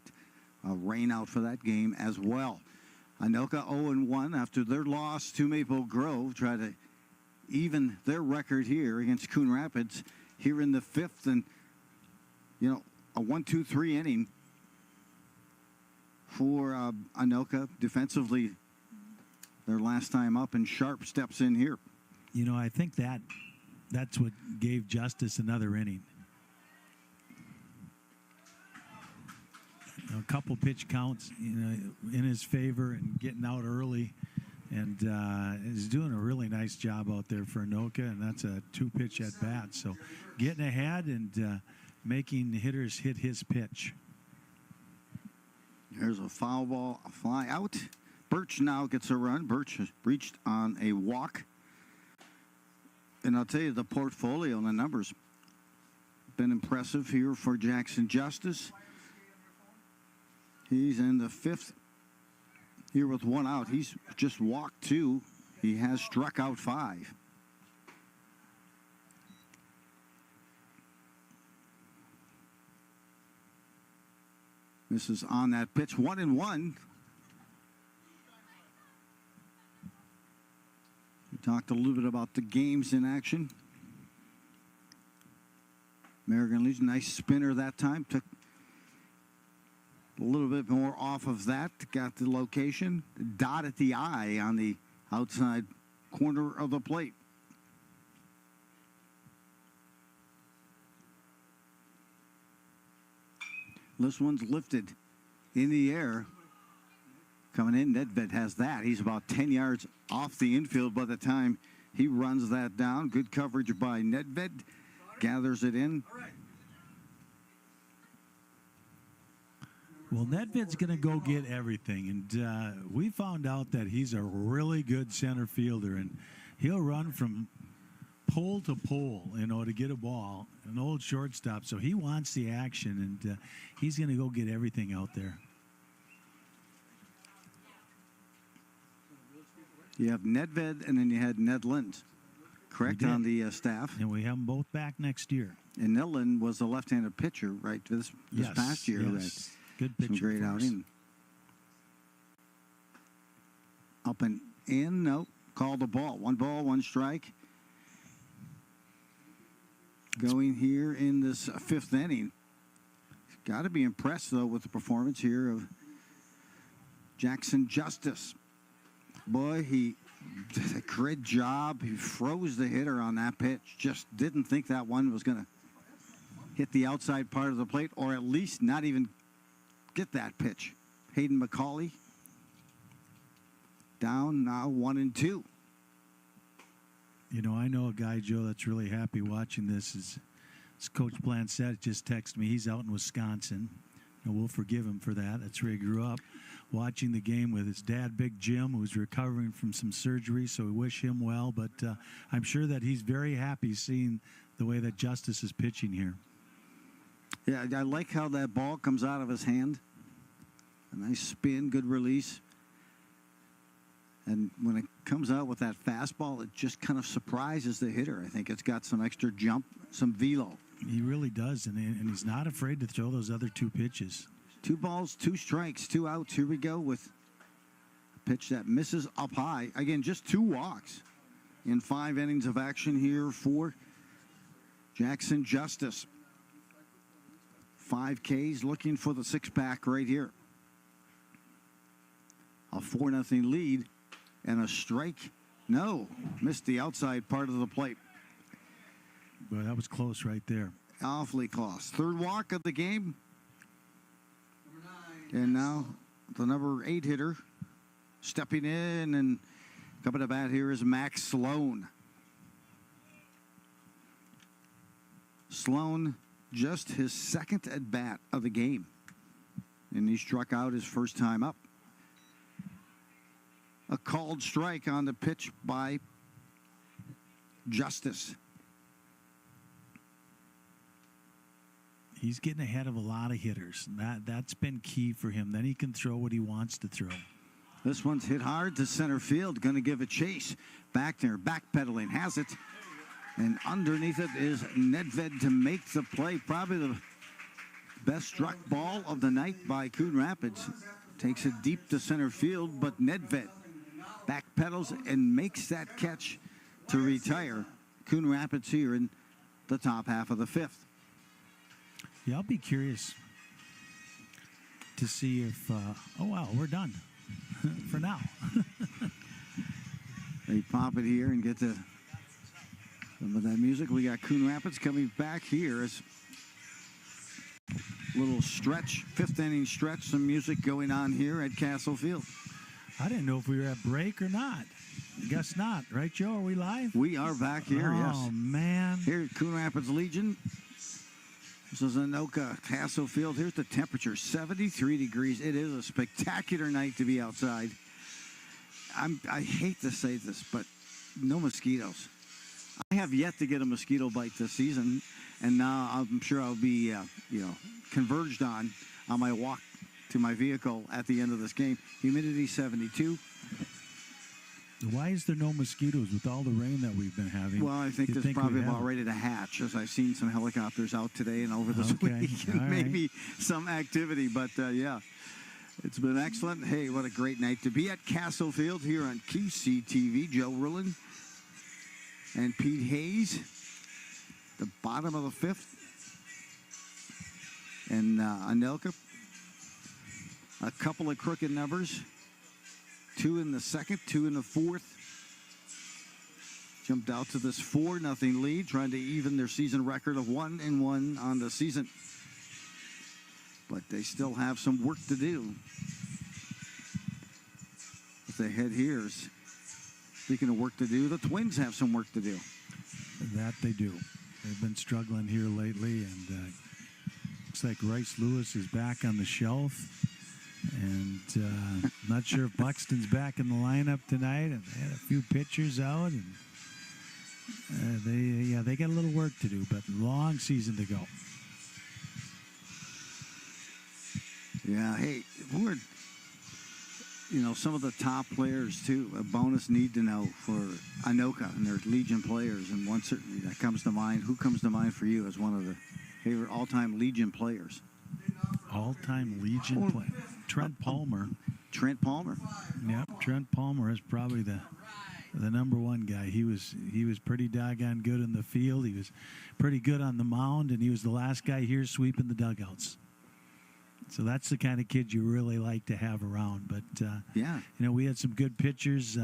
a rainout for that game as well. Anoka 0-1 after their loss to Maple Grove. Try to even their record here against Coon Rapids here in the 5th. And, you know, a 1-2-3 inning for Anoka defensively. Their last time up, and Sharp steps in here. You know, I think that's what gave Justice another inning. A couple pitch counts, in his favor and getting out early, and is doing a really nice job out there for Anoka, and that's a 2-pitch at bat. So getting ahead and making hitters hit his pitch. There's a foul ball, a fly out. Birch now gets a run. Birch has reached on a walk. And I'll tell you, the portfolio and the numbers been impressive here for Jackson Justice. He's in the 5th here with 1 out. He's just walked 2. He has struck out 5. This is on that pitch. 1-1. We talked a little bit about the games in action. American Legion, nice spinner that time. Took a little bit more off of that. Got the location. Dot at the eye on the outside corner of the plate. This one's lifted in the air. Coming in, Nedved has that. He's about 10 yards off the infield by the time he runs that down. Good coverage by Nedved. Gathers it in. Well, Nedved's going to go get everything, and we found out that he's a really good center fielder, and he'll run from pole to pole, to get a ball, an old shortstop. So he wants the action, and he's going to go get everything out there. You have Nedved, and then you had Ned Lind. correct, We did. on the staff. And we have them both back next year. And Nillen was the left-handed pitcher, right, this Yes, past year. yes. Right? Good pitcher. Some great for us. outing. Up and in, no. Called the ball. 1 ball, 1 strike. Going here in this 5th inning. Got to be impressed, though, with the performance here of Jackson Justice. Boy, he did a great job. He froze the hitter on that pitch. Just didn't think that one was going to hit the outside part of the plate, or at least not even get that pitch. Hayden McCauley down now 1-2. You know, I know a guy, Joe, that's really happy watching this. Is Coach Plancette just texted me. He's out in Wisconsin. And we'll forgive him for that. That's where he grew up, watching the game with his dad, Big Jim, who's recovering from some surgery, so we wish him well. But I'm sure that he's very happy seeing the way that Justice is pitching here. Yeah, I like how that ball comes out of his hand. A nice spin, good release. And when it comes out with that fastball, it just kind of surprises the hitter. I think it's got some extra jump, some velo. He really does, and he's not afraid to throw those other 2 pitches. 2 balls, 2 strikes, 2 outs. Here we go with a pitch that misses up high. Again, just 2 walks in 5 innings of action here for Jackson Justice. 5 Ks, looking for the 6-pack right here. A 4-0 lead and a strike. No, missed the outside part of the plate. Boy, that was close right there. Awfully close. 3rd walk of the game. And now the number 8 hitter stepping in and coming to bat here is Max Sloan. Sloan, just his 2nd at bat of the game. And he struck out his first time up. A called strike on the pitch by Justice. He's getting ahead of a lot of hitters. That's been key for him. Then he can throw what he wants to throw. This one's hit hard to center field. Going to give a chase. Back there, backpedaling, has it. And underneath it is Nedved to make the play. Probably the best struck ball of the night by Coon Rapids. Takes it deep to center field, but Nedved backpedals and makes that catch to retire. Coon Rapids here in the top half of the 5th. Yeah, I'll be curious to see if, oh, wow, we're done for now. They pop it here and get to some of that music. We got Coon Rapids coming back here as a little stretch, 5th inning stretch, some music going on here at Castle Field. I didn't know if we were at break or not. Guess not. Right, Joe? Are we live? We are back here, yes. Oh, man. Here at Coon Rapids Legion. This is Anoka, Castle Field. Here's the temperature, 73 degrees. It is a spectacular night to be outside. I hate to say this, but no mosquitoes. I have yet to get a mosquito bite this season, and now I'm sure I'll be, converged on my walk to my vehicle at the end of this game. Humidity 72. Why is there no mosquitoes with all the rain that we've been having? Well, I think You'd this is probably we'd have about it. ready to hatch, as I've seen some helicopters out today and over this Okay, week, and all right. maybe some activity. But, yeah, it's been excellent. Hey, what a great night to be at Castle Field here on QCTV. Joe Rulland and Pete Hayes, the bottom of the 5th. And Anoka, a couple of crooked numbers. 2 in the 2nd, 2 in the 4th. Jumped out to this 4-0 lead, trying to even their season record of 1-1 on the season. But they still have some work to do. If they head here, speaking of work to do, the Twins have some work to do. That they do. They've been struggling here lately, and looks like Rice Lewis is back on the shelf. And not sure if Buxton's back in the lineup tonight. And they had a few pitchers out, and they got a little work to do, but long season to go. Yeah, hey, some of the top players, too. A bonus need to know for Anoka and their Legion players. And one certainly that comes to mind. Who comes to mind for you as one of the favorite all-time Legion players? All-time Legion player. Trent Palmer. Trent Palmer. Yep, Trent Palmer is probably the number one guy. He was pretty doggone good in the field. He was pretty good on the mound, and he was the last guy here sweeping the dugouts. So that's the kind of kid you really like to have around. But, yeah, we had some good pitchers.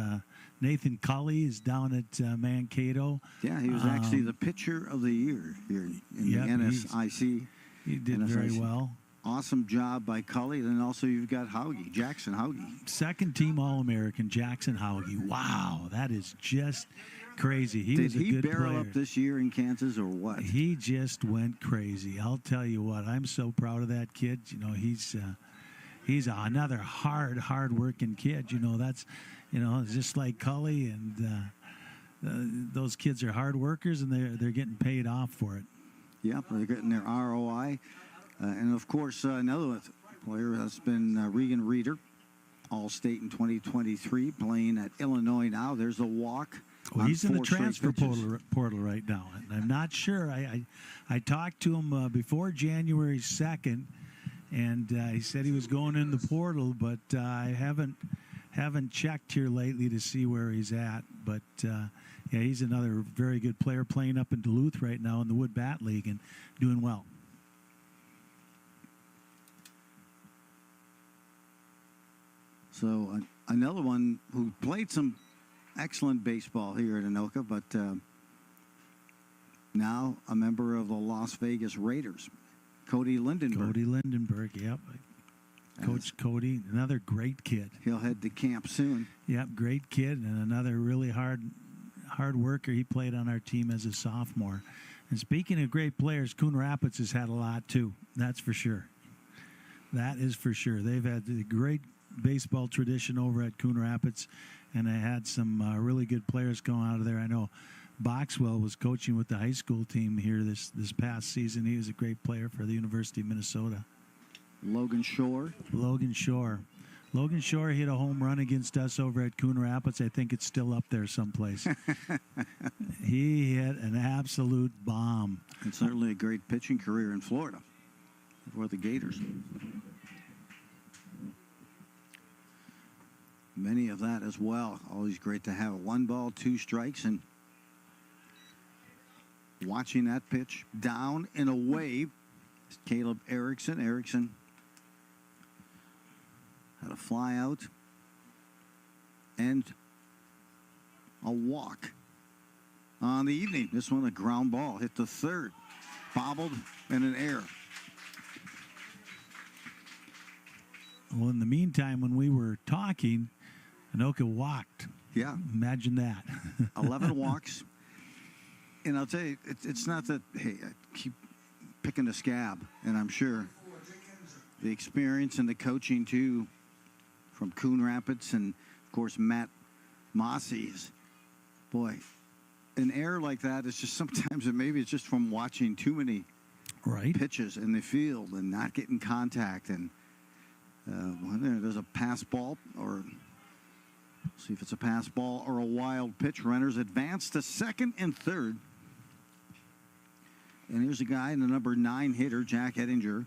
Nathan Cully is down at Mankato. Yeah, he was actually the pitcher of the year here in the NSIC. He did very well. Awesome job by Cully. And then also you've got Hauge, Jackson Hauge. Second team All-American, Jackson Hauge. Wow, that is just crazy. He was a good player. Did he barrel up this year in Kansas or what? He just went crazy. I'll tell you what, I'm so proud of that kid. He's another hard-working kid. That's, just like Cully, and those kids are hard workers, and they're getting paid off for it. Yep, they're getting their ROI. And, of course, another player has been Regan Reeder, All-State in 2023, playing at Illinois now. There's a walk. Well, he's in the transfer portal right now. And I'm not sure. I talked to him before January 2nd, and he said he was going in the portal, but I haven't checked here lately to see where he's at. But, yeah, he's another very good player playing up in Duluth right now in the Wood Bat League and doing well. So another one who played some excellent baseball here at Anoka, but now a member of the Las Vegas Raiders, Cody Lindenberg. Cody Lindenberg, yep. Coach Cody, another great kid. He'll head to camp soon. Yep, great kid, and another really hard worker. He played on our team as a sophomore. And speaking of great players, Coon Rapids has had a lot too. That's for sure. That is for sure. They've had a great baseball tradition over at Coon Rapids, and they had some really good players going out of there. I know Boxwell was coaching with the high school team here this past season. He was a great player for the University of Minnesota. Logan Shore hit a home run against us over at Coon Rapids. I think it's still up there someplace. He hit an absolute bomb. And certainly a great pitching career in Florida for the Gators. Many of that as well. Always great to have 1 ball, 2 strikes, and watching that pitch down and away. Caleb Erickson. Erickson had a fly out and a walk on the evening. This one, a ground ball, hit the third, bobbled, and an error. Well, in the meantime, when we were talking, Anoka walked. Yeah. Imagine that. 11 walks. And I'll tell you, it's not that, hey, I keep picking a scab, and I'm sure the experience and the coaching, too, from Coon Rapids and, of course, Matt Mossie's. Boy, an error like that is just sometimes, maybe it's just from watching too many pitches in the field and not getting contact. And there's a pass ball, or see if it's a pass ball or a wild pitch. Runners advance to second and third. And here's a guy, the number 9 hitter, Jack Ettinger.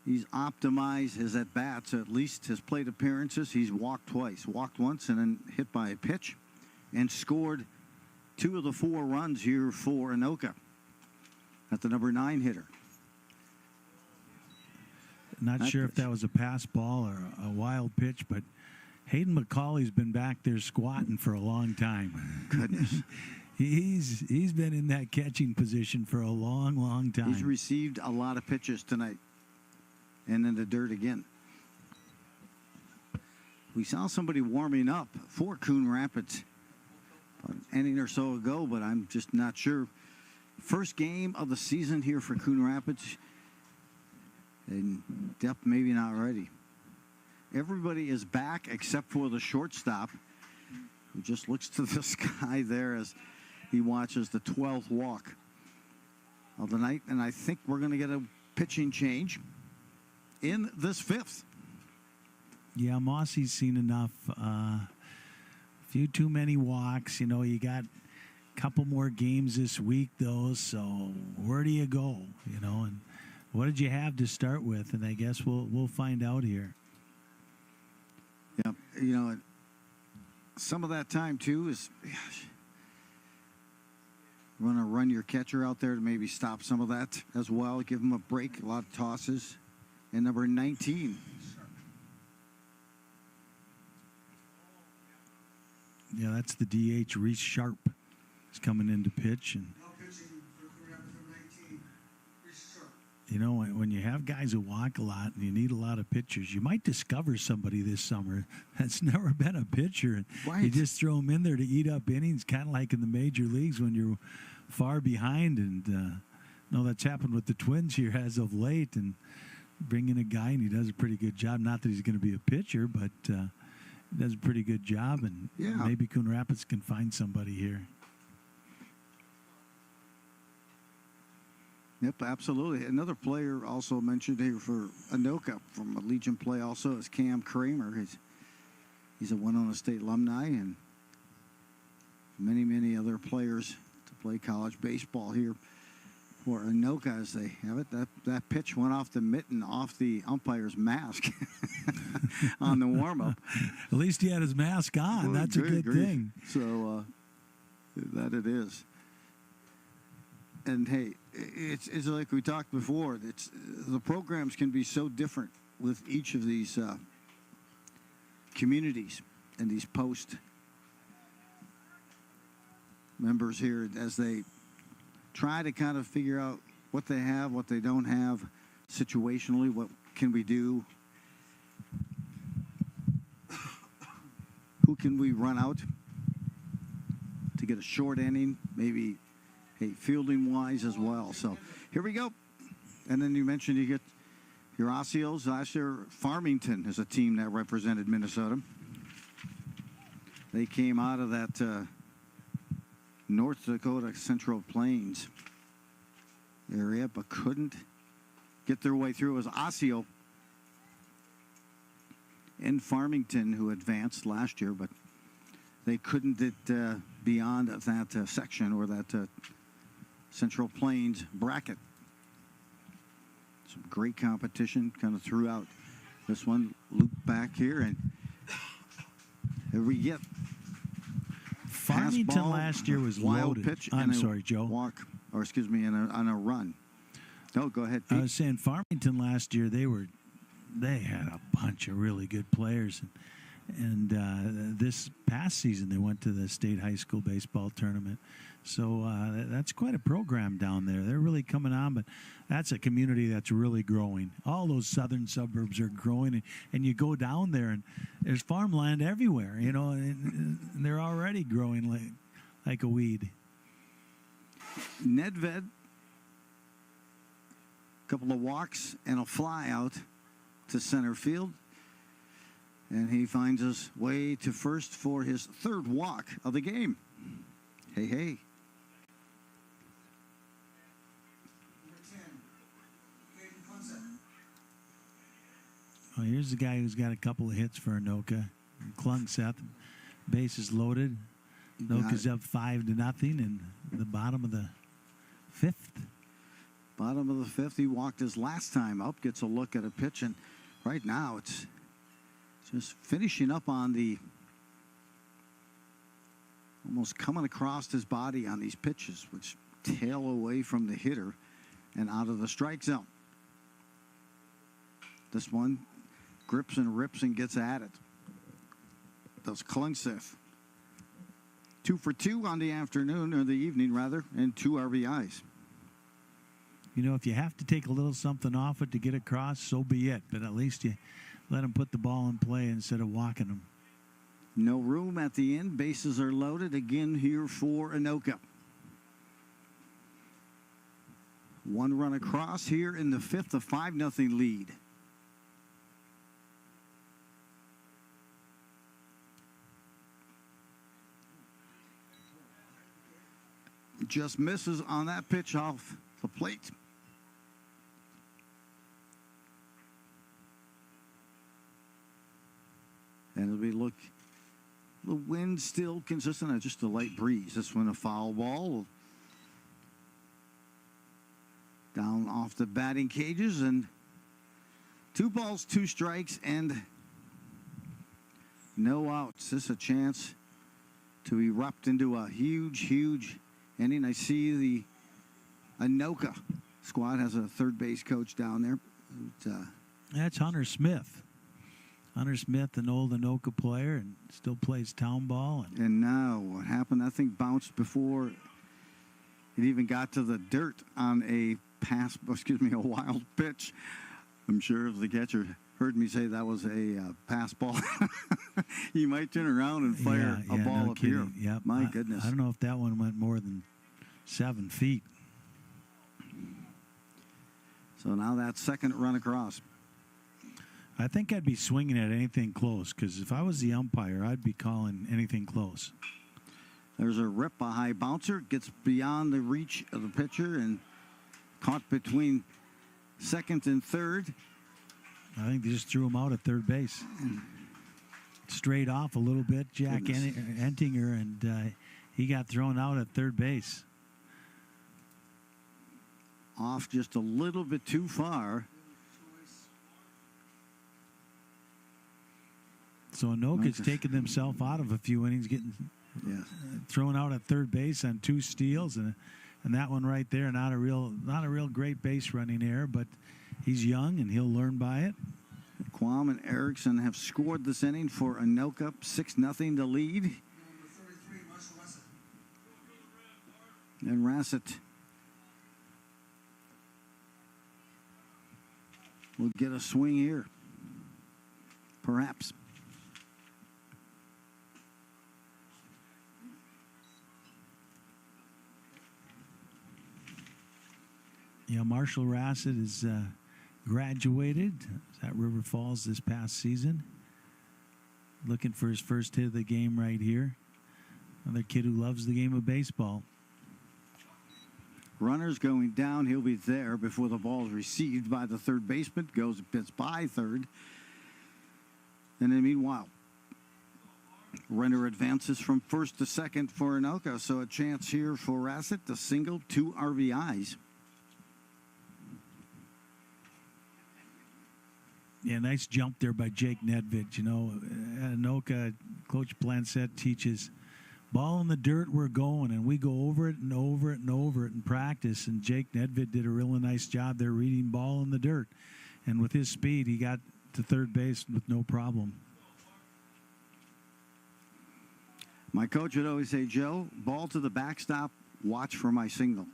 He's optimized his at-bats, at least his plate appearances. He's walked twice. Walked once and then hit by a pitch. And scored 2 of the 4 runs here for Anoka at the number 9 hitter. Not sure if that was a pass ball or a wild pitch, but Hayden McCauley's been back there squatting for a long time. Goodness. He's been in that catching position for a long, long time. He's received a lot of pitches tonight. And in the dirt again. We saw somebody warming up for Coon Rapids an inning or so ago, but I'm just not sure. First game of the season here for Coon Rapids. And depth maybe not ready. Everybody is back except for the shortstop, who just looks to the sky there as he watches the 12th walk of the night. And I think we're going to get a pitching change in this 5th. Yeah, Mossy's seen enough. Few too many walks. You know, you got a couple more games this week, though, so where do you go? You know, and what did you have to start with? And I guess we'll find out here. Yeah, you know, some of that time, too, is you want to run your catcher out there to maybe stop some of that as well. Give him a break, a lot of tosses. And number 19. Yeah, that's the DH, Reese Sharp. Is coming into pitch. And you know, when you have guys who walk a lot and you need a lot of pitchers, you might discover somebody this summer that's never been a pitcher. And right. You just throw them in there to eat up innings, kind of like in the major leagues when you're far behind. And no, that's happened with the Twins here as of late. And bring in a guy, and he does a pretty good job. Not that he's going to be a pitcher, but he does a pretty good job. And maybe Coon Rapids can find somebody here. Yep, absolutely. Another player also mentioned here for Anoka from a Legion play also is Cam Kramer. He's a Winona State alumni, and many other players to play college baseball here for Anoka as they have it. That pitch went off the mitten, off the umpire's mask on the warm-up. At least he had his mask on. Well, that's a good thing. So that it is. And, hey, it's like we talked before. The programs can be so different with each of these communities and these post members here as they try to kind of figure out what they have, what they don't have situationally, what can we do, who can we run out to get a short inning, maybe fielding-wise as well. So here we go. And then you mentioned you get your Osios. Last year, Farmington is a team that represented Minnesota. They came out of that North Dakota Central Plains area, but couldn't get their way through. It was Osio in Farmington who advanced last year, but they couldn't get beyond that section or that Central Plains bracket. Some great competition kind of throughout this one. Loop back here, and here we get Farmington ball, last year was wild loaded. Pitch I'm sorry, Joe. Walk, or excuse me, on a run. No, go ahead, Pete. I was saying Farmington last year they had a bunch of really good players, and this past season they went to the state high school baseball tournament. So that's quite a program down there. They're really coming on, but that's a community that's really growing. All those southern suburbs are growing, and you go down there, and there's farmland everywhere, you know, and they're already growing like a weed. Nedved, a couple of walks and a fly out to center field. And he finds his way to first for his third walk of the game. Hey. Well, here's the guy who's got a couple of hits for Anoka. Klung Seth, base is loaded. Anoka's up 5-0 in the bottom of the fifth. Bottom of the fifth. He walked his last time up, gets a look at a pitch, and right now it's just finishing up on the almost coming across his body on these pitches, which tail away from the hitter and out of the strike zone. This one grips and rips and gets at it. Does Klungseth. 2 for 2 on the afternoon, or the evening rather, and 2 RBIs. You know, if you have to take a little something off it to get across, so be it. But at least you let him put the ball in play instead of walking him. No room at the end. Bases are loaded again here for Anoka. 1 run across here in the fifth, a 5-0 lead. Just misses on that pitch off the plate. And the wind still consistent, just a light breeze. This one a foul ball. Down off the batting cages, and 2 balls, 2 strikes, and no outs. This is a chance to erupt into a huge, huge inning. I see the Anoka squad has a third base coach down there. That's Hunter Smith. Hunter Smith, an old Anoka player, and still plays town ball. And now what happened? That thing bounced before it even got to the dirt on a a wild pitch. I'm sure if the catcher heard me say that was a pass ball, he might turn around and fire a ball up here. Yep. My goodness. I don't know if that one went more than 7 feet. So now that second run across. I think I'd be swinging at anything close, because if I was the umpire, I'd be calling anything close. There's a rip, a high bouncer, gets beyond the reach of the pitcher and caught between second and third. I think they just threw him out at third base. Straight off a little bit, Jack Entinger, and he got thrown out at third base. Off just a little bit too far. So Anoka's taken himself out of a few innings, getting thrown out at third base on 2 steals, and that one right there, not a real great base running error, but he's young and he'll learn by it. Quam and Erickson have scored this inning for Anoka, 6-0 to lead. And Rassett will get a swing here, perhaps. Yeah, Marshall Rassett is graduated at River Falls this past season. Looking for his first hit of the game right here. Another kid who loves the game of baseball. Runners going down. He'll be there before the ball is received by the third baseman. Goes pitch by third. And then meanwhile, Renner advances from first to second for Anoka. So a chance here for Rassett to single, 2 RBIs. Yeah, nice jump there by Jake Nedved. You know, Anoka, Coach Plancette teaches ball in the dirt, we're going, and we go over it and over it and over it in practice. And Jake Nedved did a really nice job there reading ball in the dirt. And with his speed, he got to third base with no problem. My coach would always say, Joe, ball to the backstop, watch for my signal.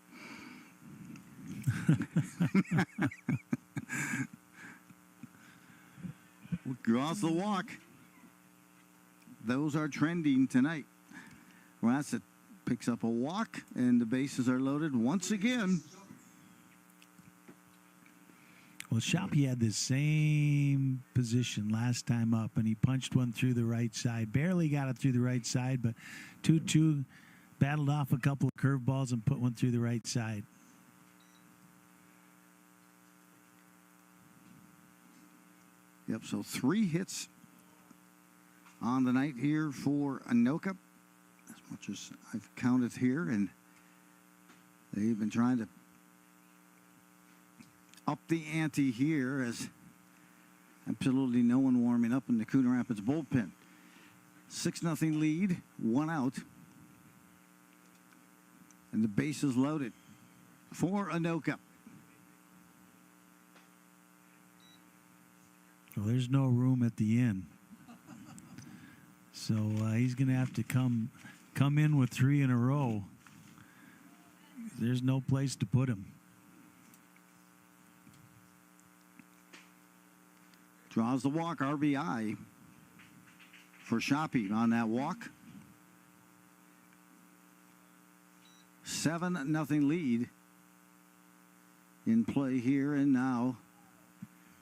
Draws the walk. Those are trending tonight. Rassett picks up a walk, and the bases are loaded once again. Well, Shoppy had the same position last time up, and he punched one through the right side. Barely got it through the right side, but 2-2 battled off a couple of curveballs and put one through the right side. Yep, so 3 hits on the night here for Anoka, as much as I've counted here, and they've been trying to up the ante here as absolutely no one warming up in the Coon Rapids bullpen. 6-0 lead, 1 out, and the bases loaded for Anoka. Well, there's no room at the inn. So he's going to have to come in with 3 in a row. There's no place to put him. Draws the walk, RBI for Shoppy on that walk. 7-0 lead in play here, and now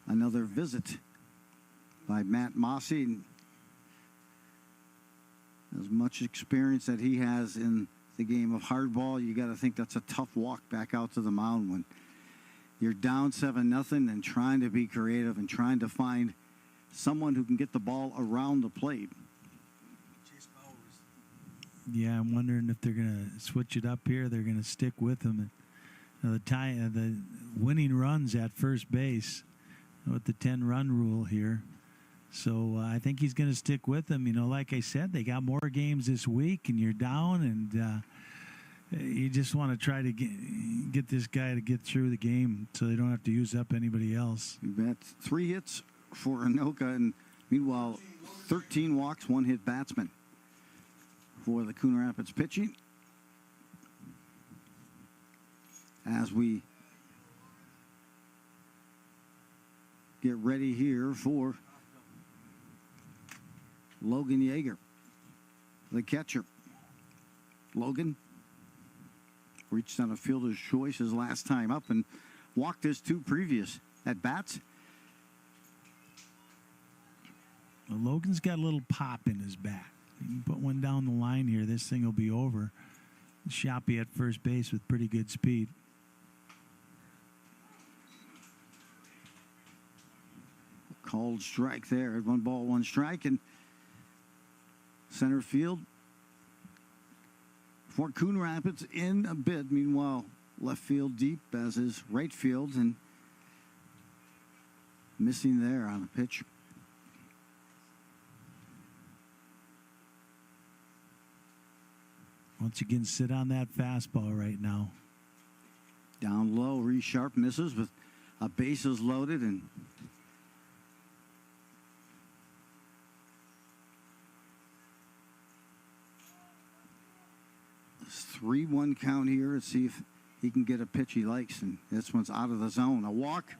another visit by Matt Mossy. As much experience that he has in the game of hardball, you got to think that's a tough walk back out to the mound when you're down 7-0 and trying to be creative and trying to find someone who can get the ball around the plate. Yeah, I'm wondering if they're going to switch it up here. They're going to stick with him. The winning runs at first base with the 10-run rule here. So I think he's going to stick with them. You know, like I said, they got more games this week, and you're down, and you just want to try to get this guy to get through the game so they don't have to use up anybody else. You bet. 3 hits for Anoka, and meanwhile, 13 walks, 1 hit batsman for the Coon Rapids pitching. As we get ready here for Logan Yeager, the catcher. Logan reached on a fielder's choice his last time up and walked his 2 previous at bats. Well, Logan's got a little pop in his back. You can put one down the line here. This thing will be over. Shoppy at first base with pretty good speed. Called strike there. 1 ball, 1 strike. And center field for Coon Rapids in a bit. Meanwhile, left field deep, as is right field, and missing there on the pitch. Once again, sit on that fastball right now. Down low, Reese Sharp misses with a bases loaded, and it's 3-1 count here. Let's see if he can get a pitch he likes, and this one's out of the zone. A walk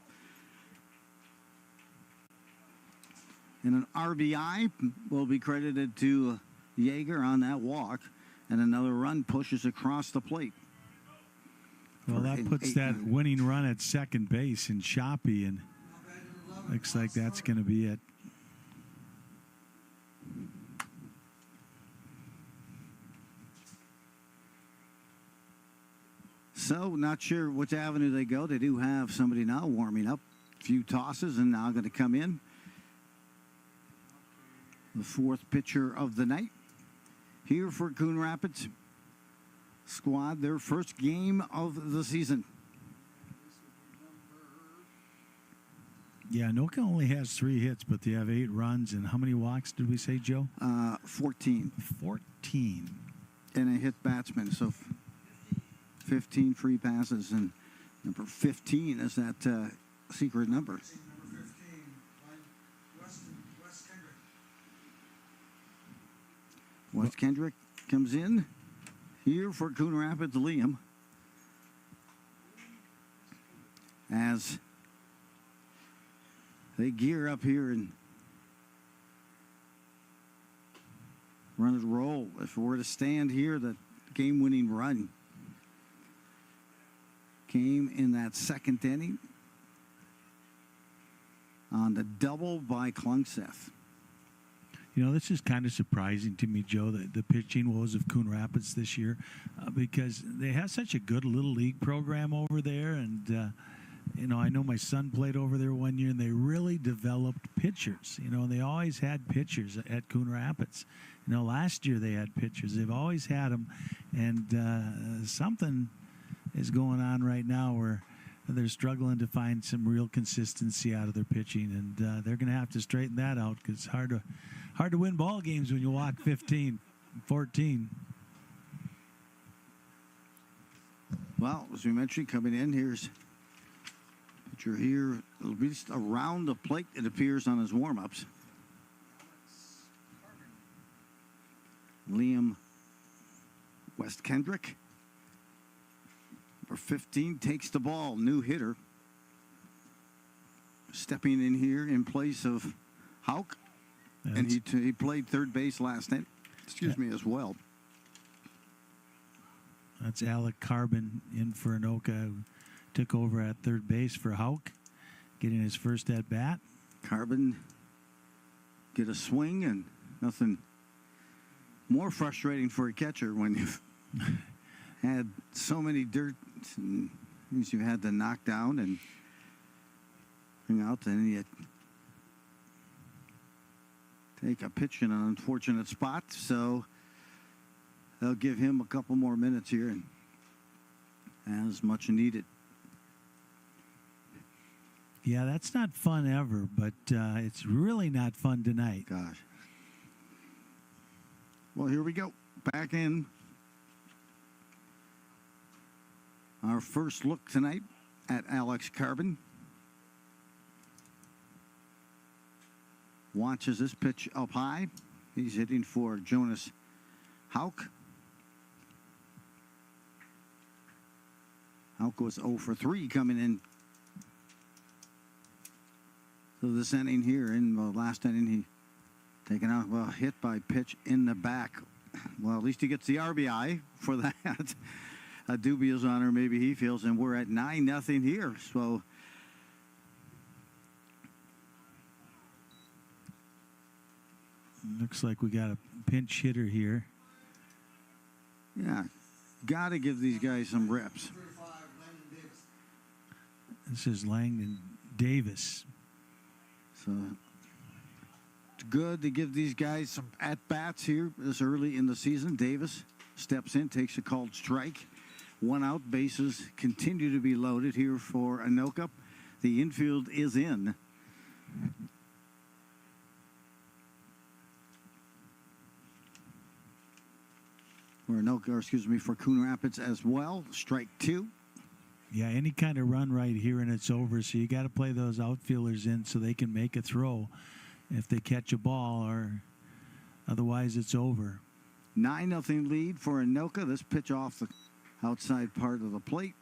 and an RBI will be credited to Yeager on that walk, and another run pushes across the plate. Well, that puts that winning run at second base in Shoppy, and looks like that's going to be it. So, not sure which avenue they go. They do have somebody now warming up. A few tosses, and now going to come in. The 4th pitcher of the night here for Coon Rapids squad, their first game of the season. Yeah, Anoka only has 3 hits, but they have 8 runs. And how many walks did we say, Joe? 14. 14. And a hit batsman, so 15 free passes. And number 15 is that secret number. West Kendrick comes in here for Coon Rapids. Liam, as they gear up here and run and roll. If it were to stand here, the game-winning run came in that 2nd inning on the double by Klungseth. You know, this is kind of surprising to me, Joe, the pitching woes of Coon Rapids this year, because they have such a good little league program over there. And, you know, I know my son played over there one year, and they really developed pitchers. You know, they always had pitchers at Coon Rapids. You know, last year they had pitchers. They've always had them. And something is going on right now where they're struggling to find some real consistency out of their pitching. And they're going to have to straighten that out, because it's hard to win ball games when you walk 15, 14. Well, as we mentioned, coming in, here's pitcher here, at least around the plate, it appears, on his warm-ups. Liam West Kendrick, number 15, takes the ball, new hitter. Stepping in here in place of Hauk. And he played third base last night, as well. That's Alec Carbon in for Anoka, who took over at third base for Hauk, getting his first at-bat. Carbon get a swing, and nothing more frustrating for a catcher when you've had so many dirt and things you've had to knock down and bring out, and you take a pitch in an unfortunate spot, so they'll give him a couple more minutes here, and as much needed. Yeah, that's not fun ever, but it's really not fun tonight. Gosh. Well, here we go. Back in. Our first look tonight at Alex Carbon. Watches this pitch up high. He's hitting for Jonas Hauk. Hauk was 0 for 3 coming in. So this inning here, in the last inning, he taken out, well, hit by pitch in the back. Well, at least he gets the RBI for that. A dubious honor, maybe he feels, and we're at 9-0 here. So looks like we got a pinch hitter here. yeah, got to give these guys some reps. This is Langdon Davis. So it's good to give these guys some at-bats here this early in the season. Davis steps in, takes a called strike. 1 out, bases continue to be loaded here for Anoka. The infield is in. For Coon Rapids as well. Strike 2. Yeah, any kind of run right here and it's over. So you got to play those outfielders in so they can make a throw if they catch a ball, or otherwise it's over. 9-0 lead for Anoka. This pitch off the outside part of the plate.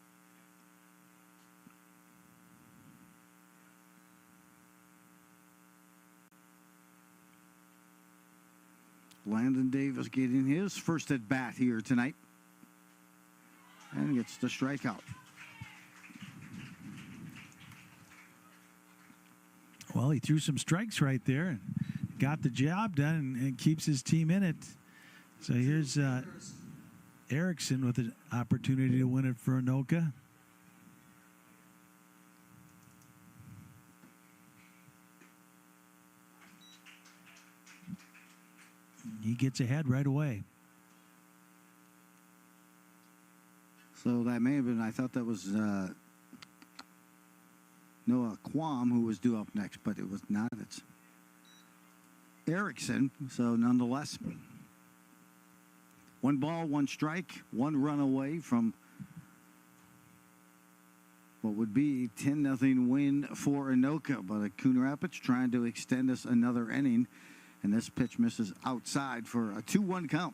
Landon Davis getting his first at bat here tonight, and gets the strikeout. Well, he threw some strikes right there and got the job done, and keeps his team in it. So here's Erickson with an opportunity to win it for Anoka. He gets ahead right away. So that may have been, I thought that was Noah Quam who was due up next, but it was not. It's Erickson. So nonetheless, 1 ball, 1 strike, 1 run away from what would be 10-0 win for Anoka. But Coon Rapids trying to extend this another inning, and this pitch misses outside for a 2-1 count.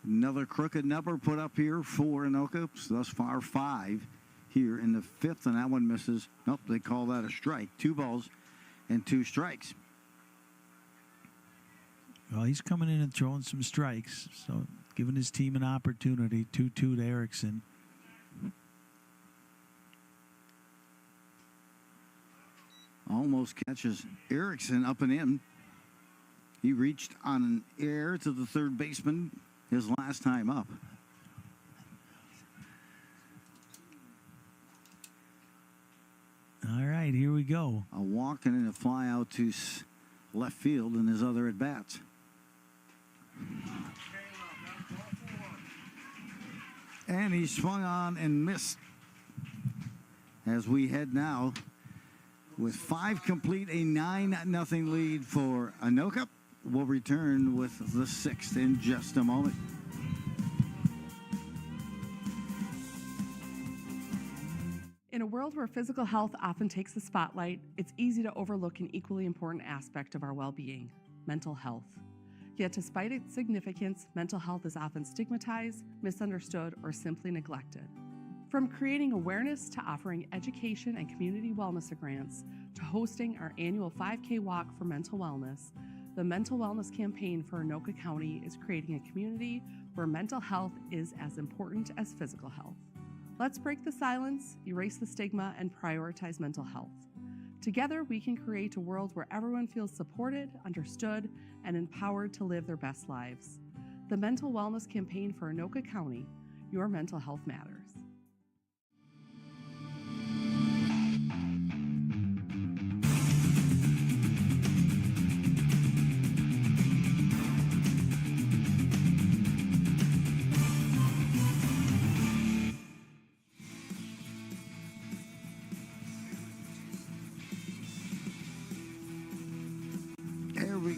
Another crooked number put up here for Anoka. So thus far 5 here in the 5th, and that one misses. Nope, they call that a strike. 2 balls and 2 strikes. Well, he's coming in and throwing some strikes, so giving his team an opportunity. 2-2 to Erickson. Almost catches Erickson up and in. He reached on an air to the third baseman his last time up. All right, here we go. A walk and a fly out to left field in his other at-bats. And he swung on and missed. As we head now, with 5 complete, a 9-0 lead for Anoka. We'll return with the 6th in just a moment. In a world where physical health often takes the spotlight, it's easy to overlook an equally important aspect of our well-being: mental health. Yet despite its significance, mental health is often stigmatized, misunderstood, or simply neglected. From creating awareness to offering education and community wellness grants to hosting our annual 5K walk for mental wellness, the Mental Wellness Campaign for Anoka County is creating a community where mental health is as important as physical health. Let's break the silence, erase the stigma, and prioritize mental health. Together, we can create a world where everyone feels supported, understood, and empowered to live their best lives. The Mental Wellness Campaign for Anoka County, your mental health matters.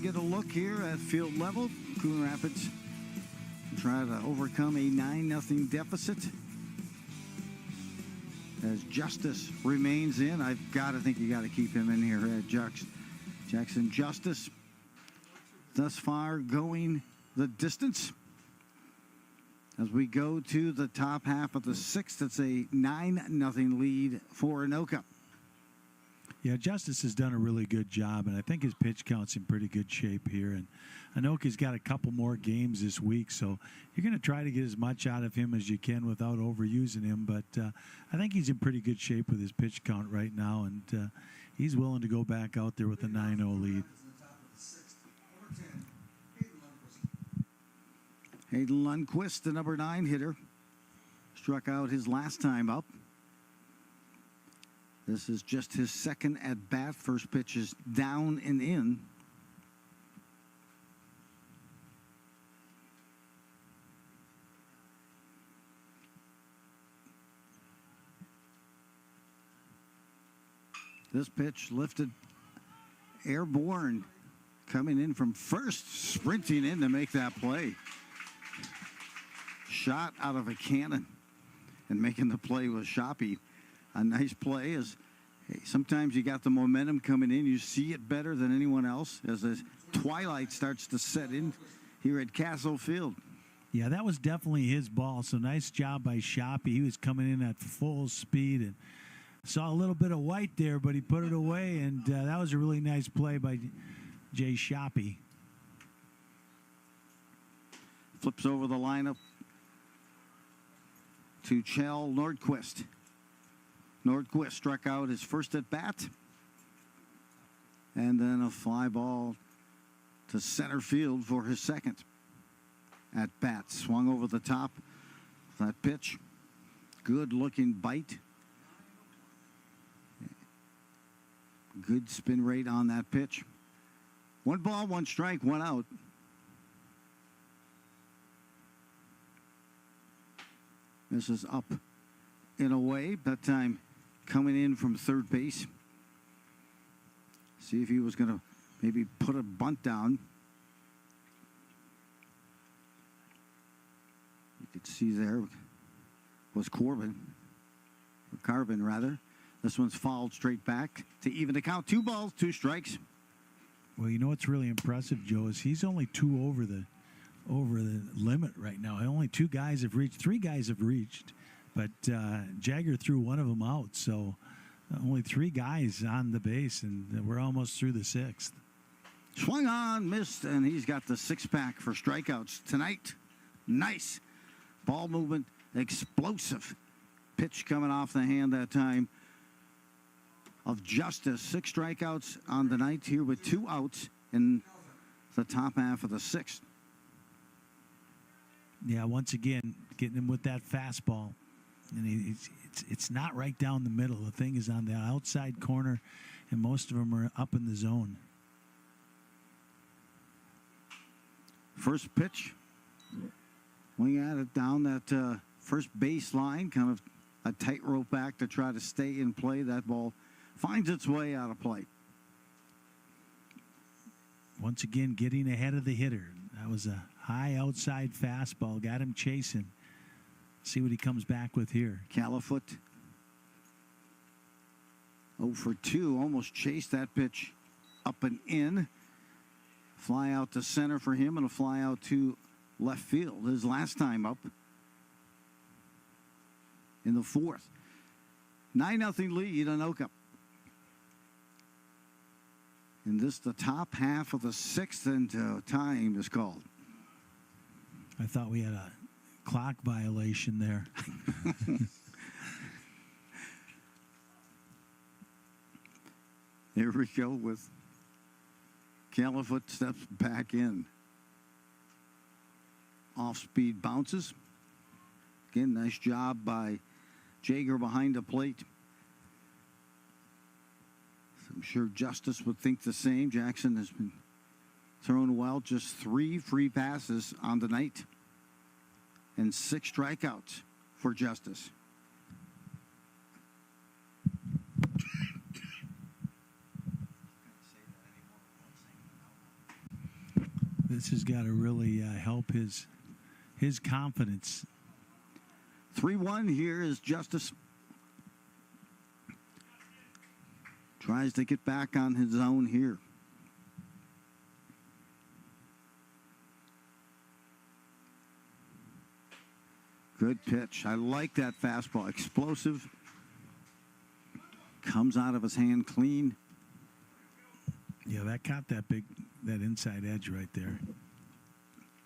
get a look here at field level. Coon Rapids try to overcome a 9-0 deficit. As Justice remains in, I've got to think you got to keep him in here. Jackson Justice thus far going the distance. As we go to the top half of the sixth, it's a 9-0 lead for Anoka. Yeah, Justice has done a really good job, and I think his pitch count's in pretty good shape here. And Anoka's got a couple more games this week, so you're going to try to get as much out of him as you can without overusing him. But I think he's in pretty good shape with his pitch count right now, and he's willing to go back out there with a 9-0 lead. Hayden Lundquist, the number 9 hitter, struck out his last time up. This is just his second at bat. First pitch is down and in. This pitch lifted, airborne, coming in from first, sprinting in to make that play. Shot out of a cannon, and making the play was Shoppy. A nice play. As hey, sometimes you got the momentum coming in, you see it better than anyone else as the twilight starts to set in here at Castle Field. Yeah, that was definitely his ball. So nice job by Shoppy. He was coming in at full speed and saw a little bit of white there, but he put it away, and that was a really nice play by Jay Shoppy. Flips over the lineup to Chell Nordquist. Nordquist struck out his first at bat, and then a fly ball to center field for his second at bat. Swung over the top of that pitch. Good looking bite. Good spin rate on that pitch. 1 ball, 1 strike, 1 out. This is up and away. That time coming in from third base. See if he was going to maybe put a bunt down. You could see there was Carbon rather. This one's fouled straight back to even the count. 2 balls, 2 strikes. Well, you know what's really impressive, Joe, is he's only 2 over the limit right now. Only 2 guys have reached. 3 guys have reached, but Jagger threw one of them out. So only 3 guys on the base, and we're almost through the 6th. Swung on, missed, and he's got the 6-pack for strikeouts tonight. Nice ball movement, explosive pitch coming off the hand that time of Justice. 6 strikeouts on the night here with 2 outs in the top half of the 6th. Yeah, once again, getting him with that fastball. And it's not right down the middle. The thing is on the outside corner, and most of them are up in the zone. First pitch. Wing at it down that first base line. Kind of a tightrope back to try to stay in play. That ball finds its way out of play. Once again, getting ahead of the hitter. That was a high outside fastball. Got him chasing. See what he comes back with here. Califoot 0 for 2. Almost chased that pitch up and in. Fly out to center for him and a fly out to left field. His last time up in the 4th. 9-0 lead, Anoka. And this the top half of the 6th, and time is called. I thought we had a clock violation there. Here we go with Califoot steps back in. Off-speed bounces. Again, nice job by Jager behind the plate. I'm sure Justice would think the same. Jackson has been thrown well. Just 3 free passes on the night and 6 strikeouts for Justice. This has got to really help his confidence. 3-1 here is Justice. Tries to get back on his own here. Good pitch. I like that fastball. Explosive. Comes out of his hand clean. Yeah, that caught that inside edge right there.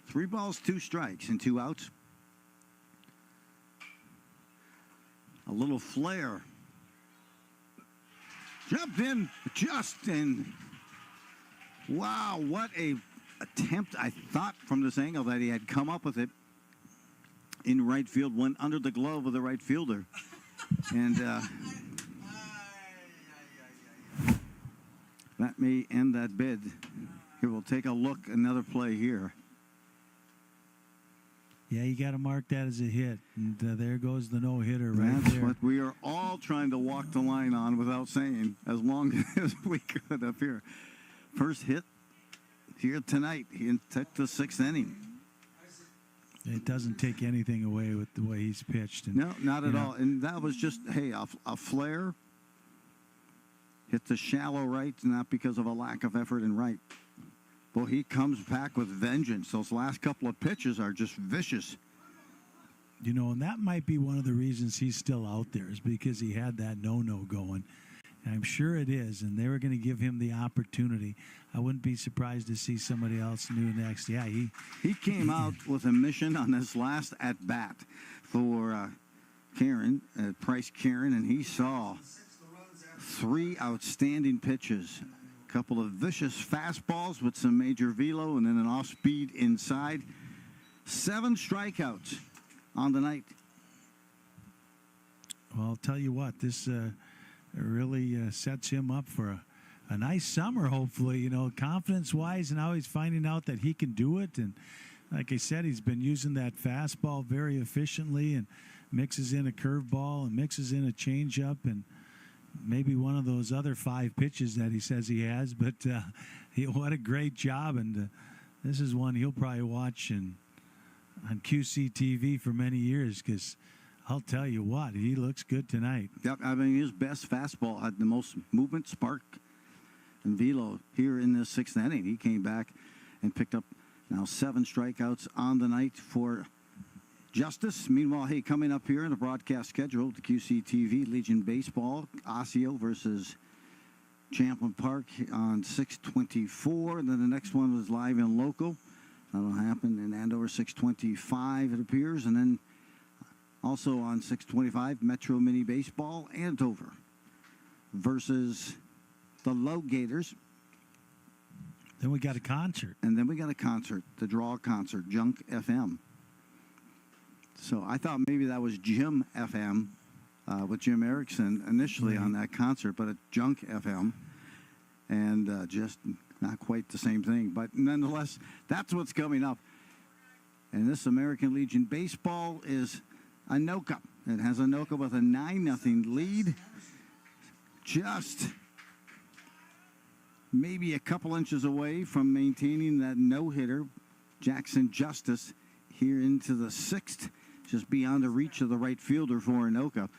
3 balls, 2 strikes, and 2 outs. A little flare. Jumped in, Justin. Wow, what a attempt. I thought from this angle that he had come up with it in right field, went under the glove of the right fielder. And that may end that bid. Here, we'll take a look, another play here. Yeah, you got to mark that as a hit. And there goes the no-hitter right That's there. what we are all trying to walk the line on without saying, as long as we could up here. First hit here tonight. He took the 6th inning. It doesn't take anything away with the way he's pitched. And, No, not at all. And that was just, hey, a flare. Hit the shallow right, not because of a lack of effort in right. Well, he comes back with vengeance. Those last couple of pitches are just vicious. You know, and that might be one of the reasons he's still out there is because he had that no-no going. And I'm sure it is, and they were going to give him the opportunity. I wouldn't be surprised to see somebody else new next. Yeah, he came out with a mission on his last at-bat for Price Karen, and he saw 3 outstanding pitches. Couple of vicious fastballs with some major velo and then an off-speed inside. 7 strikeouts on the night. Well, I'll tell you what, this really sets him up for a nice summer, hopefully, you know, confidence-wise, and now he's finding out that he can do it. And like I said, he's been using that fastball very efficiently and mixes in a curveball and mixes in a changeup and maybe one of those other 5 pitches that he says he has. But what a great job. And this is one he'll probably watch on QCTV for many years because I'll tell you what, he looks good tonight. Yep, I mean, his best fastball had the most movement, spark, and velo here in the 6th inning. He came back and picked up now 7 strikeouts on the night for Justice. Meanwhile, hey, coming up here in the broadcast schedule, the QCTV Legion Baseball, Osseo versus Champlain Park on 6:24. And then the next one was live and local. That'll happen in Andover, 6:25, it appears. And then also on 6:25, Metro Mini Baseball, Andover versus the Low Gators. Then we got a concert. And then we got a concert, the Draw Concert, Junk FM. So I thought maybe that was Jim FM with Jim Erickson initially on that concert, but a Junk FM. And just not quite the same thing. But nonetheless, that's what's coming up. And this American Legion Baseball is Anoka. It has Anoka with a 9-0 lead. Just maybe a couple inches away from maintaining that no-hitter. Jackson Justice here into the 6th, just beyond the reach of the right fielder for Anoka.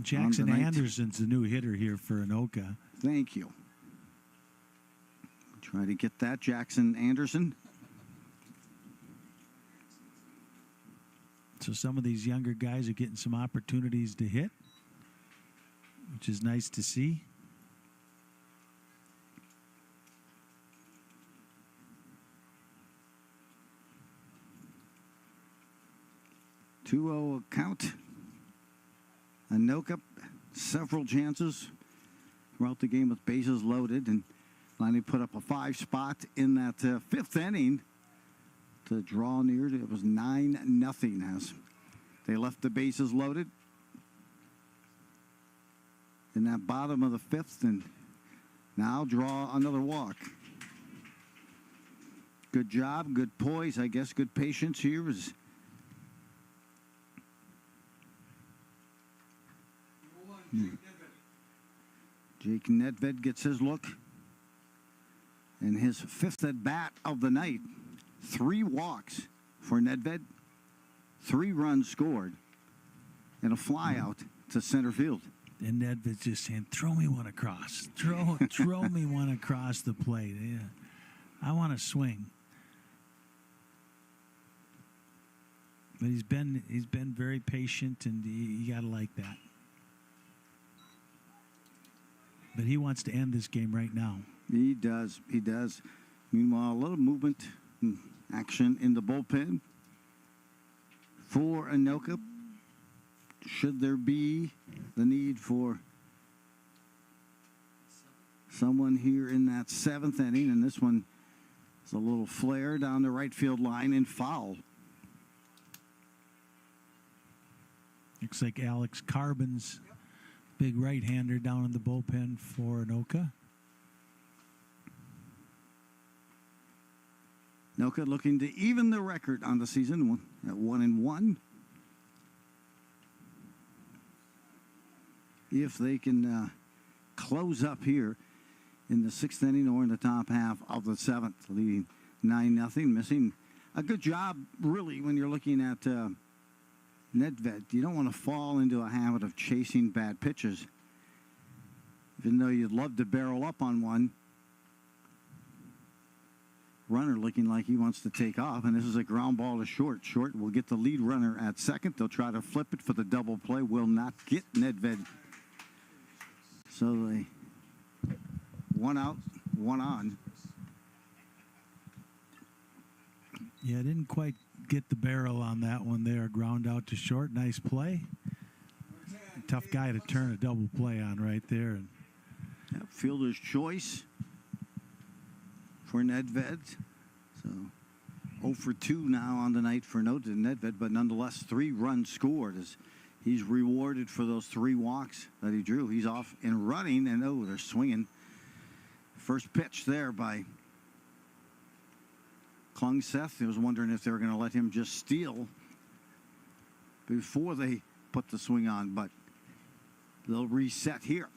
Jackson Anderson's the new hitter here for Anoka. Thank you. Try to get that, Jackson Anderson. So some of these younger guys are getting some opportunities to hit, which is nice to see. Two-0 count. Anoka, several chances throughout the game with bases loaded, and finally put up a 5 spot in that 5th inning to draw near. It was 9-0 as they left the bases loaded in that bottom of the 5th, and now draw another walk. Good job, good poise, I guess, good patience here as Jake Nedved gets his look. in his 5th at bat of the night. 3 walks for Nedved, 3 runs scored, and a fly out to center field. And Nedved's just saying, throw me one across. Throw me one across the plate. Yeah. I want to swing. But he's been very patient, and you got to like that. But he wants to end this game right now. He does. He does. Meanwhile, a little movement and action in the bullpen for Anoka. Should there be the need for someone here in that 7th inning, and this one is a little flare down the right field line and foul. Looks like Alex Carbon's big right-hander down in the bullpen for Anoka. Anoka looking to even the record on the season at 1-1. If they can close up here in the 6th inning or in the top half of the 7th, leading 9-0, missing a good job, really, when you're looking at Nedved. You don't want to fall into a habit of chasing bad pitches, even though you'd love to barrel up on one. Runner looking like he wants to take off, and this is a ground ball to short. Short will get the lead runner at second. They'll try to flip it for the double play. Will not get Nedved. So they 1 out, 1 on. Yeah, didn't quite get the barrel on that one there. Ground out to short. Nice play. Tough guy to turn a double play on right there. Yeah, fielder's choice for Nedved. So 0 for 2 now on the night for Nedved, but nonetheless 3 runs scored as he's rewarded for those 3 walks that he drew. He's off and running, and they're swinging. First pitch there by Klungseth. I was wondering if they were going to let him just steal before they put the swing on, but they'll reset here.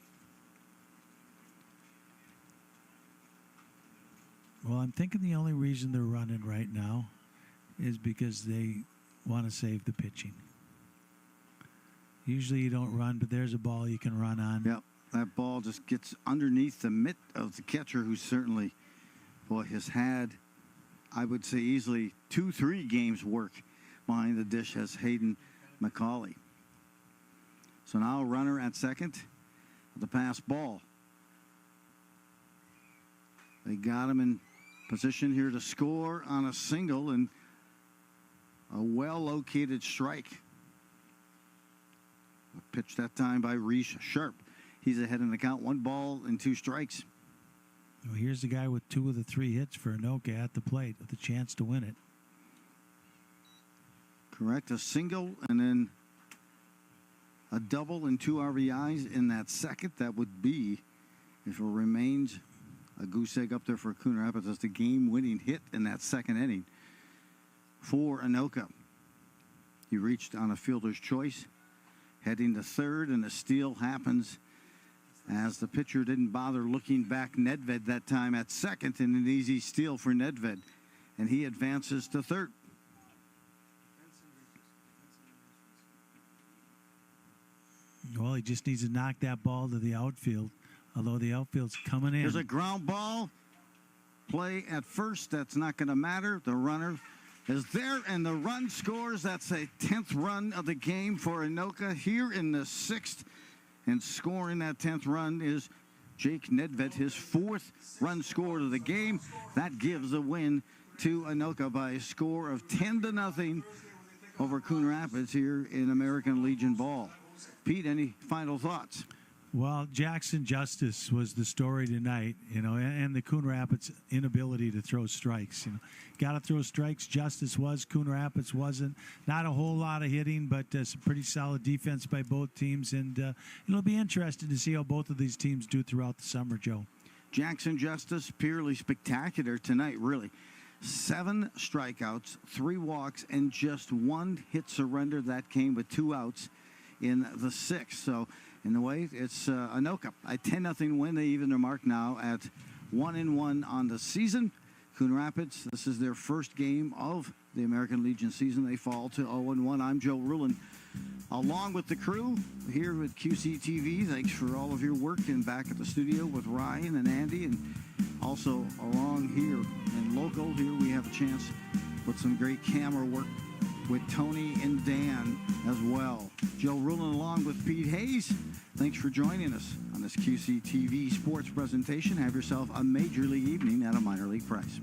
Well, I'm thinking the only reason they're running right now is because they want to save the pitching. Usually you don't run, but there's a ball you can run on. Yep, that ball just gets underneath the mitt of the catcher, who certainly, has had, I would say, easily 2-3 games work behind the dish as Hayden McCauley. So now a runner at second. The pass ball. They got him in position here to score on a single, and a well-located strike. A pitch that time by Reese Sharp. He's ahead in the count. 1 ball and 2 strikes. Well, here's the guy with 2 of the 3 hits for Anoka at the plate with a chance to win it. Correct. A single and then a double and 2 RBIs in that second. That would be, if it remains, a goose egg up there for Coon Rapids. That's the game-winning hit in that 2nd inning for Anoka. He reached on a fielder's choice, heading to 3rd, and a steal happens as the pitcher didn't bother looking back. Nedved that time at 2nd, and an easy steal for Nedved, and he advances to 3rd. Well, he just needs to knock that ball to the outfield, although the outfield's coming in. There's a ground ball. Play at first. That's not going to matter. The runner is there, and the run scores. That's a 10th run of the game for Anoka here in the 6th. And scoring that 10th run is Jake Nedved, his 4th run scored of the game. That gives the win to Anoka by a score of 10-0 over Coon Rapids here in American Legion ball. Pete, any final thoughts? Well, Jackson Justice was the story tonight, and the Coon Rapids inability to throw strikes. Got to throw strikes. Justice was. Coon Rapids wasn't. Not a whole lot of hitting, but some pretty solid defense by both teams. And it'll be interesting to see how both of these teams do throughout the summer, Joe. Jackson Justice, purely spectacular tonight, really. 7 strikeouts, 3 walks, and just 1 hit surrender. That came with 2 outs in the 6th. So, in a way, it's Anoka. A 10-0 win. They even their mark now at 1-1 on the season. Coon Rapids, this is their first game of the American Legion season. They fall to 0-1. I'm Joe Rulin, along with the crew here with QCTV. Thanks for all of your work, and back at the studio with Ryan and Andy, and also along here in local. Here we have a chance with some great camera work with Tony and Dan as well. Joe Rulin along with Pete Hayes. Thanks for joining us on this QCTV sports presentation. Have yourself a major league evening at a minor league price.